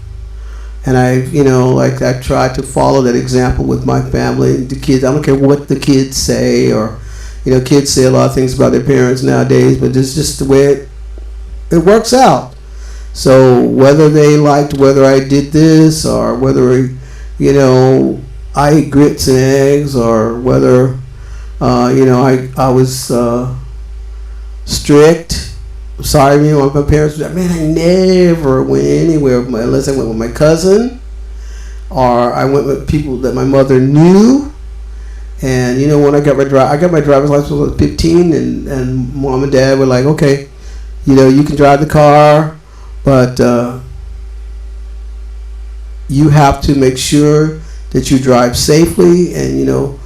And I tried to follow that example with my family, the kids. I don't care what the kids say, or, you know, kids say a lot of things about their parents nowadays, but it's just the way it works out. So whether they liked whether I did this, or whether, you know, I ate grits and eggs, or whether, you know, I was strict. Sorry, you know, my parents were like, man, I never went anywhere unless I went with my cousin, or I went with people that my mother knew. And, you know, when I got my driver's license when I was 15, and mom and dad were like, okay, you know, you can drive the car, but you have to make sure that you drive safely. And, you know,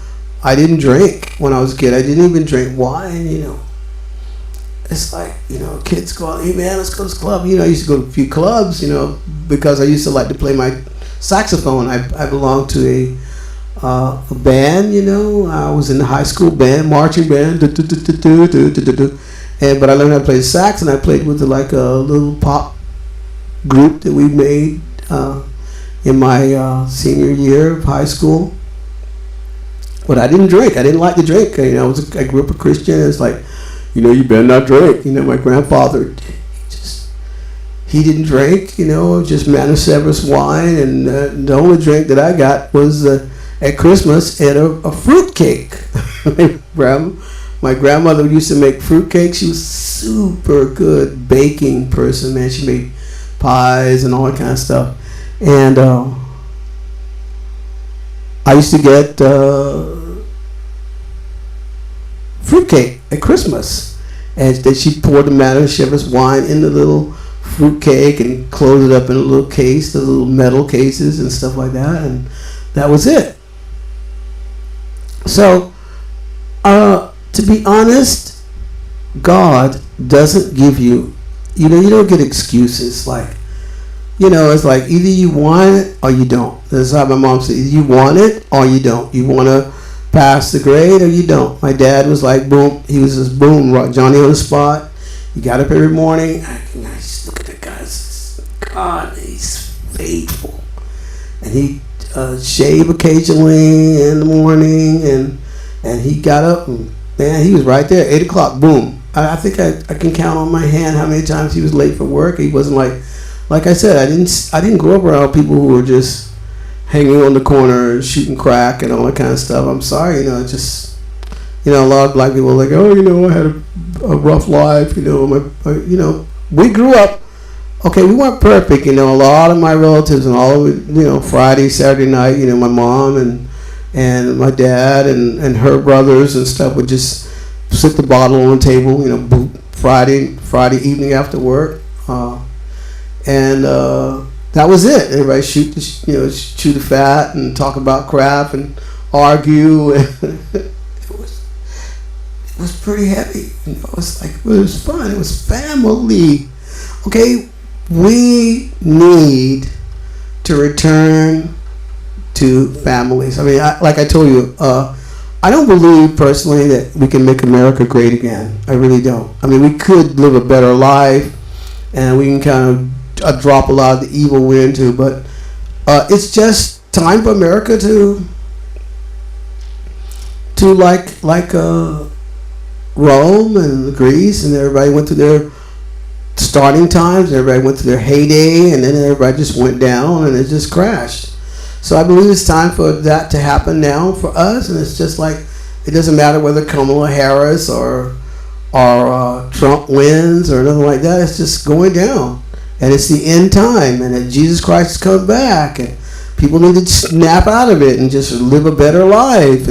I didn't drink when I was a kid. I didn't even drink wine, you know. It's like, you know, kids go, hey man, let's go to this club. You know, I used to go to a few clubs, you know, because I used to like to play my saxophone. I belonged to a band, you know. I was in the high school band, marching band, but I learned how to play the sax, and I played with like a little pop group that we made in my senior year of high school. But I didn't drink. I didn't like to drink. You know, I grew up a Christian. It's like, you know, you better not drink. You know, my grandfather, he didn't drink, you know, just Manischewitz wine. And the only drink that I got was at Christmas and a fruit cake. My grandmother used to make fruit cakes. She was a super good baking person, man. She made pies and all that kind of stuff. And I used to get fruitcake at Christmas. And then she poured the Manischewitz wine in the little fruitcake and closed it up in a little case, the little metal cases and stuff like that. And that was it. So, to be honest, God doesn't give you, you don't get excuses. Like, it's like either you want it or you don't. That's how my mom said, either you want it or you don't. You want to pass the grade or you don't. My dad was like, boom, he was just boom, Johnny on the spot. He got up every morning. I just look at the guy. God, he's faithful. And he shave occasionally in the morning, and he got up and, man, he was right there, 8 o'clock, boom. I think I can count on my hand how many times he was late for work. He wasn't like I said, I didn't grow up around people who were just hanging on the corner and shooting crack and all that kind of stuff. I'm sorry, just, a lot of black people are like, oh, I had a rough life, we grew up, okay, we weren't perfect, a lot of my relatives and all of it, Friday, Saturday night, my mom and my dad and her brothers and stuff would just sit the bottle on the table, Friday evening after work, and that was it. Everybody shoot the fat and talk about crap and argue. It was pretty heavy. It was fun. It was family. Okay, we need to return to families. I mean, like I told you, I don't believe personally that we can make America great again. I really don't. I mean, we could live a better life, and we can kind of drop a lot of the evil we're into, but it's just time for America to like Rome and Greece, and everybody went through their starting times, everybody went through their heyday, and then everybody just went down and it just crashed. So I believe it's time for that to happen now for us, and it's just like, it doesn't matter whether Kamala Harris or Trump wins or nothing like that. It's just going down, and it's the end time, and that Jesus Christ has come back, and people need to snap out of it and just live a better life,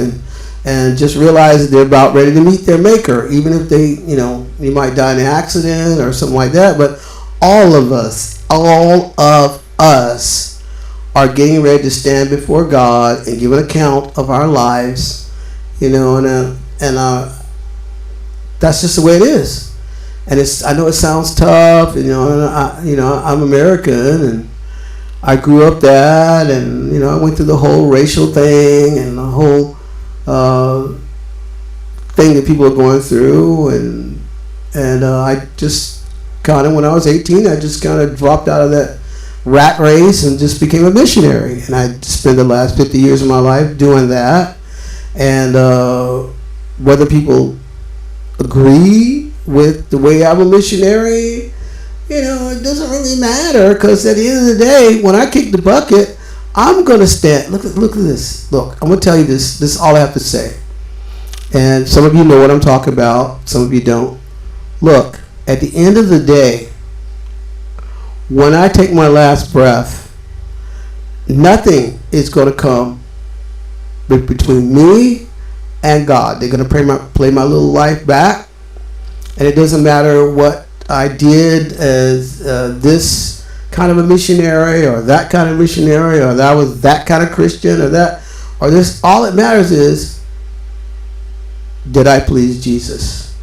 and just realize that they're about ready to meet their maker, even if they, you might die in an accident or something like that. But all of us are getting ready to stand before God and give an account of our lives, and that's just the way it is. And I know it sounds tough, and I'm American, and I grew up that, and I went through the whole racial thing and the whole thing that people are going through, and I just kind of, when I was 18, I just kind of dropped out of that rat race and just became a missionary, and I spent the last 50 years of my life doing that. And whether people agree with the way I'm a missionary, it doesn't really matter, because at the end of the day, when I kick the bucket, I'm going to stand. Look at this. Look, I'm going to tell you this. This is all I have to say. And some of you know what I'm talking about. Some of you don't. Look, at the end of the day, when I take my last breath, nothing is going to come between me and God. They're going to play my little life back. And it doesn't matter what I did as this kind of a missionary or that kind of missionary, or that was that kind of Christian or this. All that matters is, did I please Jesus?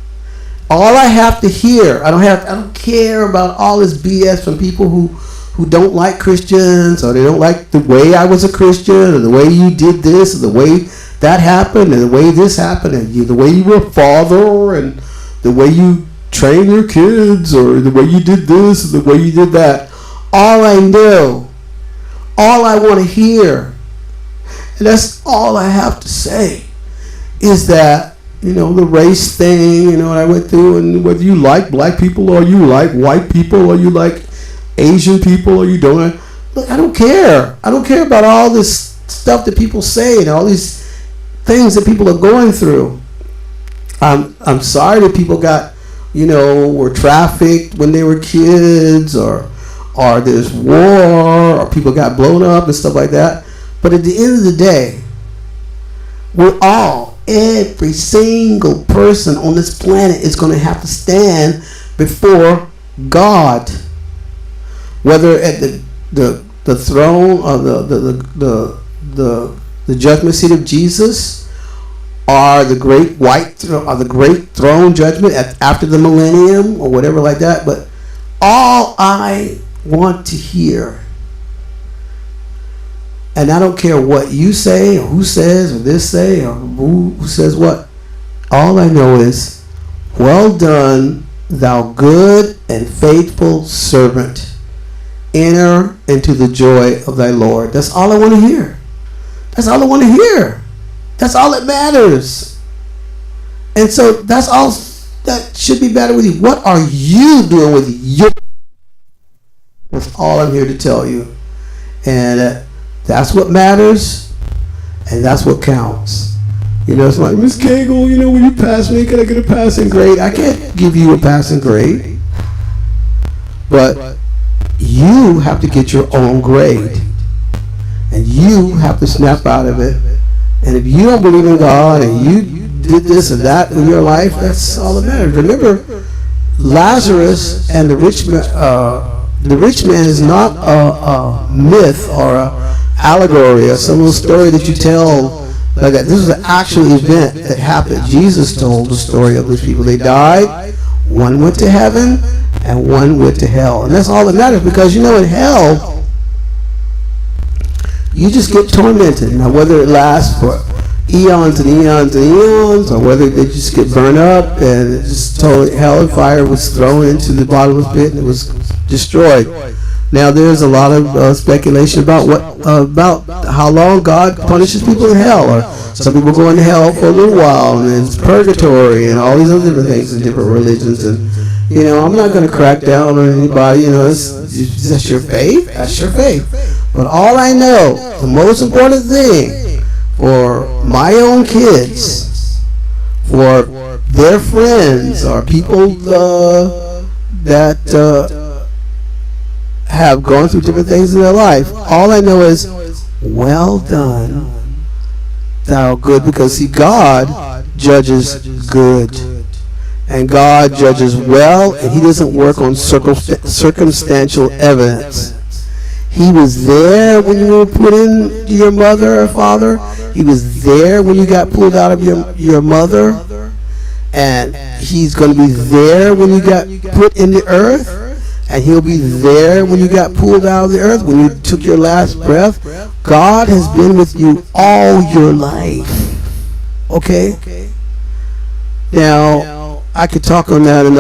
All I have to hear, I don't care about all this BS from people who don't like Christians, or they don't like the way I was a Christian, or the way you did this, or the way that happened, and the way this happened, and the way you were a father, and the way you train your kids, or the way you did this, or the way you did that. All I know, all I want to hear, and that's all I have to say, is that, the race thing, what I went through, and whether you like black people, or you like white people, or you like Asian people, or you don't. Look, I don't care. I don't care about all this stuff that people say and all these things that people are going through. I'm sorry that people got, were trafficked when they were kids, or there's war, or people got blown up and stuff like that. But at the end of the day, we're all every single person on this planet is going to have to stand before God, whether at the throne or the judgment seat of Jesus, or the great throne judgment after the millennium, or whatever like that. But all I want to hear, and I don't care what you say or who says or this say or who says what, all I know is, well done, thou good and faithful servant. Enter into the joy of thy Lord. That's all I want to hear. That's all I want to hear. That's all that matters. And so that's all that should be better with you. What are you doing with your? That's all I'm here to tell you. And that's what matters. And that's what counts. You know, it's like, Miss Cagle, you know, when you pass me, can I get a passing grade? I can't give you a passing grade. But you have to get your own grade. And you have to snap out of it. And if you don't believe in God and you did this and that in your life, that's all that matters. Remember, Lazarus and the rich man is not a myth or an allegory or some little story that you tell like that. This is an actual event that happened. Jesus told the story of these people. They died. One went to heaven and one went to hell. And that's all that matters, because you know, in hell, you just get tormented. Now, whether it lasts for eons and eons and eons, or whether they just get burned up and it just totally, hell and fire was thrown into the bottomless pit and it was destroyed. Now, there's a lot of speculation about about how long God punishes people in hell. Or some people go into hell for a little while, and it's purgatory and all these other different things in different religions. And you know, I'm not going to crack down on anybody. You know, that's your faith. That's your faith. But all I know, the most important thing for my own kids, for their friends, or people that have gone through different things in their life, all I know is, well done, thou good. Because see, God judges good. And God judges well, and He doesn't work on circumstantial evidence. He was there when you were put in your mother or father. He was there when you got pulled out of your mother. And He's going to be there when you got put in the earth. And He'll be there when you got pulled out of the earth, when you took your last breath. God has been with you all your life. Okay? Now, I could talk on that and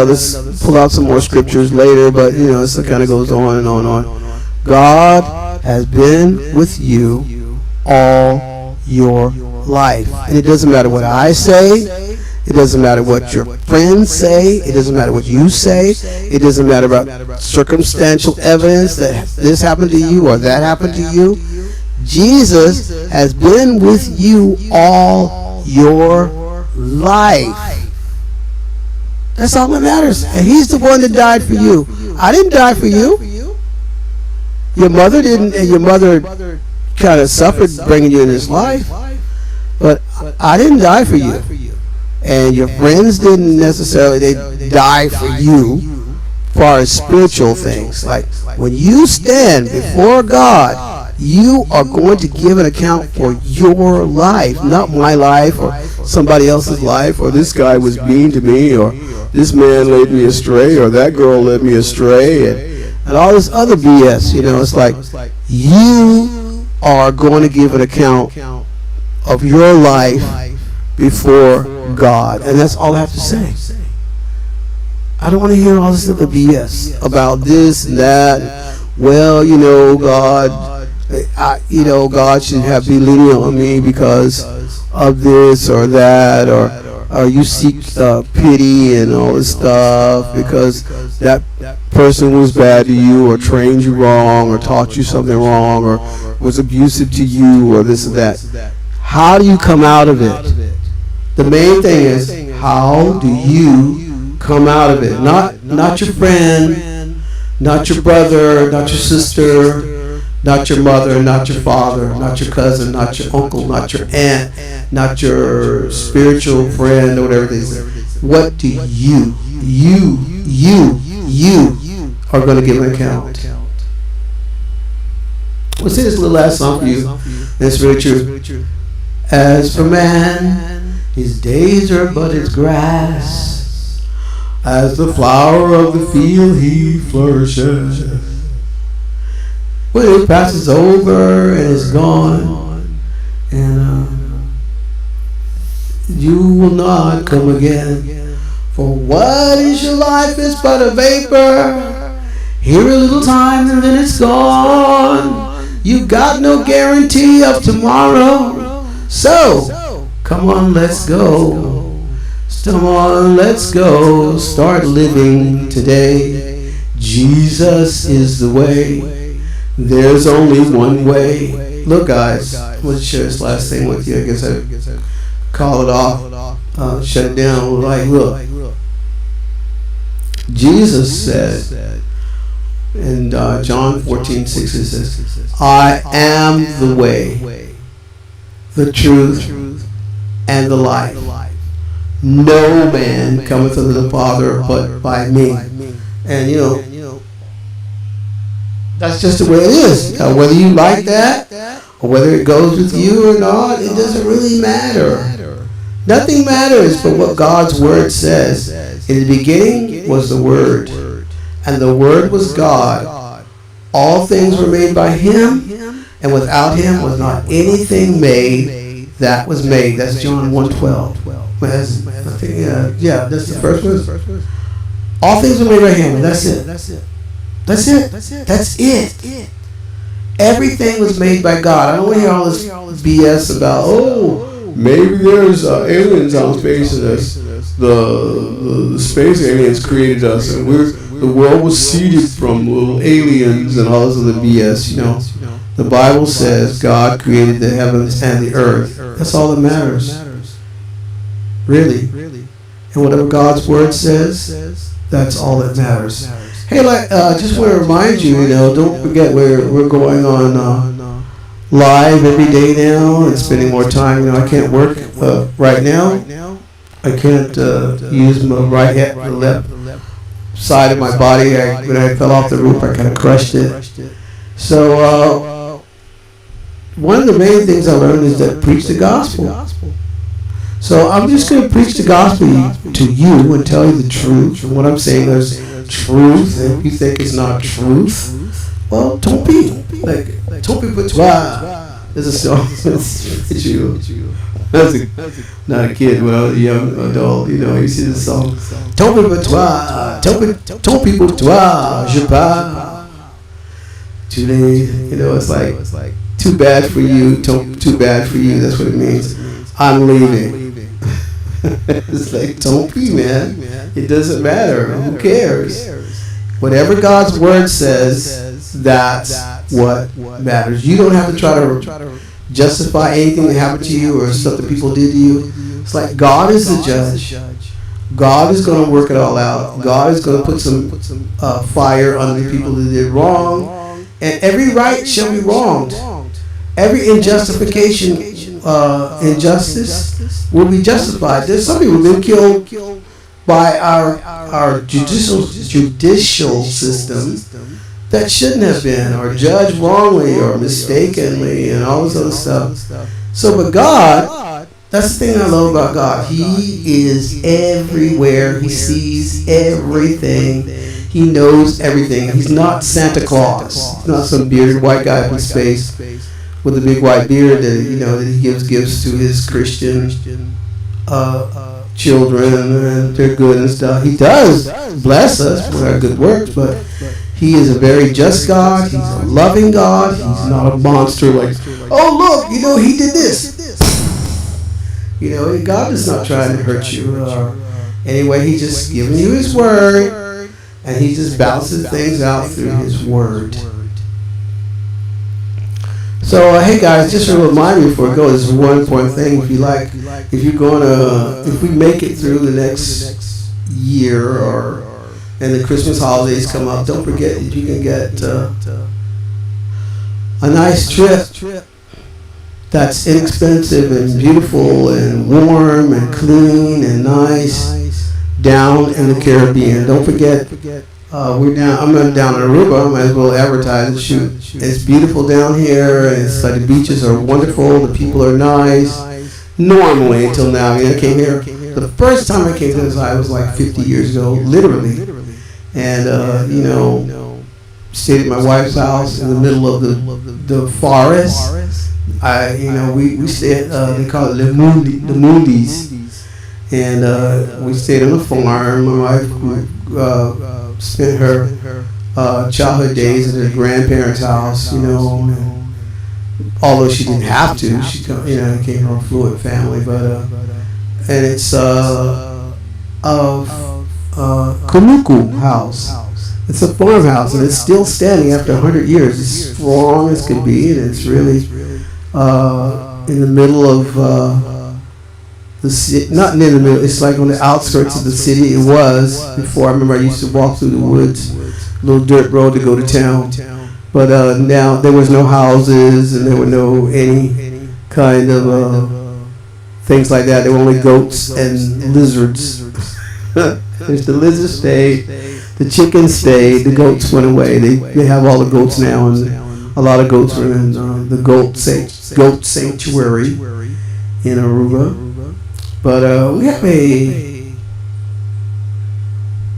pull out some more scriptures later, but you know, it kind of goes on and on and on. God has been with you all your life. And it doesn't matter what I say. It doesn't matter what your friends say. It doesn't matter what you say. It doesn't matter about circumstantial evidence that this happened to you or that happened to you. Jesus has been with you all your life. That's all that matters. And He's the one that died for you. I didn't die for you. Your mother didn't, and your mother kind of suffered bringing you in this life. But I didn't die for you. And your friends didn't necessarily, they die for you as far as spiritual things. Like when you stand before God, you are going to give an account for your life, not my life or somebody else's life, or this guy was mean to me, or this man led me astray, or that girl led me astray, and all this other BS. You know, it's like you are going to give an account of your life before God, and that's all I have to say. I don't want to hear all this other BS about this and that. Well, you know, God should be lenient on me because of this or that, or you seek pity and all this stuff because that person was bad to you, or trained you wrong, or taught you something wrong, or was abusive to you, or this or that. How do you come out of it? The main thing is, how do you come out of it? Not your friend, not your brother, not your sister, Not your mother, not your father, not your cousin, not your uncle, not your aunt, not your spiritual friend or whatever it is. What do you are going to give an account? We'll sing this little last song for you. It's really true. As for man, his days are but as grass. As the flower of the field he flourishes. When it passes over and is gone, and you will not come again. For what is your life? It's but a vapor. Here a little time and then it's gone. You got no guarantee of tomorrow. So, come on, let's go. Come on, let's go. Start living today. Jesus is the way. There's only one way. Look, guys, I'm going to share this last thing with you. I guess I call it off, shut it down. Like, look, Jesus said in John 14:6, it says, I am the way, the truth, and the life. No man cometh unto the Father but by me. And, you know, that's just the way it is. Whether you like that or whether it goes with you or not, it doesn't really matter. Nothing matters but what God's Word says. In the beginning was the Word, and the Word was God. All things were made by Him, and without Him was not anything made that was made. That's John 1:12. That's the first verse. All things were made by Him, and that's it. That's it. Everything was made by God. I don't want to hear all this BS about, maybe there's aliens out in space and the space aliens created us and the world was seeded from little aliens and all this other BS. You know, the Bible says God created the heavens and the earth. That's all that matters. Really. And whatever God's Word says, that's all that matters. Hey, just want to remind you, don't forget we're going on live every day now and spending more time. I can't work right now. I can't use my right hand, the left side of my body. When I fell off the roof, I kind of crushed it. So one of the main things I learned is that preach the gospel. So I'm just going to preach the gospel to you and tell you the truth. And what I'm saying is truth. And if you think it's not truth, well, don't be don't be put. There's a song. It's you. Not a kid, well, a young adult. You see the song. Tant pis pour toi. Tant pis pour toi. Je pars. It's like too bad for you. Too bad for you. That's what it means. I'm leaving. It's like, don't be, man. It doesn't matter. Who cares? Whatever God's Word says, that's what matters. You don't have to try to justify anything that happened to you or stuff that people did to you. It's like God is the judge. God is going to work it all out. God is going to put some fire on the people who did wrong. And every right shall be wronged. Every injustice will be justified. There's some people who've been killed by our judicial system that shouldn't have been, or judged wrongly or mistakenly and all this other stuff. So, but God, that's the thing I love about God. He is everywhere. He sees everything. He knows everything. He's not Santa Claus. He's not some bearded white guy from space with a big white beard that he gives gifts to his Christian children, and they're good and stuff. He does bless us with our good works, but He is a very just God. He's a loving God. He's not a monster like, oh look, He did this. God is not trying to hurt you. Anyway, He's just giving you His Word, and He just balances things out through His Word. So, hey guys, just a reminder before we go, this is one important thing. If we make it through the next year and the Christmas holidays come up, don't forget that you can get a nice trip that's inexpensive and beautiful and warm and clean and nice down in the Caribbean. Don't forget, we're down. I'm down in Aruba. I might as well advertise and shoot. It's beautiful down here. It's like the beaches are wonderful. The people are nice. Normally, until now, I came here. The first time I came to this island was like 50 years ago, literally. And stayed at my wife's house in the middle of the forest. We stayed. They call it the Mundis, and we stayed on a farm. My wife spent her childhood days at her grandparents' house. And although she didn't have to, she came from a fluid family, but and it's Kumuku house. It's a farmhouse, and it's still standing after 100 years. It's strong as can be, and it's really in the middle of the city. Not in the middle. It's like on the outskirts of the city. It was before. I remember I used to walk through the woods, little dirt road to go to town. But now there was no houses, and there were no any kind of things like that. There were only goats and lizards. There's the lizards stayed, the chickens stayed, the goats went away. They have all the goats now, and a lot of goats are in the goat sanctuary in Aruba. But we have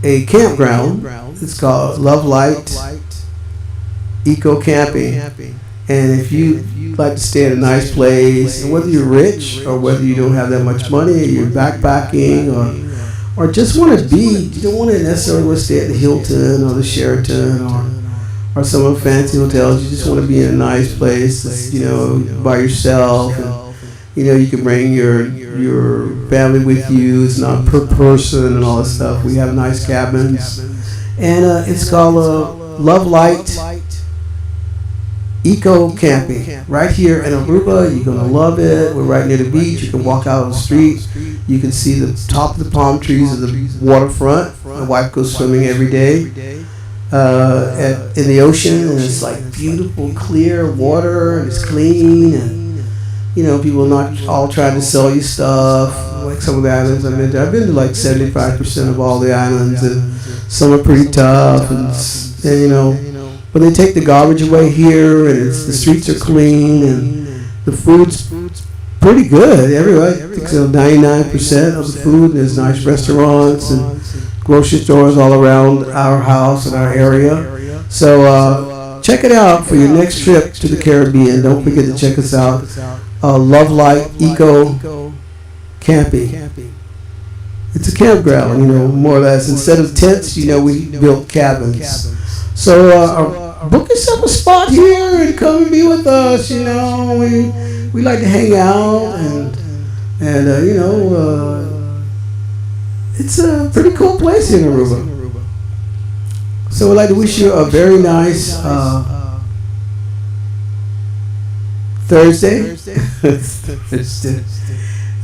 a campground. It's called Love Light Eco Camping, and if you like to stay in a nice place, and whether you're rich or whether you don't have that much money, or you're backpacking, or just want to you don't want to necessarily want to stay at the Hilton or the Sheraton or some of the fancy hotels. You just want to be in a nice place, by yourself, and you can bring your family with you. It's not per person and all that stuff. We have nice cabins, and it's called Love Light Eco Camping right here in Aruba. You're gonna love it. We're right near the beach. You can walk out on the street. You can see the top of the palm trees of the waterfront. My wife goes swimming every day in the ocean, and it's like beautiful, clear water, and it's clean. And people not all trying to sell you stuff like some of the islands I've been to. I've been to like 75% of all the islands, and some are pretty tough, and but they take the garbage away here, and the streets are clean, and the food's pretty good everywhere. I think 99% of the food. There's nice restaurants and grocery stores all around our house and our area. So check it out for your next trip to the Caribbean. Don't forget to check us out. Love Light Eco Camping. It's a campground, more or less. Instead of tents, we built cabins. So book yourself a spot here and come and be with us. We like to hang out, and it's a pretty cool place here in Aruba. So we'd like to wish you a very nice Thursday.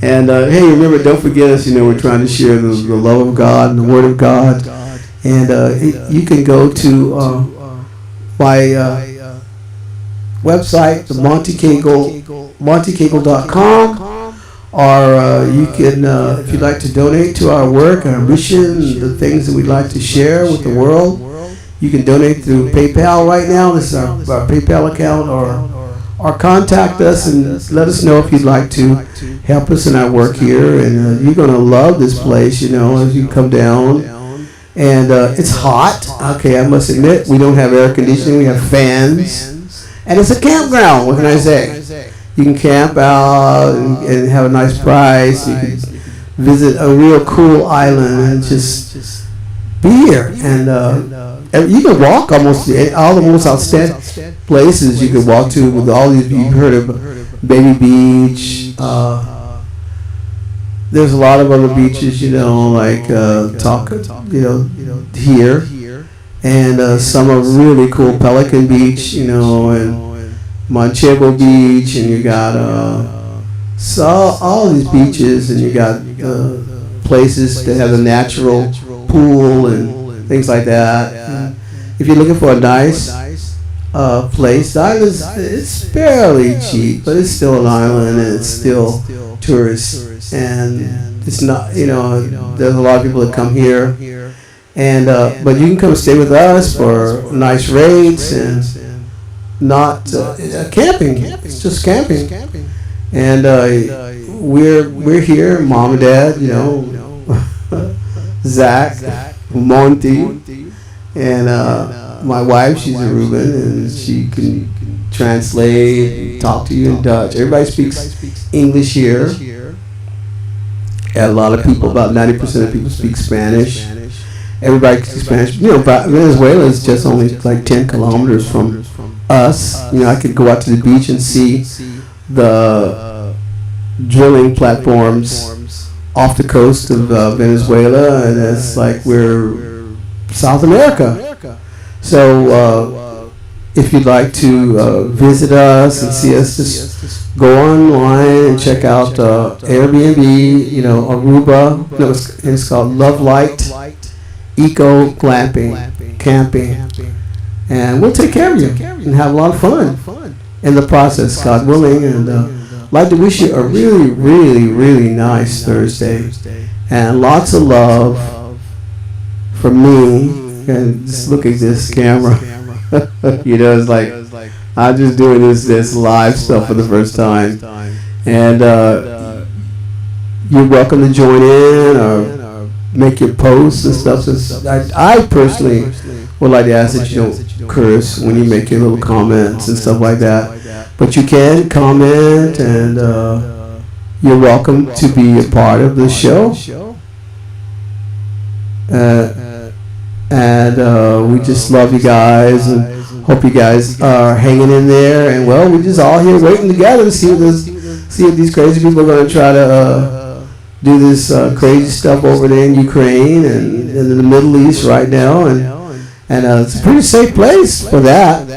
And hey, remember, don't forget us. We're trying to share the love of God and the Word of God. And you can go to my website, the MONTECAGLE.com, or you can, if you'd like to donate to our work, our mission, the things that we'd like to share with the world, you can donate through PayPal right now. This is our PayPal account, or contact us and let us know if you'd like to help us in our work here. And you're going to love this place, as you come down. And it's hot. Okay, I must admit, we don't have air conditioning. We have fans. And it's a campground. What can I say? You can camp out and have a nice price. You can visit a real cool island and just be here. And you can walk almost all the most outstanding places you can walk to with all these. You've heard of Baby Beach. There's a lot of other beaches, like here, and some are really cool. Pelican Beach, and MONTE CAGLE Beach, and you got all these beaches, and you got places that have a natural pool and things like that. If you're looking for a nice place. The island, it's fairly cheap, but it's still an island and it's still tourists. And it's not, there's a lot of people that come here. And but you can come stay with us for nice rates and not camping. It's just camping. And we're here, mom and dad, Zach, Monte, and my wife. She's a Reuben, and she can translate, and talk to you in Dutch. Everybody speaks English here. And a lot of people, about 90% of people speak Spanish. Everybody speaks Spanish. Venezuela is just only like 10 kilometers from us. I could go out to the beach and see the drilling platforms off the coast of Venezuela, and it's like we're South America. So if you'd like to visit us and see us, just go online and check out Airbnb, Aruba. No, it's called Love Light Eco Glamping Camping, and we'll take care of you and have a lot of fun in the process, God willing. And I'd like to wish you a really, really, really nice Thursday, and lots of love from me. And just look at this camera. It's like I'm just doing this live stuff for the first time, and you're welcome to join in or make your posts and stuff. So I personally would like to ask that you don't curse when you make your little comments and stuff like that, but you can comment, and you're welcome to be a part of the show. And we just love you guys, and hope you guys are hanging in there. And well, we're just all here waiting together to see if these crazy people are going to try to do this crazy stuff over there in Ukraine and in the Middle East right now. And it's a pretty safe place for that.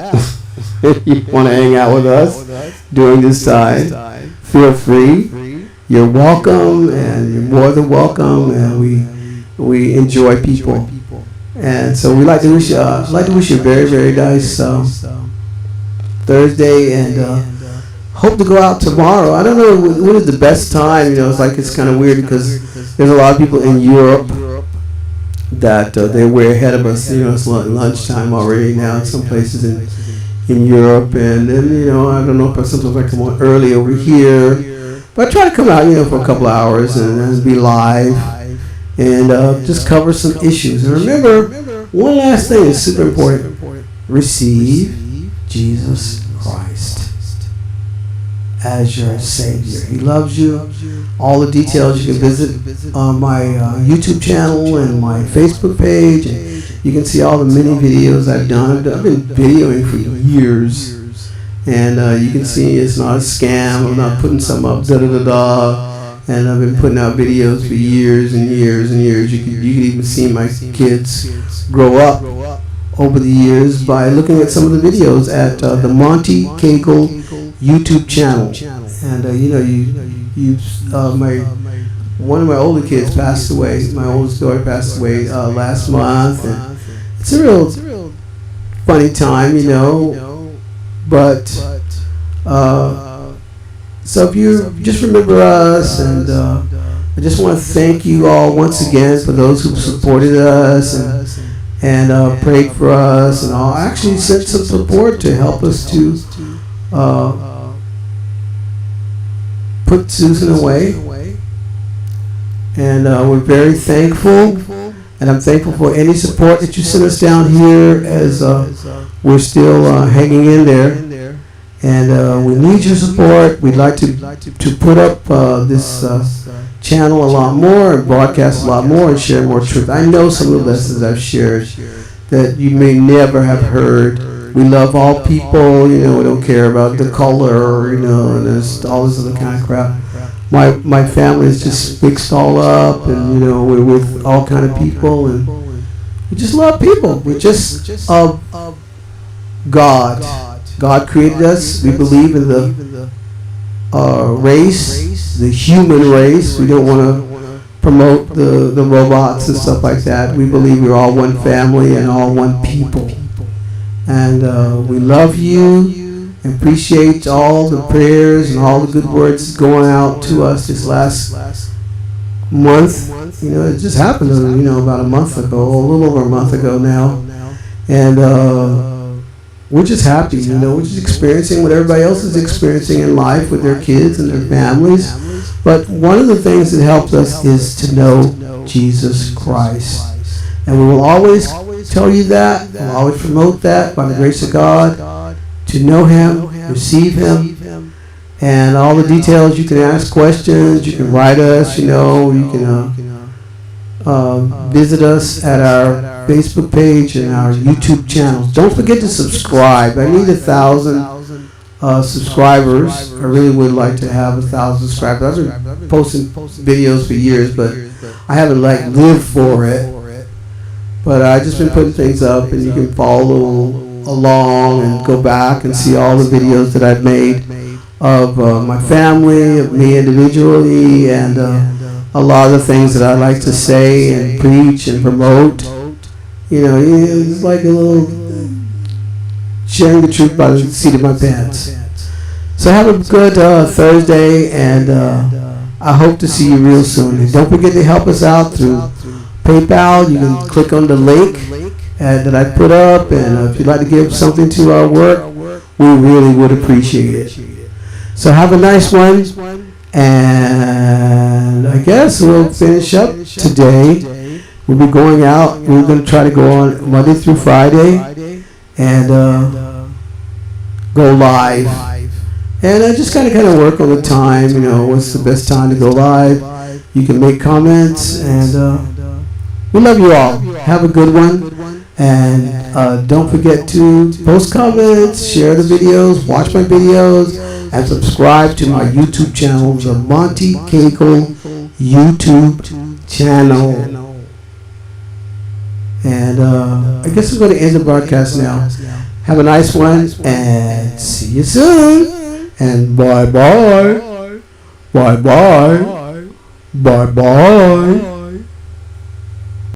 If you want to hang out with us during this time, feel free. You're welcome, and you're more than welcome. And we enjoy people. And so we'd like to wish you a very, very nice Thursday, and hope to go out tomorrow. I don't know when is the best time. It's kind of weird because there's a lot of people in Europe that they're way ahead of us. It's lunchtime already now in some places in Europe, and then I don't know if sometimes I come on early over here, but I try to come out for a couple of hours and be live. And just cover some issues. And remember, one last thing is super important. Receive Jesus Christ as your Savior. He loves you. All the details you can visit on my YouTube channel and my Facebook page. And you can see all the many videos I've done. I've been videoing for years. And you can see it's not a scam. I'm not putting something up, da-da-da-da. And I've been putting out videos for years and years and years. You could even see my kids grow up over the years by looking at some of the videos at the Monte Cagle YouTube channel. And one of my older kids passed away. My oldest daughter passed away last month, and it's a real funny time, But so if you just remember us, and I just want to thank you all once again for those who supported us and prayed for us, and all actually sent some support to help us to put Susan away. And we're very thankful, and I'm thankful for any support that you sent us down here as we're still hanging in there. And we need your support. We'd like to put up this channel a lot more, and broadcast a lot more, and share more truth. I know some of the lessons I've shared that you may never have heard. We love all people. We don't care about the color, and there's all this other kind of crap. My family is just mixed all up, and we're with all kind of people, and we just love people. We're just of God. God created us. We believe in the race, the human race. We don't want to promote the robots and stuff like that. We believe we're all one family and all one people. And we love you and appreciate all the prayers and all the good words going out to us this last month. You know, it just happened, about a month ago, a little over a month ago now. And we're just happy, we're just experiencing what everybody else is experiencing in life with their kids and their families. But one of the things that helps us is to know Jesus Christ. And we will always tell you that, we'll always promote that by the grace of God, to know Him, receive Him, and all the details. You can ask questions, you can write us, you can visit us at our Facebook page and our YouTube channels. Don't forget to subscribe. I need 1,000 subscribers. I really would like to have 1,000 subscribers. I've been posting videos for years, but I haven't lived for it. But I've just been putting things up, and you can follow along and go back and see all the videos that I've made of my family, of me individually, and a lot of the things that I like to say and preach and promote. It's like a little sharing the truth by the seat of my pants. So have a good Thursday, and I hope to see you real soon. And don't forget to help us out through PayPal. You can click on the link that I put up, and if you'd like to give something to our work, we really would appreciate it. So have a nice one, and I guess we'll finish up today. We'll be going out. We're going to try to go on Monday through Friday and go live. And I just kind of work on the time, what's the best time to go live. You can make comments, and we love you all. Have a good one. And don't forget to post comments, share the videos, watch my videos, and subscribe to my YouTube channel, the Monte Cagle YouTube channel. And I guess we're going to end the broadcast now. Have a nice one, and see you soon. And bye-bye. Bye-bye. Bye-bye.